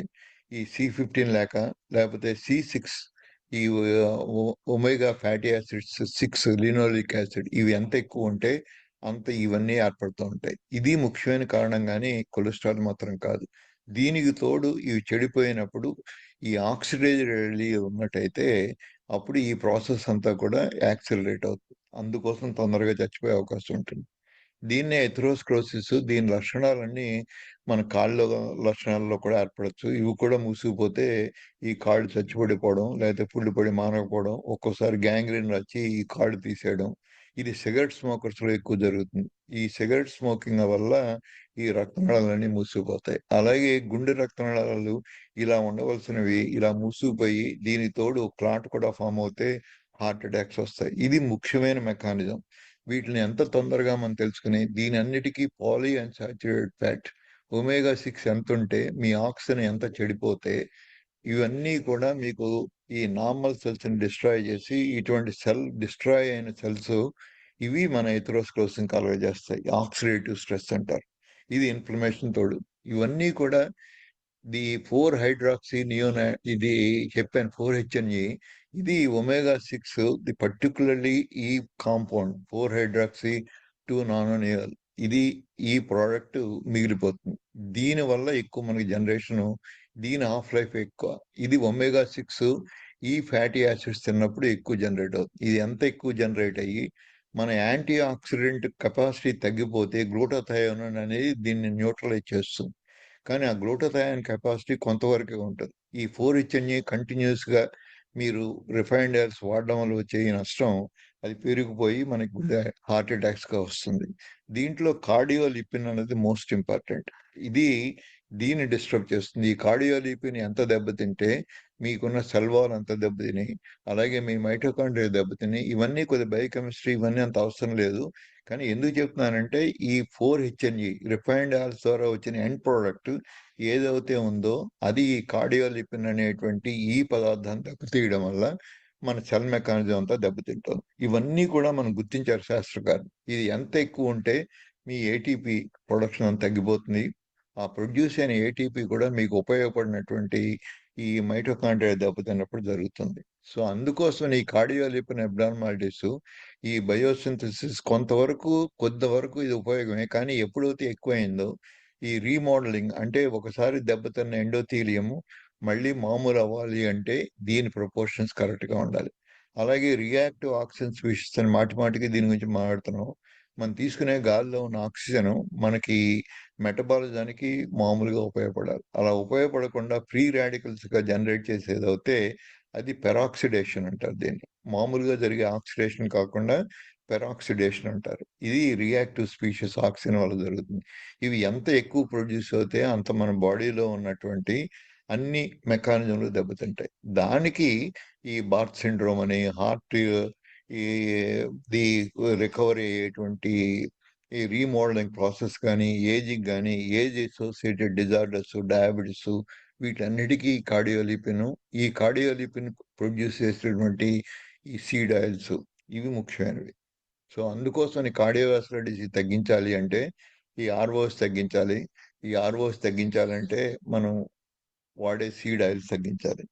ఈ C15 లేకపోతే C6, ఈ omega fatty acids 6, linoleic acid, ఇవి ఎంత ఎక్కువ ఉంటే అంత ఇవన్నీ ఏర్పడుతూ ఉంటాయి. ఇది ముఖ్యమైన కారణం కానీ కొలెస్ట్రాల్ మాత్రం కాదు. దీనికి తోడు ఇవి చెడిపోయినప్పుడు ఈ ఆక్సిడైజ్డ్ ఉన్నట్టయితే అప్పుడు ఈ ప్రాసెస్ అంతా కూడా యాక్సిలరేట్ అవుతుంది. అందుకోసం తొందరగా చచ్చిపోయే అవకాశం ఉంటుంది. దీన్నే ఎథెరోస్క్లెరోసిస్, దీని లక్షణాలన్నీ మన కాళ్ళ లక్షణాల్లో కూడా ఏర్పడొచ్చు. ఇవి కూడా మూసుకుపోతే ఈ కాళ్ళు చచ్చుబడిపోవడం, లేకపోతే పుండుపడి మానకపోవడం, ఒక్కోసారి గ్యాంగ్రీన్ వచ్చి ఈ కాళ్ళు తీసేయడం. ఇది సిగరెట్ స్మోకర్స్‌లో ఎక్కువ జరుగుతుంది. ఈ సిగరెట్ స్మోకింగ్ వల్ల ఈ రక్తనాళాలన్నీ మూసుకుపోతాయి. అలాగే గుండె రక్తనాళాలు ఇలా ఉండవలసినవి ఇలా మూసుకుపోయి దీనికి తోడు క్లాట్ కూడా ఫార్మ్ అవుతే హార్ట్ అటాక్స్ వస్తాయి. ఇది ముఖ్యమైన మెకానిజం. వీటిని ఎంత తొందరగా మనం తెలుసుకుని దీని అన్నిటికీ పాలీ అన్సాచురేటెడ్ ఫ్యాట్ ఒమేగా 6 ఎంత ఉంటే మీ ఆక్సిజన్ ఎంత చెడిపోతే ఇవన్నీ కూడా మీకు ఈ నార్మల్ సెల్స్ ని డిస్ట్రాయ్ చేసి ఇటువంటి సెల్ డిస్ట్రాయ్ అయిన సెల్స్ ఇవి మన ఎథెరోస్క్లెరోసిస్ కలుగజేస్తాయి. ఆక్సిడేటివ్ స్ట్రెస్ అంటారు. ఇది ఇన్ఫ్లమేషన్ తోడు. ఇవన్నీ కూడా ది 4 హైడ్రాక్సీ నియోనా ఇది చెప్పాను 4-HNE. ఇది ఒమేగా 6 ది పర్టికులర్లీ ఈ కాంపౌండ్ 4 హైడ్రాక్సీ 2 నానోనియల్ ఇది ఈ ప్రోడక్ట్ మిగిలిపోతుంది. దీని వల్ల ఎక్కువ మనకి జనరేషన్, దీని హాఫ్ లైఫ్ ఎక్కువ. ఇది ఒమేగా 6 ఈ ఫ్యాటీ యాసిడ్స్ తిన్నప్పుడు ఎక్కువ జనరేట్ అవుతుంది. ఇది ఎంత ఎక్కువ జనరేట్ అయ్యి మన యాంటీ ఆక్సిడెంట్ కెపాసిటీ తగ్గిపోతే గ్లూటాథయోన్ అనేది దీన్ని న్యూట్రలైజ్ చేస్తుంది. కానీ ఆ గ్లూటాథయోన్ కెపాసిటీ కొంతవరకే ఉంటుంది. ఈ 4-HNE కంటిన్యూస్గా మీరు రిఫైన్డ్ ఆయిల్స్ వాడడం వల్ల వచ్చే ఈ నష్టం అది పెరిగిపోయి మనకి హార్ట్ అటాక్స్గా వస్తుంది. దీంట్లో కార్డియోలిపిన్ అనేది మోస్ట్ ఇంపార్టెంట్. ఇది దీన్ని డిస్టర్బ్ చేస్తుంది. ఈ కార్డియోలిపిన్ ఎంత దెబ్బతింటే మీకున్న సెల్ వాల్ అంత దెబ్బతిని, అలాగే మీ మైటోకాండ్రియా దెబ్బతిని, ఇవన్నీ కొద్ది బయోకెమిస్ట్రీ ఇవన్నీ అంత అవసరం లేదు. కానీ ఎందుకు చెప్తున్నానంటే ఈ 4-HNE రిఫైన్డ్ ఆయిల్స్ ద్వారా వచ్చిన ఎండ్ ప్రోడక్ట్ ఏదైతే ఉందో అది ఈ కార్డియోలిపిన్ అనేటువంటి ఈ పదార్థాన్ని దెబ్బతీయడం వల్ల మన సెల్ మెకానిజం అంతా దెబ్బతింటుంది. ఇవన్నీ కూడా మనం గుర్తించారు శాస్త్రకారులు. ఇది ఎంత ఎక్కువ ఉంటే మీ ఏటీపీ ప్రొడక్షన్ అంత తగ్గిపోతుంది. ఆ ప్రొడ్యూస్ అయిన ఏటీపీ కూడా మీకు ఉపయోగపడినటువంటి ఈ మైటోకాండ్రియా దెబ్బతిన్నప్పుడు జరుగుతుంది. సో అందుకోసం ఈ కార్డియోలిపిన్ అబ్నార్మాలిటీస్ ఈ బయోసింథసిస్ కొంతవరకు ఇది ఉపయోగమే. కానీ ఎప్పుడైతే ఎక్కువైందో ఈ రీమోడలింగ్ అంటే ఒకసారి దెబ్బతిన్న ఎండోథీలియం మళ్ళీ మామూలు అవ్వాలి అంటే దీని ప్రపోర్షన్స్ కరెక్ట్గా ఉండాలి. అలాగే రియాక్టివ్ ఆక్సిజన్ స్పీషీస్ అని మాటిమాటికి దీని గురించి మాట్లాడుతున్నాం. మనం తీసుకునే గాలిలో ఉన్న ఆక్సిజన్ మనకి మెటబాలిజానికి మామూలుగా ఉపయోగపడాలి. అలా ఉపయోగపడకుండా ఫ్రీ రాడికల్స్గా జనరేట్ చేసేదైతే అది పెరాక్సిడేషన్ అంటారు దీన్ని. మామూలుగా జరిగే ఆక్సిడేషన్ కాకుండా పెరాక్సిడేషన్ అంటారు. ఇది రియాక్టివ్ స్పీషీస్ ఆక్సిజన్ వల్ల జరుగుతుంది. ఇవి ఎంత ఎక్కువ ప్రొడ్యూస్ అవుతే అంత మన బాడీలో ఉన్నటువంటి అన్ని మెకానిజంలు దెబ్బతింటాయి. దానికి ఈ బార్త్ సిండ్రోమ్ అని హార్ట్ ఈ ది రికవరీ అయ్యేటువంటి ఈ రీమోడలింగ్ ప్రాసెస్ కానీ ఏజింగ్ కానీ ఏజ్ అసోసియేటెడ్ డిజార్డర్స్ డయాబెటిస్ వీటన్నిటికీ ఈ కార్డియోలిపిన్ ప్రొడ్యూస్ చేసేటువంటి ఈ సీడ్ ఆయిల్స్ ఇవి ముఖ్యమైనవి. సో అందుకోసం ఈ కార్డియోవాస్కులర్ డిసీజ్ తగ్గించాలి అంటే ఈ ఆర్ఓస్ తగ్గించాలి. ఈ ఆర్ఓస్ తగ్గించాలంటే మనం వాడే సీడ్ ఆయిల్స్ తగ్గించాలి.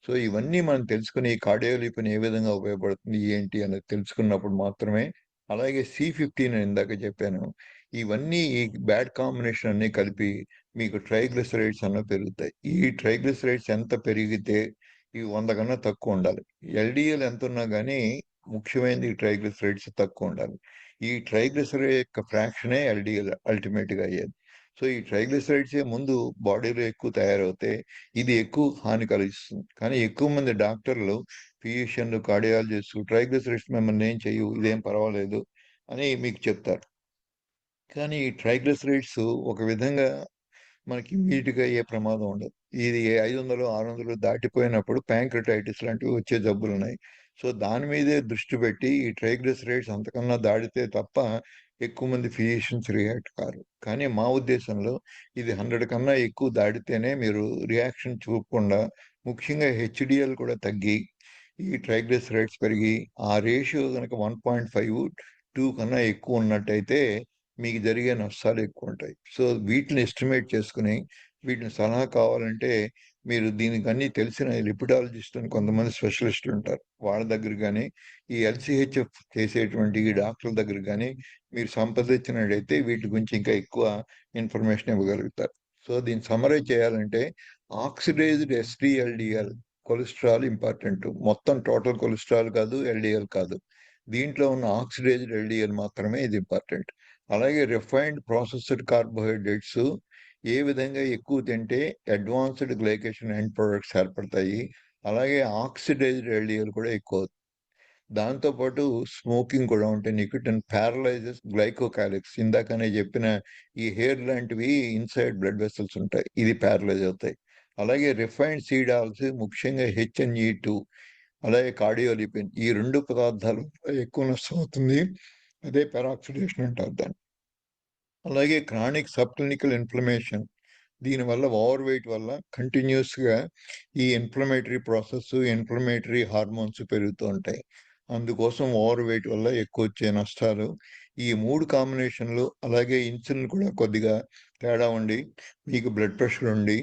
సో ఇవన్నీ మనం తెలుసుకుని ఈ కార్డియోలిపిన్ ఏ విధంగా ఉపయోగపడుతుంది ఏంటి అనేది తెలుసుకున్నప్పుడు మాత్రమే. అలాగే C15 అని ఇందాక చెప్పాను. ఇవన్నీ ఈ బ్యాడ్ కాంబినేషన్ అన్నీ కలిపి మీకు ట్రైగ్లిసరైడ్స్ అన్నవి పెరుగుతాయి. ఈ ట్రైగ్లిసరైడ్స్ ఎంత పెరిగితే ఇవి 100 కన్నా తక్కువ ఉండాలి. ఎల్డిఎల్ ఎంత ఉన్నా కానీ ముఖ్యమైనది ఈ ట్రైగ్లిసరైడ్స్ తక్కువ ఉండాలి. ఈ ట్రైగ్లిసరైడ్ యొక్క ఫ్రాక్షనే ఎల్డిఎల్ అల్టిమేట్గా అయ్యేది. సో ఈ ట్రైగ్లిసరైడ్సే ముందు బాడీలో ఎక్కువ తయారవుతే ఇది ఎక్కువ హాని కలిగిస్తుంది. కానీ ఎక్కువ మంది డాక్టర్లు, ఫిజిషియన్లు, కార్డియాలజిస్టు ట్రైగ్లిసరైడ్స్ మిమ్మల్ని ఏం చెయ్యవు, ఇదేం పర్వాలేదు అని మీకు చెప్తారు. కానీ ఈ ట్రైగ్లిసరైడ్స్ ఒక విధంగా మనకి ఇమ్మీడియట్‌గా అయ్యే ప్రమాదం ఉండదు. ఇది 500, 600 దాటిపోయినప్పుడు ప్యాంక్రియాటైటిస్ లాంటివి వచ్చే జబ్బులున్నాయి. సో దాని మీదే దృష్టి పెట్టి ఈ ట్రైగ్లిసరైడ్స్ అంతకన్నా దాటితే తప్ప ఎక్కువ మంది ఫిజిషియన్స్ రియాక్ట్ కారు. కానీ మా ఉద్దేశంలో ఇది 100 కన్నా ఎక్కువ దాటితేనే మీరు రియాక్షన్ చూపకుండా ముఖ్యంగా హెచ్‌డీఎల్ కూడా తగ్గి, ఈ ట్రైగ్లిసరైడ్స్ పెరిగి ఆ రేషియో గనక 1.5, 2 కన్నా ఎక్కువ ఉన్నట్టయితే మీకు జరిగే నష్టాలు ఎక్కువ ఉంటాయి. సో వీటిని ఎస్టిమేట్ చేసుకుని వీటిని సలహా కావాలంటే మీరు దీనికి అన్నీ తెలిసిన లిపిడాలజిస్ట్ అని కొంతమంది స్పెషలిస్టులు ఉంటారు. వాళ్ళ దగ్గర గానీ, ఈ ఎల్‌సీహెచ్ఎఫ్ చేసేటువంటి ఈ డాక్టర్ల దగ్గర గానీ మీరు సంప్రదించినట్టయితే వీటి గురించి ఇంకా ఎక్కువ ఇన్ఫర్మేషన్ ఇవ్వగలుగుతారు. సో, దీన్ని సమ్మరైజ్ చేయాలంటే ఆక్సిడైజ్డ్ ఎస్‌డిఎల్‌డిఎల్ కొలెస్ట్రాల్ ఇంపార్టెంట్. మొత్తం టోటల్ కొలెస్ట్రాల్ కాదు, ఎల్‌డిఎల్ కాదు. దీంట్లో ఉన్న ఆక్సిడైజ్డ్ ఎల్‌డిఎల్ మాత్రమే ఇది ఇంపార్టెంట్. అలాగే రిఫైన్డ్ ప్రాసెస్డ్ కార్బోహైడ్రేట్స్ ఏ విధంగా ఎక్కువ తింటే అడ్వాన్స్డ్ గ్లైకేషన్ ఎండ్ ప్రొడక్ట్స్ ఏర్పడతాయి. అలాగే ఆక్సిడైజ్డ్ ఎల్‌డిఎల్ కూడా ఎక్కువ. దాంతో పాటు స్మోకింగ్ కూడా ఉంటే నికోటిన్ ప్యారలైజెస్ గ్లైకోకాలిక్స్. ఇందాకనే చెప్పిన ఈ హెయిర్ లాంటివి ఇన్సైడ్ బ్లడ్ వెసల్స్ ఉంటాయి. ఇది ప్యారలైజ్ అవుతాయి. అలాగే రిఫైన్డ్ సీడ్ ఆయిల్స్ ముఖ్యంగా HNE2 అలాగే కార్డియోలిపిన్ ఈ 2 పదార్థాలు ఎక్కువ నష్టం అవుతుంది. అదే పెరాక్సిడేషన్ అంటారు దాన్ని. అలాగే క్రానిక్ సబ్ క్లినికల్ ఇన్ఫ్లమేషన్ దీనివల్ల ఓవర్ వెయిట్ వల్ల కంటిన్యూస్గా ఈ ఇన్ఫ్లమేటరీ ప్రాసెస్ ఇన్ఫ్లమేటరీ హార్మోన్స్ పెరుగుతూ ఉంటాయి. అందుకోసం ఓవర్ వెయిట్ వల్ల ఎక్కువ వచ్చే నష్టాలు ఈ 3 కాంబినేషన్లు. అలాగే ఇన్సులిన్ కూడా కొద్దిగా తేడా ఉండి మీకు బ్లడ్ ప్రెషర్ ఉండి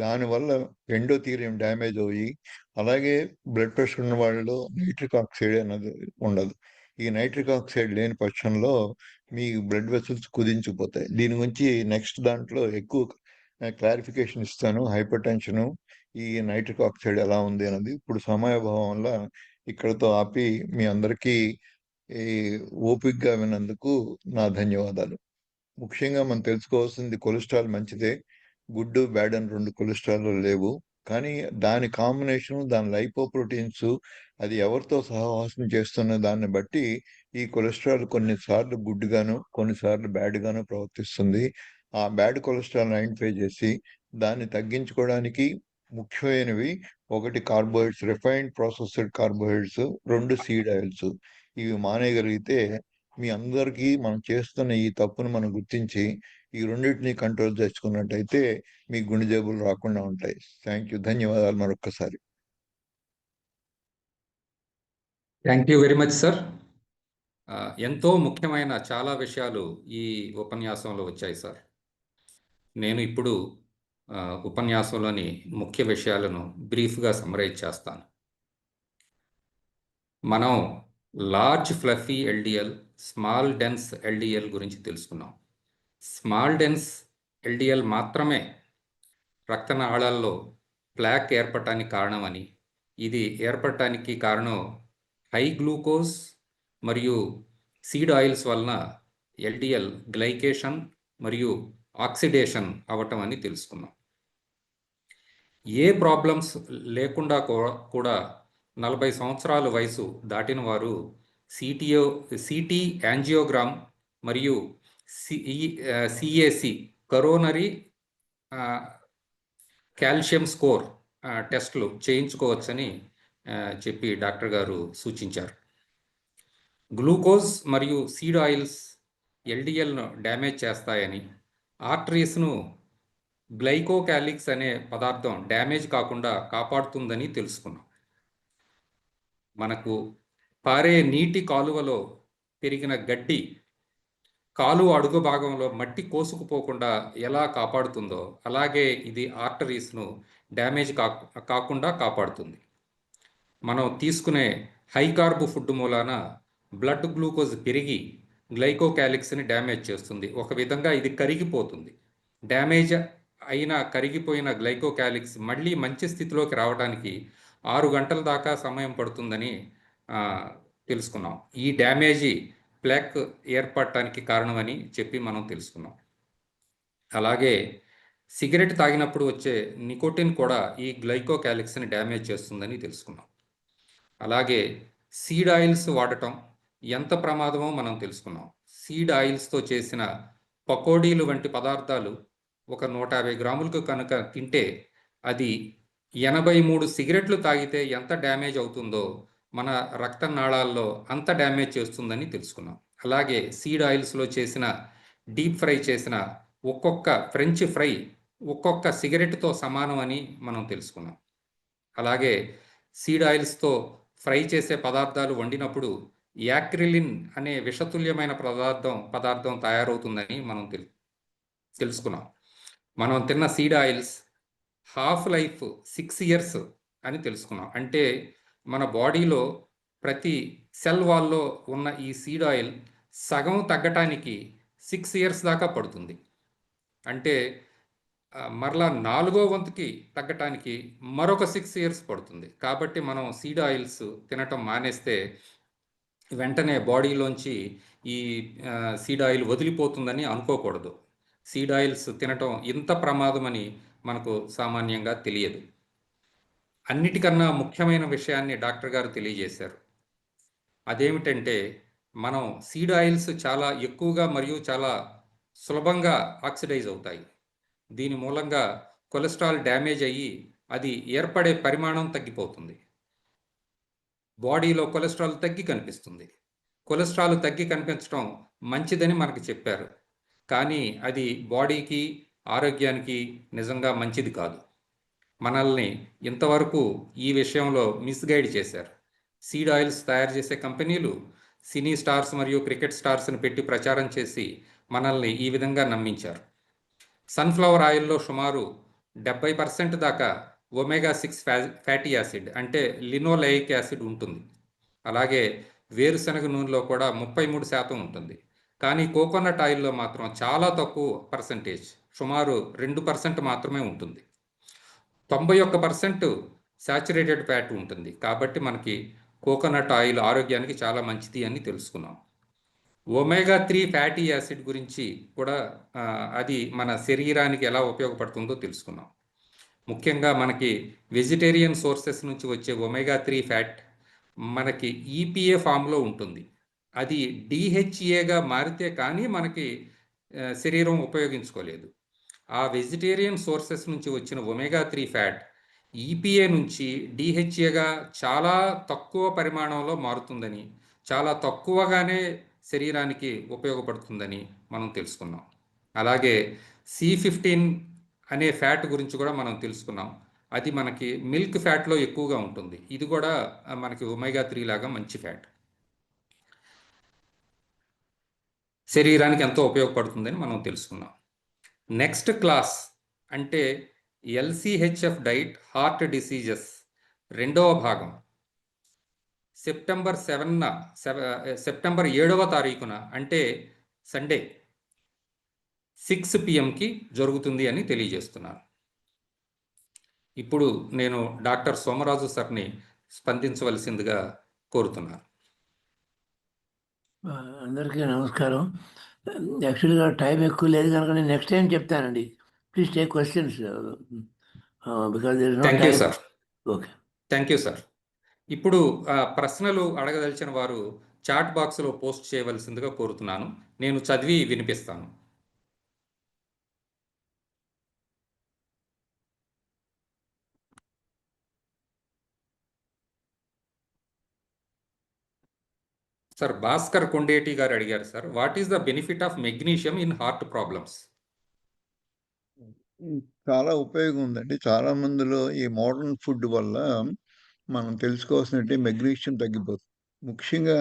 దానివల్ల ఎండోథీలియం డ్యామేజ్ అయ్యి అలాగే బ్లడ్ ప్రెషర్ ఉన్న వాళ్ళలో నైట్రిక్ ఆక్సైడ్ అనేది ఉండదు. ఈ నైట్రిక్ ఆక్సైడ్ లేని పక్షంలో మీ బ్లడ్ వెసల్స్ కుదించిపోతాయి. దీని గురించి నెక్స్ట్ దాంట్లో ఎక్కువ క్లారిఫికేషన్ ఇస్తాను. హైపర్ టెన్షను ఈ నైట్రిక్ ఆక్సైడ్ ఎలా ఉంది అన్నది. ఇప్పుడు సమయాభావం వల్ల ఇక్కడితో ఆపి మీ అందరికీ ఈ ఓపికగా విన్నందుకు నా ధన్యవాదాలు. ముఖ్యంగా మనం తెలుసుకోవాల్సింది కొలెస్ట్రాల్ మంచిదే. గుడ్, బ్యాడ్ అని 2 కొలెస్ట్రాల్‌లు లేవు. కానీ దాని కాంబినేషను, దాని లైపోప్రోటీన్స్ అది ఎవరితో సహవాసం చేస్తున్న దాన్ని బట్టి ఈ కొలెస్ట్రాల్ కొన్నిసార్లు గుడ్ గాను, కొన్నిసార్లు బ్యాడ్ గాను ప్రవర్తిస్తుంది. ఆ బ్యాడ్ కొలెస్ట్రాల్‌ని ఐడెంటిఫై చేసి దాన్ని తగ్గించుకోవడానికి ముఖ్యమైనవి 1 carbohydrates, refined processed carbohydrates, 2 seed oils. ఇవి మానేయగలిగితే మీ అందరికీ మనం చేస్తున్న ఈ తప్పును మనం గుర్తించి ఈ రెండింటిని కంట్రోల్ చేసుకున్నట్టయితే మీకు గుండె జబ్బులు రాకుండా ఉంటాయి. Thank you. ధన్యవాదాలు మరొక్కసారి. Thank you very much sir. ఎంతో ముఖ్యమైన చాలా విషయాలు ఈ ఉపన్యాసంలో వచ్చాయి సార్. నేను ఇప్పుడు ఉపన్యాసంలోని ముఖ్య విషయాలను బ్రీఫ్గా సమ్మరైజ్ చేస్తాను. మనం large fluffy LDL, small dense LDL గురించి తెలుసుకున్నాం. స్మాల్ డెన్స్ ఎల్డిఎల్ మాత్రమే రక్తనాళాల్లో ప్లాక్ ఏర్పడటానికి కారణమని, ఇది ఏర్పడటానికి కారణం హై గ్లూకోజ్ మరియు సీడ్ ఆయిల్స్ వలన ఎల్డిఎల్ గ్లైకేషన్ మరియు ఆక్సిడేషన్ అవటం అని తెలుసుకున్నాం. ఏ ప్రాబ్లమ్స్ లేకుండా కూడా 40 సంవత్సరాల వయసు దాటిన వారు సిటీ యాంజియోగ్రామ్ మరియు సిఏసి కరోనరీ కాల్షియం స్కోర్ టెస్టులు చేయించుకోవచ్చని చెప్పి డాక్టర్ గారు సూచించారు. గ్లూకోజ్ మరియు సీడ్ ఆయిల్స్ ఎల్డిఎల్ను డ్యామేజ్ చేస్తాయని, ఆర్టరీస్ను గ్లైకోకాలిక్స్ అనే పదార్థం డ్యామేజ్ కాకుండా కాపాడుతుందని తెలుసుకున్నాం. మనకు పారే నీటి కాలువలో పెరిగిన గడ్డి కాలువ అడుగు భాగంలో మట్టి కోసుకుపోకుండా ఎలా కాపాడుతుందో అలాగే ఇది ఆర్టరీస్ను డ్యామేజ్ కాకుండా కాపాడుతుంది. మనం తీసుకునే హై కార్బ్ ఫుడ్ మూలాన బ్లడ్ గ్లూకోజ్ పెరిగి గ్లైకోకాలిక్స్ని డ్యామేజ్ చేస్తుంది. ఒక విధంగా ఇది కరిగిపోతుంది. డ్యామేజ్ అయిన కరిగిపోయిన గ్లైకోకాలిక్స్ మళ్ళీ మంచి స్థితిలోకి రావడానికి 6 గంటల దాకా సమయం పడుతుందని తెలుసుకున్నాం. ఈ డ్యామేజీ ప్లాక్ ఏర్పడటానికి కారణమని చెప్పి మనం తెలుసుకున్నాం. అలాగే సిగరెట్ తాగినప్పుడు వచ్చే నికోటిన్ కూడా ఈ గ్లైకోకాలిక్స్ని డ్యామేజ్ చేస్తుందని తెలుసుకున్నాం. అలాగే సీడ్ ఆయిల్స్ వాడటం ఎంత ప్రమాదమో మనం తెలుసుకున్నాం. సీడ్ ఆయిల్స్తో చేసిన పకోడీలు వంటి పదార్థాలు ఒక 150 గ్రాములకు కనుక తింటే అది 83 సిగరెట్లు తాగితే ఎంత డ్యామేజ్ అవుతుందో మన రక్తనాళాల్లో అంత డ్యామేజ్ చేస్తుందని తెలుసుకున్నాం. అలాగే సీడ్ ఆయిల్స్లో చేసిన డీప్ ఫ్రై చేసిన ఒక్కొక్క ఫ్రెంచ్ ఫ్రై ఒక్కొక్క సిగరెట్తో సమానం అని మనం తెలుసుకున్నాం. అలాగే సీడ్ ఆయిల్స్తో ఫ్రై చేసే పదార్థాలు వండినప్పుడు యాక్రిలిన్ అనే విషతుల్యమైన పదార్థం తయారవుతుందని మనం తెలుసుకున్నాం. మనం తిన్న seed oils half life 6 years అని తెలుసుకున్నాం. అంటే మన బాడీలో ప్రతి సెల్ వాల్లో ఉన్న ఈ సీడ్ ఆయిల్ సగం తగ్గటానికి 6 ఇయర్స్ దాకా పడుతుంది. అంటే మరలా 4వ వంతుకి తగ్గటానికి మరొక 6 ఇయర్స్ పడుతుంది. కాబట్టి మనం సీడ్ ఆయిల్స్ తినటం మానేస్తే వెంటనే బాడీలోంచి ఈ సీడ్ ఆయిల్ వదిలిపోతుందని అనుకోకూడదు. సీడ్ ఆయిల్స్ తినటం ఇంత ప్రమాదమని మనకు సామాన్యంగా తెలియదు. అన్నిటికన్నా ముఖ్యమైన విషయాన్ని డాక్టర్ గారు తెలియజేశారు. అదేమిటంటే మనం సీడ్ ఆయిల్స్ చాలా ఎక్కువగా మరియు చాలా సులభంగా ఆక్సిడైజ్ అవుతాయి. దీని మూలంగా కొలెస్ట్రాల్ డ్యామేజ్ అయ్యి అది ఏర్పడే పరిమాణం తగ్గిపోతుంది. బాడీలో కొలెస్ట్రాల్ తగ్గి కనిపిస్తుంది. కొలెస్ట్రాల్ తగ్గి కనిపించడం మంచిదని మనకు చెప్పారు. కానీ అది బాడీకి, ఆరోగ్యానికి నిజంగా మంచిది కాదు. మనల్ని ఇంతవరకు ఈ విషయంలో మిస్గైడ్ చేశారు. సీడ్ ఆయిల్స్ తయారు చేసే కంపెనీలు సినీ స్టార్స్ మరియు క్రికెట్ స్టార్స్ని పెట్టి ప్రచారం చేసి మనల్ని ఈ విధంగా నమ్మించారు. సన్ఫ్లవర్ ఆయిల్లో సుమారు 70% దాకా ఒమేగా 6 ఫ్యాటీ యాసిడ్ అంటే లినోలెయిక్ యాసిడ్ ఉంటుంది. అలాగే వేరుశనగ నూనెలో కూడా 33% ఉంటుంది. కానీ కోకోనట్ ఆయిల్లో మాత్రం చాలా తక్కువ పర్సంటేజ్, సుమారు 2% మాత్రమే ఉంటుంది. 91% శాచురేటెడ్ ఫ్యాట్ ఉంటుంది. కాబట్టి మనకి కోకోనట్ ఆయిల్ ఆరోగ్యానికి చాలా మంచిది అని తెలుసుకున్నాం. ఒమేగా 3 ఫ్యాటీ యాసిడ్ గురించి కూడా అది మన శరీరానికి ఎలా ఉపయోగపడుతుందో తెలుసుకున్నాం. ముఖ్యంగా మనకి వెజిటేరియన్ సోర్సెస్ నుంచి వచ్చే ఒమేగా 3 ఫ్యాట్ మనకి ఈపీఏ ఫామ్లో ఉంటుంది. అది డిహెచ్ఏగా మారితే కానీ మనకి శరీరం ఉపయోగించుకోలేదు. ఆ వెజిటేరియన్ సోర్సెస్ నుంచి వచ్చిన ఒమేగా 3 ఫ్యాట్ ఈపీఏ నుంచి డిహెచ్ఏగా చాలా తక్కువ పరిమాణంలో మారుతుందని, చాలా తక్కువగానే శరీరానికి ఉపయోగపడుతుందని మనం తెలుసుకున్నాం. అలాగే C15 అనే ఫ్యాట్ గురించి కూడా మనం తెలుసుకున్నాం. అది మనకి మిల్క్ ఫ్యాట్లో ఎక్కువగా ఉంటుంది. ఇది కూడా మనకి ఒమేగా 3 లాగా మంచి ఫ్యాట్. శరీరానికి ఎంతో ఉపయోగపడుతుందని మనం తెలుసుకున్నాం. నెక్స్ట్ క్లాస్ అంటే ఎల్సిహెచ్ఎఫ్ డైట్ హార్ట్ డిసీజెస్ రెండవ భాగం సెప్టెంబర్ 7వ తారీఖున అంటే సండే 6 PM జరుగుతుంది అని తెలియజేస్తున్నాను. ఇప్పుడు నేను డాక్టర్ సోమరాజు సార్ని స్పందించవలసిందిగా కోరుతున్నాను. అందరికీ నమస్కారం. యాక్చువల్గా టైం ఎక్కువ లేదు కనుక నేను నెక్స్ట్ టైం చెప్తానండి. Please take questions because there is no thank you time. Sir. Okay, thank you sir. ఇప్పుడు ప్రశ్నలు అడగదలిచిన వారు చాట్ బాక్స్లో పోస్ట్ చేయవలసిందిగా కోరుతున్నాను. నేను చదివి వినిపిస్తాను. సార్ భాస్కర్ కొండేటి గారు అడిగారు sir, what is the benefit of magnesium in heart problems? చాలా ఉపయోగం ఉందండి. చాలా మందిలో ఈ మోడర్న్ ఫుడ్ వల్ల మనం తెలుసుకోవాల్సినట్టే మెగ్నీషియం తగ్గిపోతుంది. ముఖ్యంగా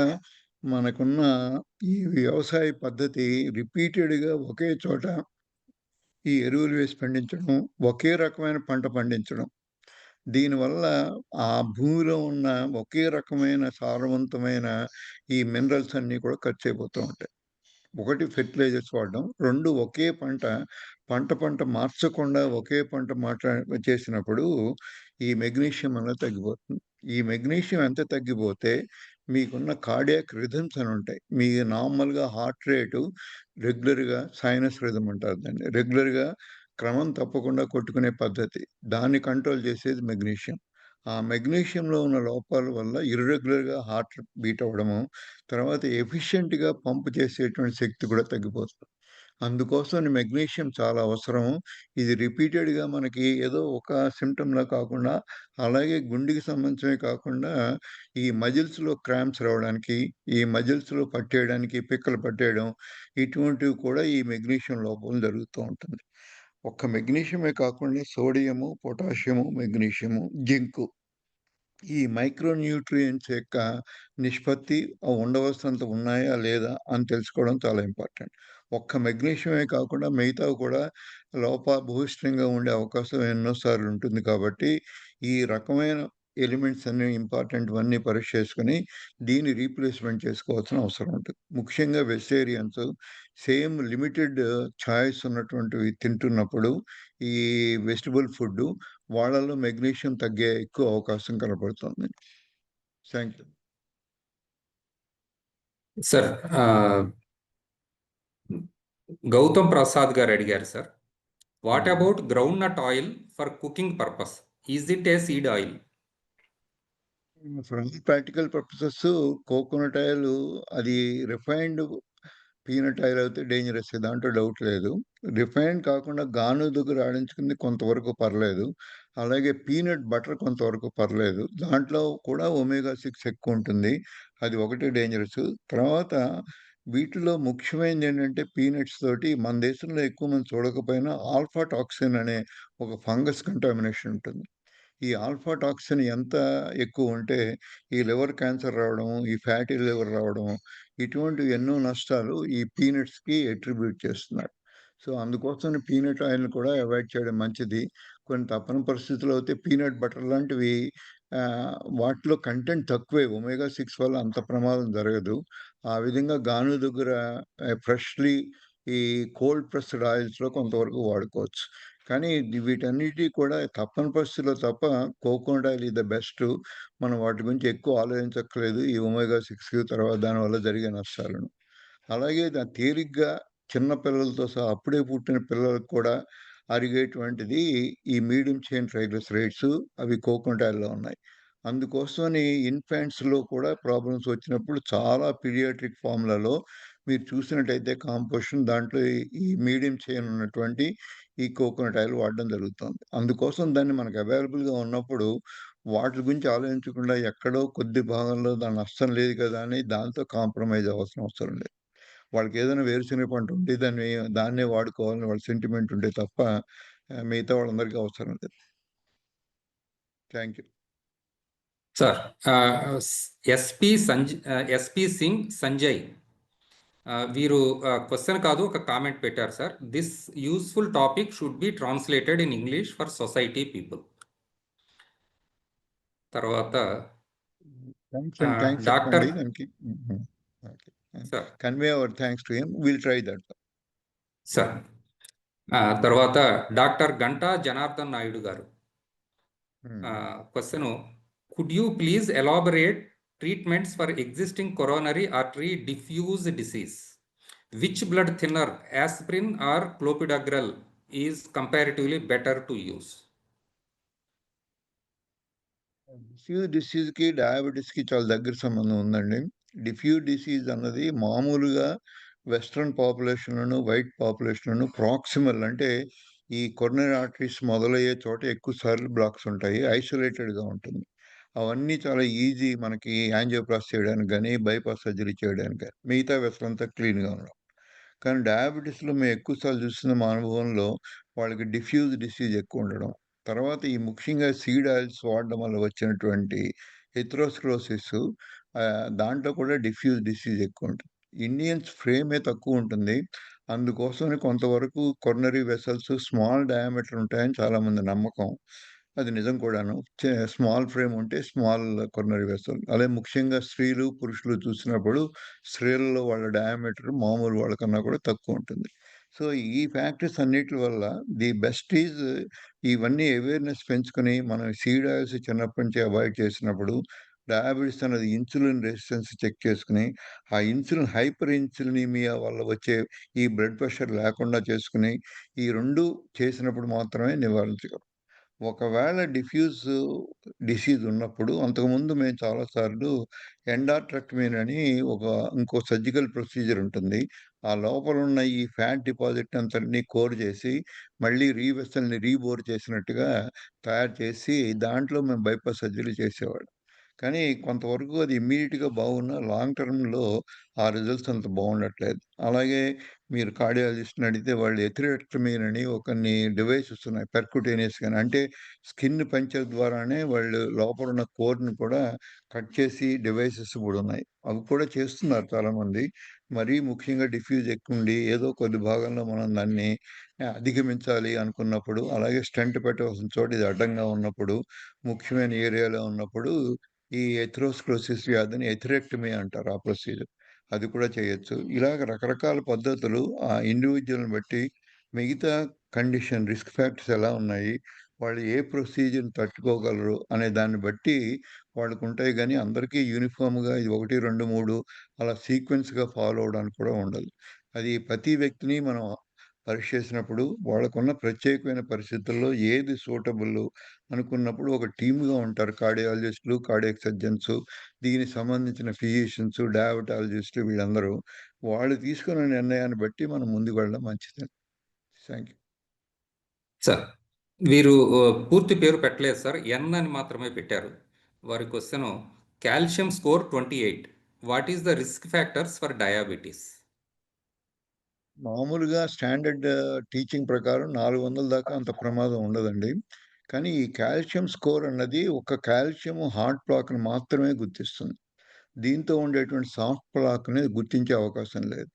మనకున్న ఈ వ్యవసాయ పద్ధతి రిపీటెడ్‌గా ఒకే చోట ఈ ఎరువులు వేసి పండించడం, ఒకే రకమైన పంట పండించడం. దీనివల్ల ఆ భూమిలో ఉన్న ఒకే రకమైన సారవంతమైన ఈ మినరల్స్ అన్నీ కూడా ఖర్చయిపోతూ ఉంటాయి. ఒకటి ఫెర్టిలైజర్స్ వాడడం. 2 ఒకే పంట, పంట మార్చకుండా ఒకే పంట చేసినప్పుడు ఈ మెగ్నీషియం అనేది తగ్గిపోతుంది. ఈ మెగ్నీషియం ఎంత తగ్గిపోతే మీకున్న కార్డియాక్ రిథమ్స్ అని ఉంటాయి. మీ నార్మల్‌గా హార్ట్ రేటు రెగ్యులర్‌గా సైనస్ రిథమ్ అంటారు దాన్ని. రెగ్యులర్‌గా క్రమం తప్పకుండా కొట్టుకునే పద్ధతి. దాన్ని కంట్రోల్ చేసేది మెగ్నీషియం. ఆ మెగ్నీషియంలో ఉన్న లోపాల వల్ల ఇర్రెగ్యులర్‌గా హార్ట్ బీట్ అవ్వడము, తర్వాత ఎఫిషియెంట్‌గా పంప్ చేసేటువంటి శక్తి కూడా తగ్గిపోతుంది. అందుకోసం మెగ్నీషియం చాలా అవసరం. ఇది రిపీటెడ్‌గా మనకి ఏదో ఒక సింప్టమ్‌లా కాకుండా, అలాగే గుండెకి సంబంధించినవే కాకుండా, ఈ మజిల్స్‌లో క్రాంప్స్ రావడానికి, ఈ మజిల్స్‌లో పట్టేయడానికి, పిక్కలు పట్టేయడం, ఇటువంటివి కూడా ఈ మెగ్నీషియం లోపం జరుగుతూ ఉంటుంది. ఒక్క మెగ్నీషియమే కాకుండా సోడియము, పొటాషియము, మెగ్నీషియము, జింకు ఈ మైక్రో న్యూట్రియంట్స్ యొక్క నిష్పత్తి ఉండవలసినంత ఉన్నాయా లేదా అని తెలుసుకోవడం చాలా ఇంపార్టెంట్. ఒక్క మెగ్నీషియమే కాకుండా మిగతావి కూడా లోపభూయిష్టంగా ఉండే అవకాశం ఎన్నో సార్లు ఉంటుంది కాబట్టి, ఈ రకమైన ఎలిమెంట్స్ అన్నీ ఇంపార్టెంట్‌వన్నీ పరీక్ష చేసుకొని, దీన్ని రీప్లేస్‌మెంట్ చేసుకోవాల్సిన అవసరం ఉంటుంది. ముఖ్యంగా వెజిటేరియన్స్ సేమ్ లిమిటెడ్ చాయిస్ ఉన్నటువంటివి తింటున్నప్పుడు, ఈ వెజిటబుల్ ఫుడ్డు వాళ్ళలో మెగ్నీషియం తగ్గే ఎక్కువ అవకాశం కనపడుతుంది. Thank you. Sir Gautam Prasad garu అడిగారు sir, what hmm. About ground nut oil for cooking purpose? Is it a seed oil? For all practical purposes coconut oil అది రిఫైన్డ్ పీనట్ ఆయిల్ అయితే డేంజరస్, దాంట్లో doubt లేదు. రిఫైన్డ్ కాకుండా గానుగ ఆడించుకుంది కొంతవరకు పర్లేదు. అలాగే పీనట్ బటర్ కొంతవరకు పర్లేదు. దాంట్లో కూడా ఒమేగా 6 ఎక్కువ ఉంటుంది. అది ఒకటి డేంజరస్. తర్వాత వీటిలో ముఖ్యమైనది ఏంటంటే పీనట్స్ తోటి మన దేశంలో ఎక్కువ మంది చూడకపోయినా ఆల్ఫా టాక్సిన్ అనే ఒక ఫంగస్ కంటామినేషన్ ఉంటుంది. ఈ ఆల్ఫా టాక్సిన్ ఎంత ఎక్కువుంటే, ఈ లివర్ క్యాన్సర్ రావడం, ఈ ఫ్యాటీ లివర్ రావడం, ఇటువంటివి ఎన్నో నష్టాలు ఈ పీనట్స్‌కి అట్రిబ్యూట్ చేస్తున్నారు. సో, అందుకోసమని పీనట్ ఆయిల్‌ని కూడా అవాయిడ్ చేయడం మంచిది. కొన్ని తప్పని పరిస్థితుల్లో అయితే పీనట్ బటర్ లాంటివి వాటిలో కంటెంట్ తక్కువే. ఒమేగా 6 వల్ల అంత ప్రమాదం జరగదు. ఆ విధంగా గానుగ దగ్గర ఫ్రెష్‌లీ ఈ కోల్డ్ ప్రెస్డ్ ఆయిల్స్‌లో కొంతవరకు వాడుకోవచ్చు. కానీ వీటన్నిటికి కూడా తప్పని పరిస్థితిలో తప్ప coconut oil is the best. మనం వాటి గురించి ఎక్కువ ఆలోచించక్కర్లేదు. ఈ ఒమేగా 6 తర్వాత దానివల్ల జరిగే నష్టాలను. అలాగే తేలిగ్గా చిన్న పిల్లలతో సహా అప్పుడే పుట్టిన పిల్లలకు కూడా అరిగేటువంటిది ఈ మీడియం చైన్ ట్రైగ్లిసరైడ్స్, అవి కోకోనట్ ఆయిల్‌లో ఉన్నాయి. అందుకోసమని ఇన్ఫాంట్స్‌లో కూడా ప్రాబ్లమ్స్ వచ్చినప్పుడు చాలా పీడియాట్రిక్ ఫార్మ్‌లలో మీరు చూసినట్టయితే కాంపోజిషన్ దాంట్లో ఈ మీడియం చైన్ ఉన్నటువంటి ఈ కోకోనట్ ఆయిల్ వాడడం జరుగుతోంది. అందుకోసం దాన్ని మనకు అవైలబుల్‌గా ఉన్నప్పుడు వాటి గురించి ఆలోచించకుండా ఎక్కడో కొద్ది భాగంలో దాని నష్టం లేదు కదా అని దాంతో కాంప్రమైజ్ అవ్వాల్సిన అవసరం లేదు. వాళ్ళకేదైనా వేరుశనగ పంట ఉంటే దాన్నే వాడుకోవాలని వాళ్ళ సెంటిమెంట్ ఉంటే తప్ప మిగతా వాళ్ళందరికీ అవసరం లేదు. Thank you. Sir SP Singh Sanjay వీరు క్వశ్చన్ కాదు, ఒక కామెంట్ పెట్టారు sir. This useful topic should be translated in English for society people. తర్వాత థాంక్స్ డాక్టర్ చెప్పండి దానికి. Okay. Sir convey our thanks to him. Will try that. Sir తర్వాత doctor Ganta Janardhan Naidu garu hmm. Question, could you please elaborate treatments for existing coronary artery diffuse disease? Which blood thinner, aspirin or clopidogrel, is comparatively better to use? Diffuse డిసీజ్‌కి, డయాబెటిస్‌కి చాలా దగ్గర సంబంధం ఉందండి. Diffuse disease అన్నది మామూలుగా western పాపులేషన్‌లోను, వైట్ పాపులేషన్‌లోను ప్రాక్సిమల్ అంటే ఈ కొరోనరీ ఆర్టరీస్ మొదలయ్యే చోట ఎక్కువ సార్లు బ్లాక్స్ ఉంటాయి. ఐసోలేటెడ్‌గా ఉంటుంది. అవన్నీ చాలా ఈజీ మనకి యాంజియోప్లాస్టీ చేయడానికి గాని, బైపాస్ సర్జరీ చేయడానికి గాని. మిగతా వెసలంతా క్లీన్‌గా ఉండడం. కానీ డయాబెటిస్‌లో మేము ఎక్కువ సార్లు చూసిన మా అనుభవంలో వాళ్ళకి డిఫ్యూజ్ డిసీజ్ ఎక్కువుండడం. తర్వాత ఈ ముఖ్యంగా సీడ్ ఆయిల్స్ వాడడం వల్ల వచ్చినటువంటి హెథెరోస్క్లరోసిస్, దాంట్లో కూడా డిఫ్యూజ్ డిసీజ్ ఎక్కువుంటుంది. ఇండియన్స్ ఫ్రేమే తక్కువుంటుంది. అందుకోసమని కొంతవరకు కొరోనరీ వెసల్స్ స్మాల్ డయామీటర్ ఉంటాయని చాలామంది నమ్మకం. అది నిజం కూడాను. స్మాల్ ఫ్రేమ్ ఉంటే స్మాల్ కొరోనరీ వెసల్. అదే ముఖ్యంగా స్త్రీలు, పురుషులు చూసినప్పుడు స్త్రీలలో వాళ్ళ డయామీటర్ మామూలు వాళ్ళకన్నా కూడా తక్కువుంటుంది. సో, ఈ ఫ్యాక్టర్స్ అన్నిట్లి వల్ల ది బెస్ట్ ఈజ్ ఇవన్నీ అవేర్‌నెస్ పెంచుకొని, మనం సీడ్ ఆయిల్స్ చిన్నప్పటి నుంచి అవాయిడ్ చేసినప్పుడు, డయాబెటిస్ అనేది ఇన్సులిన్ రెసిస్టెన్స్ చెక్ చేసుకొని, ఆ ఇన్సులిన్ హైపర్ ఇన్సులినిమియా వల్ల వచ్చే ఈ బ్లడ్ ప్రెషర్ లేకుండా చేసుకొని, ఈ 2 చేసినప్పుడు మాత్రమే నివారించగలం. ఒకవేళ డిఫ్యూజ్ డిసీజ్ ఉన్నప్పుడు అంతకుముందు మేము చాలా సార్లు ఎండార్ట్రెక్టమీ అని ఇంకో సర్జికల్ ప్రొసీజర్ ఉంటుంది. ఆ లోపల ఉన్న ఈ ఫ్యాట్ డిపాజిట్ అంతటిని కోర్ చేసి, మళ్ళీ వెసల్‌ని రీబోర్ చేసినట్టుగా తయారు చేసి, దాంట్లో మేము బైపాస్ సర్జరీ చేసేవాళ్ళం. కానీ కొంతవరకు అది ఇమ్మీడియేట్‌గా బాగున్నా లాంగ్ టర్మ్‌లో ఆ రిజల్ట్స్ అంత బాగుండట్లేదు. అలాగే మీరు కార్డియాలజిస్ట్‌ని అడిగితే వాళ్ళు ఎథిరెక్టమీ అని కొన్ని డివైసెస్ ఉన్నాయి. పెర్క్యుటేనియస్ గాని అంటే స్కిన్ పంచర్ ద్వారానే వాళ్ళు లోపల ఉన్న కోర్‌ని కూడా కట్ చేసి డివైసెస్ కూడా ఉన్నాయి. అవి కూడా చేస్తున్నారు చాలామంది. మరీ ముఖ్యంగా డిఫ్యూజ్ ఎక్కువుండి ఏదో కొద్ది భాగంలో మనం దాన్ని అధిగమించాలి అనుకున్నప్పుడు, అలాగే స్టంట్ పెట్టవలసిన చోట ఇది అడ్డంగా ఉన్నప్పుడు, ముఖ్యమైన ఏరియాలో ఉన్నప్పుడు ఈ ఎథెరోస్క్లెరోసిస్ వ్యాధిని ఎథిరెక్టమీ అంటారు ఆ ప్రొసీజర్. అది కూడా చేయొచ్చు. ఇలాగ రకరకాల పద్ధతులు ఆ ఇండివిడ్యువల్‌ని బట్టి మిగతా కండిషన్ రిస్క్ ఫ్యాక్టర్స్ ఎలా ఉన్నాయి, వాళ్ళు ఏ ప్రొసీజర్‌ని తట్టుకోగలరు అనే దాన్ని బట్టి వాళ్ళకుంటాయి గానీ, అందరికీ యూనిఫార్మ్‌గా ఇది 1, 2, 3 అలా సీక్వెన్స్‌గా ఫాలో అవ్వడానికి కూడా ఉండదు. అది ప్రతి వ్యక్తిని మనం పరీక్ష చేసినప్పుడు వాళ్ళకున్న ప్రత్యేకమైన పరిస్థితుల్లో ఏది సూటబుల్ అనుకున్నప్పుడు ఒక టీమ్‌గా ఉంటారు. కార్డియాలజిస్టులు, కార్డియాక్ సర్జన్స్, దీనికి సంబంధించిన ఫిజిషియన్స్, డయాబెటాలజిస్టులు వీళ్ళందరూ. వాళ్ళు తీసుకున్న నిర్ణయాన్ని బట్టి మనం ముందుకు వెళ్ళడం మంచిది. Thank you. సార్ వీరు పూర్తి పేరు పెట్టలేదు సార్. ఎన్ అని మాత్రమే పెట్టారు. వారి question calcium score 28. What is the risk factors for diabetes? మామూలుగా స్టాండర్డ్ టీచింగ్ ప్రకారం 400 దాకా అంత ప్రమాదం ఉండదండి. కానీ ఈ కాల్షియం స్కోర్ అన్నది ఒక కాల్షియం హార్ట్ బ్లాక్‌ని మాత్రమే గుర్తిస్తుంది. దీంతో ఉండేటువంటి సాఫ్ట్ ప్లాక్‌ని గుర్తించే అవకాశం లేదు.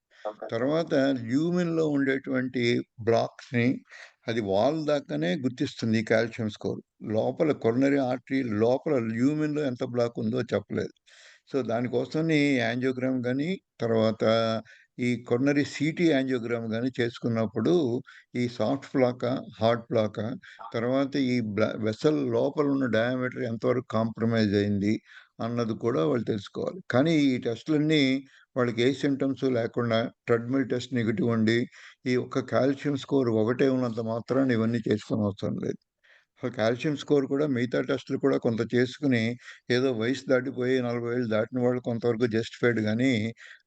తర్వాత ల్యూమిన్‌లో ఉండేటువంటి బ్లాక్స్‌ని అది వాల్ దాకానే గుర్తిస్తుంది ఈ కాల్షియం స్కోర్. లోపల కొరనరీ ఆర్టరీ లోపల ల్యూమిన్‌లో ఎంత బ్లాక్ ఉందో చెప్పలేదు. సో, దానికోసమని యాంజియోగ్రామ్ గాని, తర్వాత ఈ కొరనరీ సీటీ యాంజియోగ్రామ్ గాని చేసుకున్నప్పుడు ఈ సాఫ్ట్ ప్లాకా, హార్డ్ ప్లాకా, తర్వాత ఈ వెసల్ లోపల ఉన్న డయామీటర్ ఎంతవరకు కాంప్రమైజ్ అయింది అన్నది కూడా వాళ్ళు తెలుసుకోవాలి. కానీ ఈ టెస్ట్‌లన్నీ వాళ్ళకి ఏ సింప్టమ్స్ లేకుండా ట్రెడ్మిల్ టెస్ట్ నెగెటివ్ ఉండి, ఈ ఒక్క కాల్షియం స్కోర్ ఒకటే ఉన్నంత మాత్రాన ఇవన్నీ చేసుకోనవసరం లేదు. అసలు కాల్షియం స్కోర్ కూడా మిగతా టెస్టులు కూడా కొంత చేసుకొని, ఏదో వయసు దాటిపోయి 40 ఏళ్ళు దాటిన వాళ్ళు కొంతవరకు జస్టిఫైడ్ గానీ,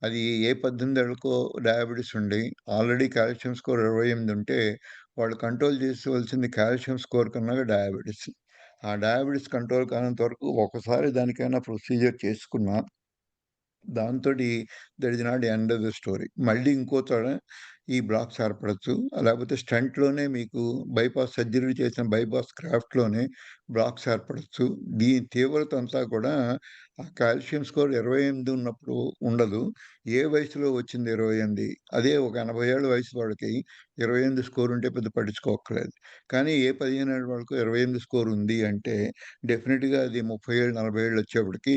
అది ఏ 18 ఏళ్ళకో డయాబెటిస్ ఉండి, ఆల్రెడీ కాల్షియం స్కోర్ 28 ఉంటే, వాళ్ళు కంట్రోల్ చేసుకోవాల్సింది కాల్షియం స్కోర్ కన్నా డయాబెటిస్. ఆ డయాబెటిస్ కంట్రోల్ కానంత వరకు ఒకసారి దానికైనా ప్రొసీజర్ చేసుకున్నా దాంతోటి that is not end of the story. మళ్ళీ ఇంకో చోట ఈ బ్లాక్స్ ఏర్పడొచ్చు. లేకపోతే స్టంట్‌లోనే మీకు బైపాస్ సర్జరీ చేసిన బైపాస్ గ్రాఫ్ట్‌లోనే బ్లాక్స్ ఏర్పడొచ్చు. దీని తీవ్రత అంతా కూడా ఆ కాల్షియం స్కోర్ 28 ఉన్నప్పుడు ఉండదు. ఏ వయసులో వచ్చింది 28? అదే ఒక 80 ఏళ్ల వయసు వాళ్ళకి 28 స్కోర్ ఉంటే పెద్ద పట్టించుకోక్కర్లేదు. కానీ ఏ 15 ఏళ్ల వాళ్ళకో 28 స్కోర్ ఉంది అంటే డెఫినిట్‌గా అది 30 ఏళ్ళు, 40 ఏళ్ళు వచ్చేప్పటికి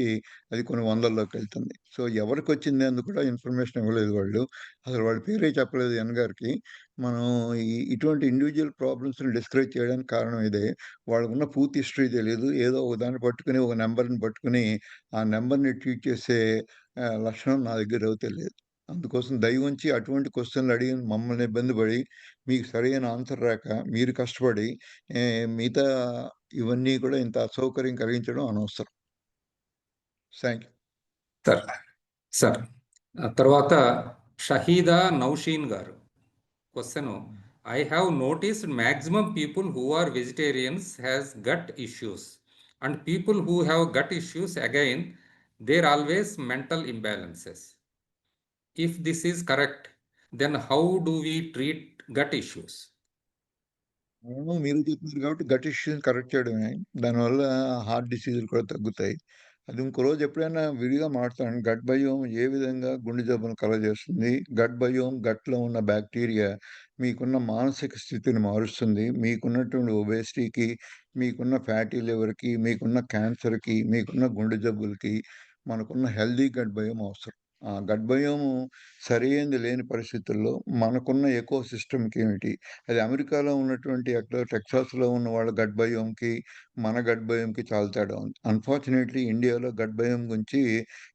అది కొన్ని వందల్లోకెళ్తుంది. సో, ఎవరికొచ్చింది అని కూడా ఇన్ఫర్మేషన్ ఇవ్వలేదు వాళ్ళు. అసలు వాళ్ళ పేరే చెప్పలేదు ఎన్ గారికి. మనం ఇటువంటి ఇండివిడ్యువల్ ప్రాబ్లమ్స్‌ని డిస్కరేజ్ చేయడానికి కారణం ఇదే. వాళ్ళకున్న పూర్తి హిస్టరీ తెలీదు. ఏదో ఒక దాన్ని పట్టుకొని, ఒక నంబర్‌ని పట్టుకొని, ఆ నంబర్‌ని ట్రీట్ చేసే లక్షణం నా దగ్గరైతే లేదు. అందుకోసం దయవుంచి అటువంటి క్వెషన్‌లు అడిగి మమ్మల్ని ఇబ్బంది పడి, మీకు సరైన ఆన్సర్ రాక, మీరు కష్టపడి మిగతా ఇవన్నీ కూడా ఇంత అసౌకర్యం కలిగించడం అనవసరం. Thank you. సార్ సార్ తర్వాత Shahida Naushin garu question I have noticed maximum people who are vegetarians has gut issues and people who have gut issues again there always mental imbalances. If this is correct then how do we treat gut issues? అవును. మీరు చెప్తున్నారు కాబట్టి gut ఇష్యూస్‌ని correct చేయడమే. దానివల్ల heart డిసీజులు కూడా తగ్గుతాయి. అది ఇంకో రోజు ఎప్పుడైనా విడిగా మాట్లాడండి. గట్ బయోమ్ ఏ విధంగా గుండె జబ్బును కలుగజేస్తుంది. గట్ బయోమ్ గట్‌లో ఉన్న బాక్టీరియా మీకున్న మానసిక స్థితిని మారుస్తుంది. మీకున్నటువంటి ఒబేసిటీకి, మీకున్న ఫ్యాటీ లివర్‌కి, మీకున్న క్యాన్సర్‌కి, మీకున్న గుండె జబ్బులకి మనకున్న హెల్తీ గట్ బయోమ్ అవసరం. ఆ గట్ బయోము సరైనది లేని పరిస్థితుల్లో మనకున్న ఎకో సిస్టమ్‌కి ఏమిటి అది అమెరికాలో ఉన్నటువంటి ఎక్కడో టెక్సాస్‌లో ఉన్న వాళ్ళ గట్ బయోమ్‌కి, మన గట్ బయోమ్‌కి చాలా తేడా ఉంది. అన్‌ఫార్చునేట్‌లీ ఇండియాలో గట్ బయోమ్ గురించి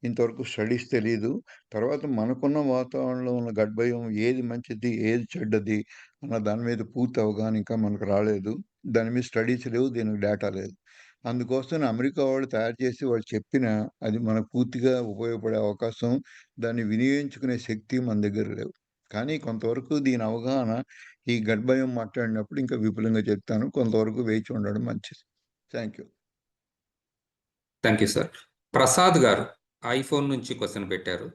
ఇంతవరకు స్టడీస్ తెలీదు. తర్వాత మనకున్న వాతావరణంలో ఉన్న గట్ బయోమ్ ఏది మంచిది, ఏది చెడ్డది అన్న దాని మీద పూర్తి అవగాహన ఇంకా మనకు రాలేదు. దాని మీద స్టడీస్ లేవు, దీనికి డేటా లేదు. అందుకోసం అమెరికా వాళ్ళు తయారు చేసి వాళ్ళు చెప్పినా అది మనకు పూర్తిగా ఉపయోగపడే అవకాశం, దాన్ని వినియోగించుకునే శక్తి మన దగ్గర లేవు. కానీ కొంతవరకు దీని అవగాహన ఈ గర్భయం మాట్లాడినప్పుడు ఇంకా విపులంగా చెప్తాను. కొంతవరకు వేచి ఉండడం మంచిది. Thank you. Thank you sir. Prasad గారు ఐఫోన్ నుంచి క్వశ్చన్ పెట్టారు.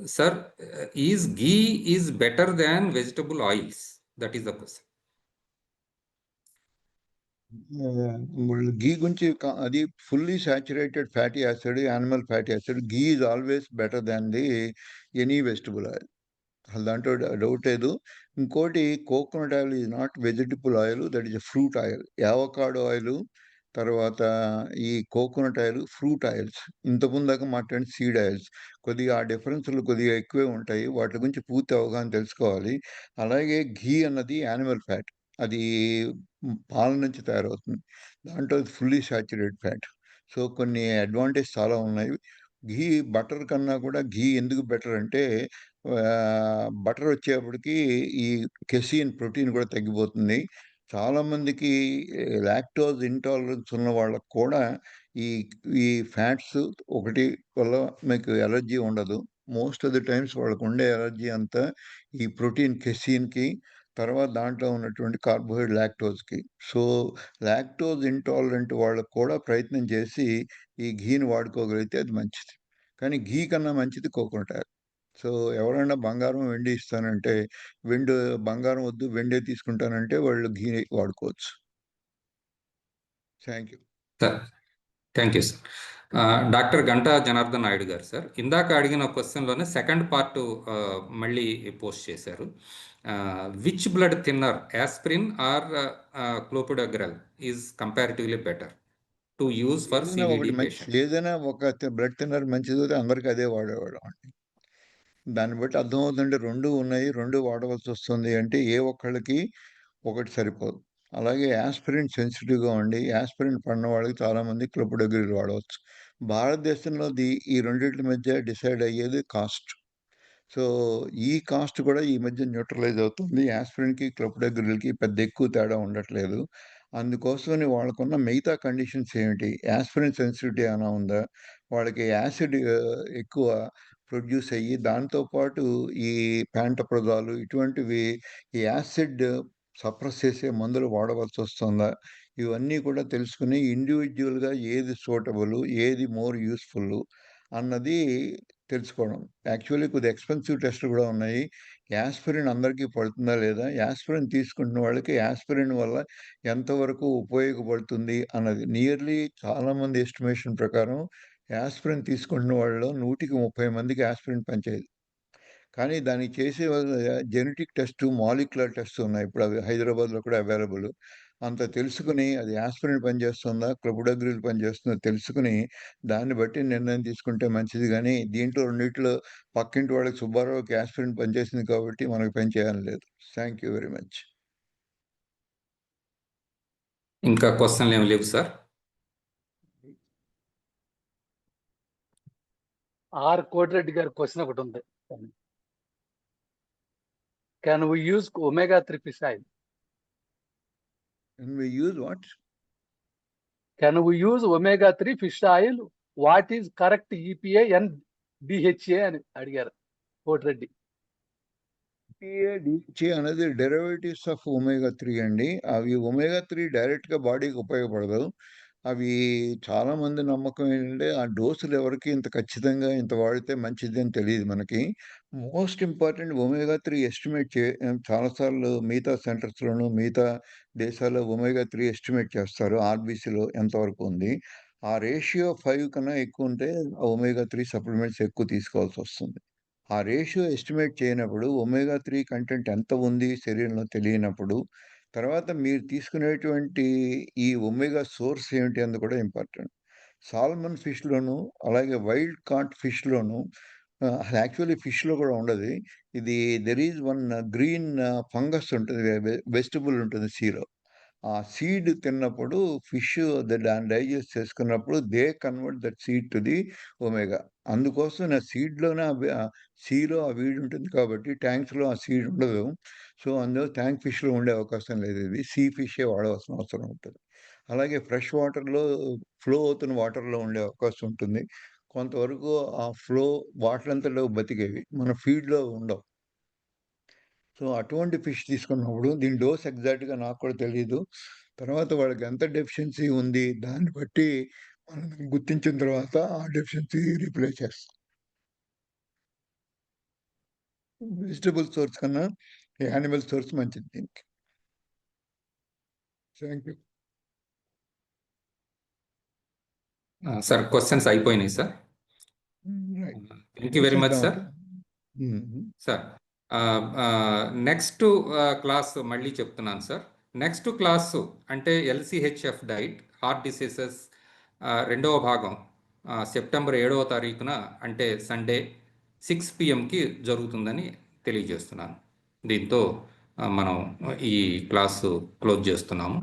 Sir, is ghee is better than vegetable oils? That is the question. ఘీ గురించి అది fully saturated fatty acid, animal fatty acid. Ghee is always better than the any vegetable oil. అసలు దాంట్లో doubt లేదు. ఇంకోటి, coconut oil is not vegetable oil, that is fruit oil. యావకాడో oil, తర్వాత ఈ coconut oil fruit oils. ఇంతకుముందు దాకా మాట్లాడిన seed oils. కొద్దిగా ఆ డిఫరెన్స్లు కొద్దిగా ఎక్కువే ఉంటాయి. వాటి గురించి పూర్తి అవగాహన తెలుసుకోవాలి. అలాగే ఘీ అన్నది యానిమల్ ఫ్యాట్. అది పాల నుంచి తయారవుతుంది. దాంట్లో ఫుల్లీ సాచురేటెడ్ ఫ్యాట్. సో కొన్ని అడ్వాంటేజ్ చాలా ఉన్నాయి. ఘీ బటర్ కన్నా కూడా ఘీ ఎందుకు బెటర్ అంటే, బటర్ వచ్చేప్పటికి ఈ కెసిన్ ప్రోటీన్ కూడా తగ్గిపోతుంది. చాలామందికి లాక్టోజ్ ఇంటాలరెన్స్ ఉన్న వాళ్ళకి కూడా ఈ ఈ ఫ్యాట్స్ ఒకటి వల్ల మీకు ఎలర్జీ ఉండదు. మోస్ట్ ఆఫ్ ది టైమ్స్ వాళ్ళకు ఉండే ఎలర్జీ అంతా ఈ ప్రోటీన్ కెసిన్‌కి, తర్వాత దాంట్లో ఉన్నటువంటి కార్బోహైడ్రేట్ లాక్టోజ్‌కి. సో, లాక్టోజ్ ఇంటాలరెంట్ వాళ్ళకి కూడా ప్రయత్నం చేసి ఈ ఘీని వాడుకోగలిగితే అది మంచిది. కానీ ఘీ కన్నా మంచిది కోకోనట్ ఆయిల్. సో, ఎవరైనా బంగారం, వెండి ఇస్తానంటే, బంగారం వద్దు వెండే తీసుకుంటానంటే వాళ్ళు ఘీ వాడుకోవచ్చు. Thank you. Sir, thank you sir. Doctor Ganta Janardhan Naidu గారు సార్, ఇందాక అడిగిన క్వశ్చన్లోనే సెకండ్ పార్ట్ మళ్ళీ పోస్ట్ చేశారు. Which blood thinner, aspirin or clopidogrel is comparatively better to use for CVD patient? ఏదైనా ఒక బ్లడ్ థిన్నర్ మంచిది అందరికి అదే వాడేవాళ్ళం అండి. దాన్ని బట్టి అర్థమవుతుందంటే 2 ఉన్నాయి, 2 వాడవలసి వస్తుంది అంటే ఏ ఒక్కళ్ళకి ఒకటి సరిపోదు. అలాగే యాస్పిరిన్ సెన్సిటివ్‌గా ఉండి, యాస్పిరిన్ పడిన వాళ్ళకి చాలామంది క్లోపిడోగ్రిల్ వాడవచ్చు. భారతదేశంలో ఈ రెండిట్ల మధ్య డిసైడ్ అయ్యేది కాస్ట్. సో, ఈ కాస్ట్ కూడా ఈ మధ్య న్యూట్రలైజ్ అవుతుంది. యాస్పిరిన్‌కి, క్లోపిడోగ్రిల్‌కి పెద్ద ఎక్కువ తేడా ఉండట్లేదు. అందుకోసమని వాళ్ళకున్న మిగతా కండిషన్స్ ఏమిటి? యాస్పిరిన్ సెన్సిటివిటీ ఏమైనా ఉందా? వాళ్ళకి యాసిడ్ ఎక్కువ ప్రొడ్యూస్ అయ్యి, దాంతో పాటు ఈ ప్యాంటప్రజోల్ ఇటువంటివి ఈ యాసిడ్ సప్రెస్ చేసే మందులు వాడవలసొస్తుందా? ఇవన్నీ కూడా తెలుసుకొని ఇండివిడ్యువల్‌గా ఏది సూటబులు, ఏది మోర్ యూజ్‌ఫుల్లు అన్నది తెలుసుకోవడం. యాక్చువల్లీ కొద్దిగా ఎక్స్‌పెన్సివ్ టెస్ట్‌లు గూడా ఉన్నాయి. యాస్పిరిన్ అందరికీ పడుతుందా లేదా? యాస్పిరిన్ తీసుకుంటున్న వాళ్ళకి యాస్పిరిన్ వల్ల ఎంతవరకు ఉపయోగపడుతుంది అన్నది. నియర్లీ చాలామంది ఎస్టిమేషన్ ప్రకారం యాస్పిరిన్ తీసుకుంటున్న వాళ్ళలో 100కి 30 మందికి యాస్పిరిన్ పనిచేయదు. కానీ దానికి చేసే జెనెటిక్ టెస్ట్, మాలిక్యులర్ టెస్ట్ ఉన్నాయి. ఇప్పుడు అవి హైదరాబాద్‌లో కూడా అవైలబుల్. అంత తెలుసుకొని అది యాస్పిరిన్ పనిచేస్తుందా? క్లోపిడోగ్రిల్ పనిచేస్తుందా? తెలుసుకొని దాన్ని బట్టి నిర్ణయం తీసుకుంటే మంచిది గానీ, దీంట్లో రెండిట్లో పక్కింటి వాళ్ళకి సుబ్బారావుకి యాస్పిరిన్ పనిచేసింది కాబట్టి మనకు పని చేయాలని లేదు. Thank you very much. ఇంకా క్వశ్చన్లు ఏమి లేవు సార్. ఆర్ కోటిరెడ్డి గారి క్వశ్చన్ ఒకటి ఉంది. Can we use omega 3 fish oil? Can we use what? Can we use omega 3 fish oil? What is correct EPA and DHA అని అడిగారు కోటిరెడ్డి. EPA, DHA అనేది డెరివేటివ్స్ ఆఫ్ ఒమేగా 3 అండి. అవి ఒమేగా 3 డైరెక్ట్‌గా బాడీకి ఉపయోగపడదు. అవి చాలామంది నమ్మకం ఏంటంటే, ఆ డోసులు ఎవరికీ ఇంత ఖచ్చితంగా ఇంత వాడితే మంచిది అని తెలీదు మనకి. మోస్ట్ ఇంపార్టెంట్ ఒమేగా 3 ఎస్టిమేట్ చాలా సార్లు మిగతా సెంటర్స్‌లోను, మిగతా దేశాల్లో ఒమేగా 3 ఎస్టిమేట్ చేస్తారు. ఆర్‌బీసీలో ఎంతవరకు ఉంది. ఆ రేషియో 5 కన్నా ఎక్కువుంటే ఆ ఒమేగా 3 సప్లిమెంట్స్ ఎక్కువ తీసుకోవాల్సొస్తుంది. ఆ రేషియో ఎస్టిమేట్ చేయనప్పుడు ఒమేగా 3 కంటెంట్ ఎంత ఉంది శరీరంలో తెలియనప్పుడు, తర్వాత మీరు తీసుకునేటువంటి ఈ ఒమేగా సోర్స్ ఏమిటి అన్నది కూడా ఇంపార్టెంట్. సాల్మన్ ఫిష్‌లోను, అలాగే వైల్డ్ కాట్ ఫిష్‌లోను యాక్చువల్లీ ఫిష్‌లో కూడా ఉండది. ఇది there is one green fungus ఉంటుంది. వెజిటబుల్ ఉంటుంది సీలో. ఆ సీడ్ తిన్నప్పుడు ఫిష్ దాన్ని డైజెస్ట్ చేసుకున్నప్పుడు they convert that seed to the omega. అందుకోసం నా సీడ్‌లోనే సీలో ఆ వీడ్ ఉంటుంది కాబట్టి ట్యాంక్స్‌లో ఆ సీడ్ ఉండదు. సో, అందులో ట్యాంక్ ఫిష్‌లో ఉండే అవకాశం లేదు ఇది. సీ ఫిషే వాడవలసిన అవసరం ఉంటుంది. అలాగే ఫ్రెష్ వాటర్‌లో ఫ్లో అవుతున్న వాటర్‌లో ఉండే అవకాశం ఉంటుంది. కొంతవరకు ఆ ఫ్లో వాటర్ అంతలో బతికేవి. మన ఫీడ్‌లో ఉండవు. సో, అటువంటి ఫిష్ తీసుకున్నప్పుడు దీని డోస్ ఎగ్జాక్ట్‌గా నాకు కూడా తెలీదు. తర్వాత వాళ్ళకి ఎంత డెఫిషియన్సీ ఉంది దాన్ని బట్టి మనం గుర్తించిన తర్వాత ఆ డెఫిషియన్సీ రీప్లేస్ చేస్తాం. వెజిటబుల్ సోర్స్ కన్నా యానిమల్ సోర్స్ మంచిది దీనికి. Thank you. సార్ క్వశ్చన్స్ అయిపోయినాయి sir. Right. Thank you very much sir. Sir next class మళ్ళీ చెప్తున్నాను సార్. నెక్స్ట్ క్లాస్ అంటే ఎల్సిహెచ్ఎఫ్ డైట్ హార్ట్ డిసీజెస్ రెండవ భాగం సెప్టెంబర్ 7వ తారీఖున అంటే సండే 6 PM జరుగుతుందని తెలియజేస్తున్నాను. దీంతో మనం ఈ క్లాసు క్లోజ్ చేస్తున్నాము.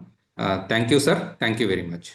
Thank you sir. Thank you very much.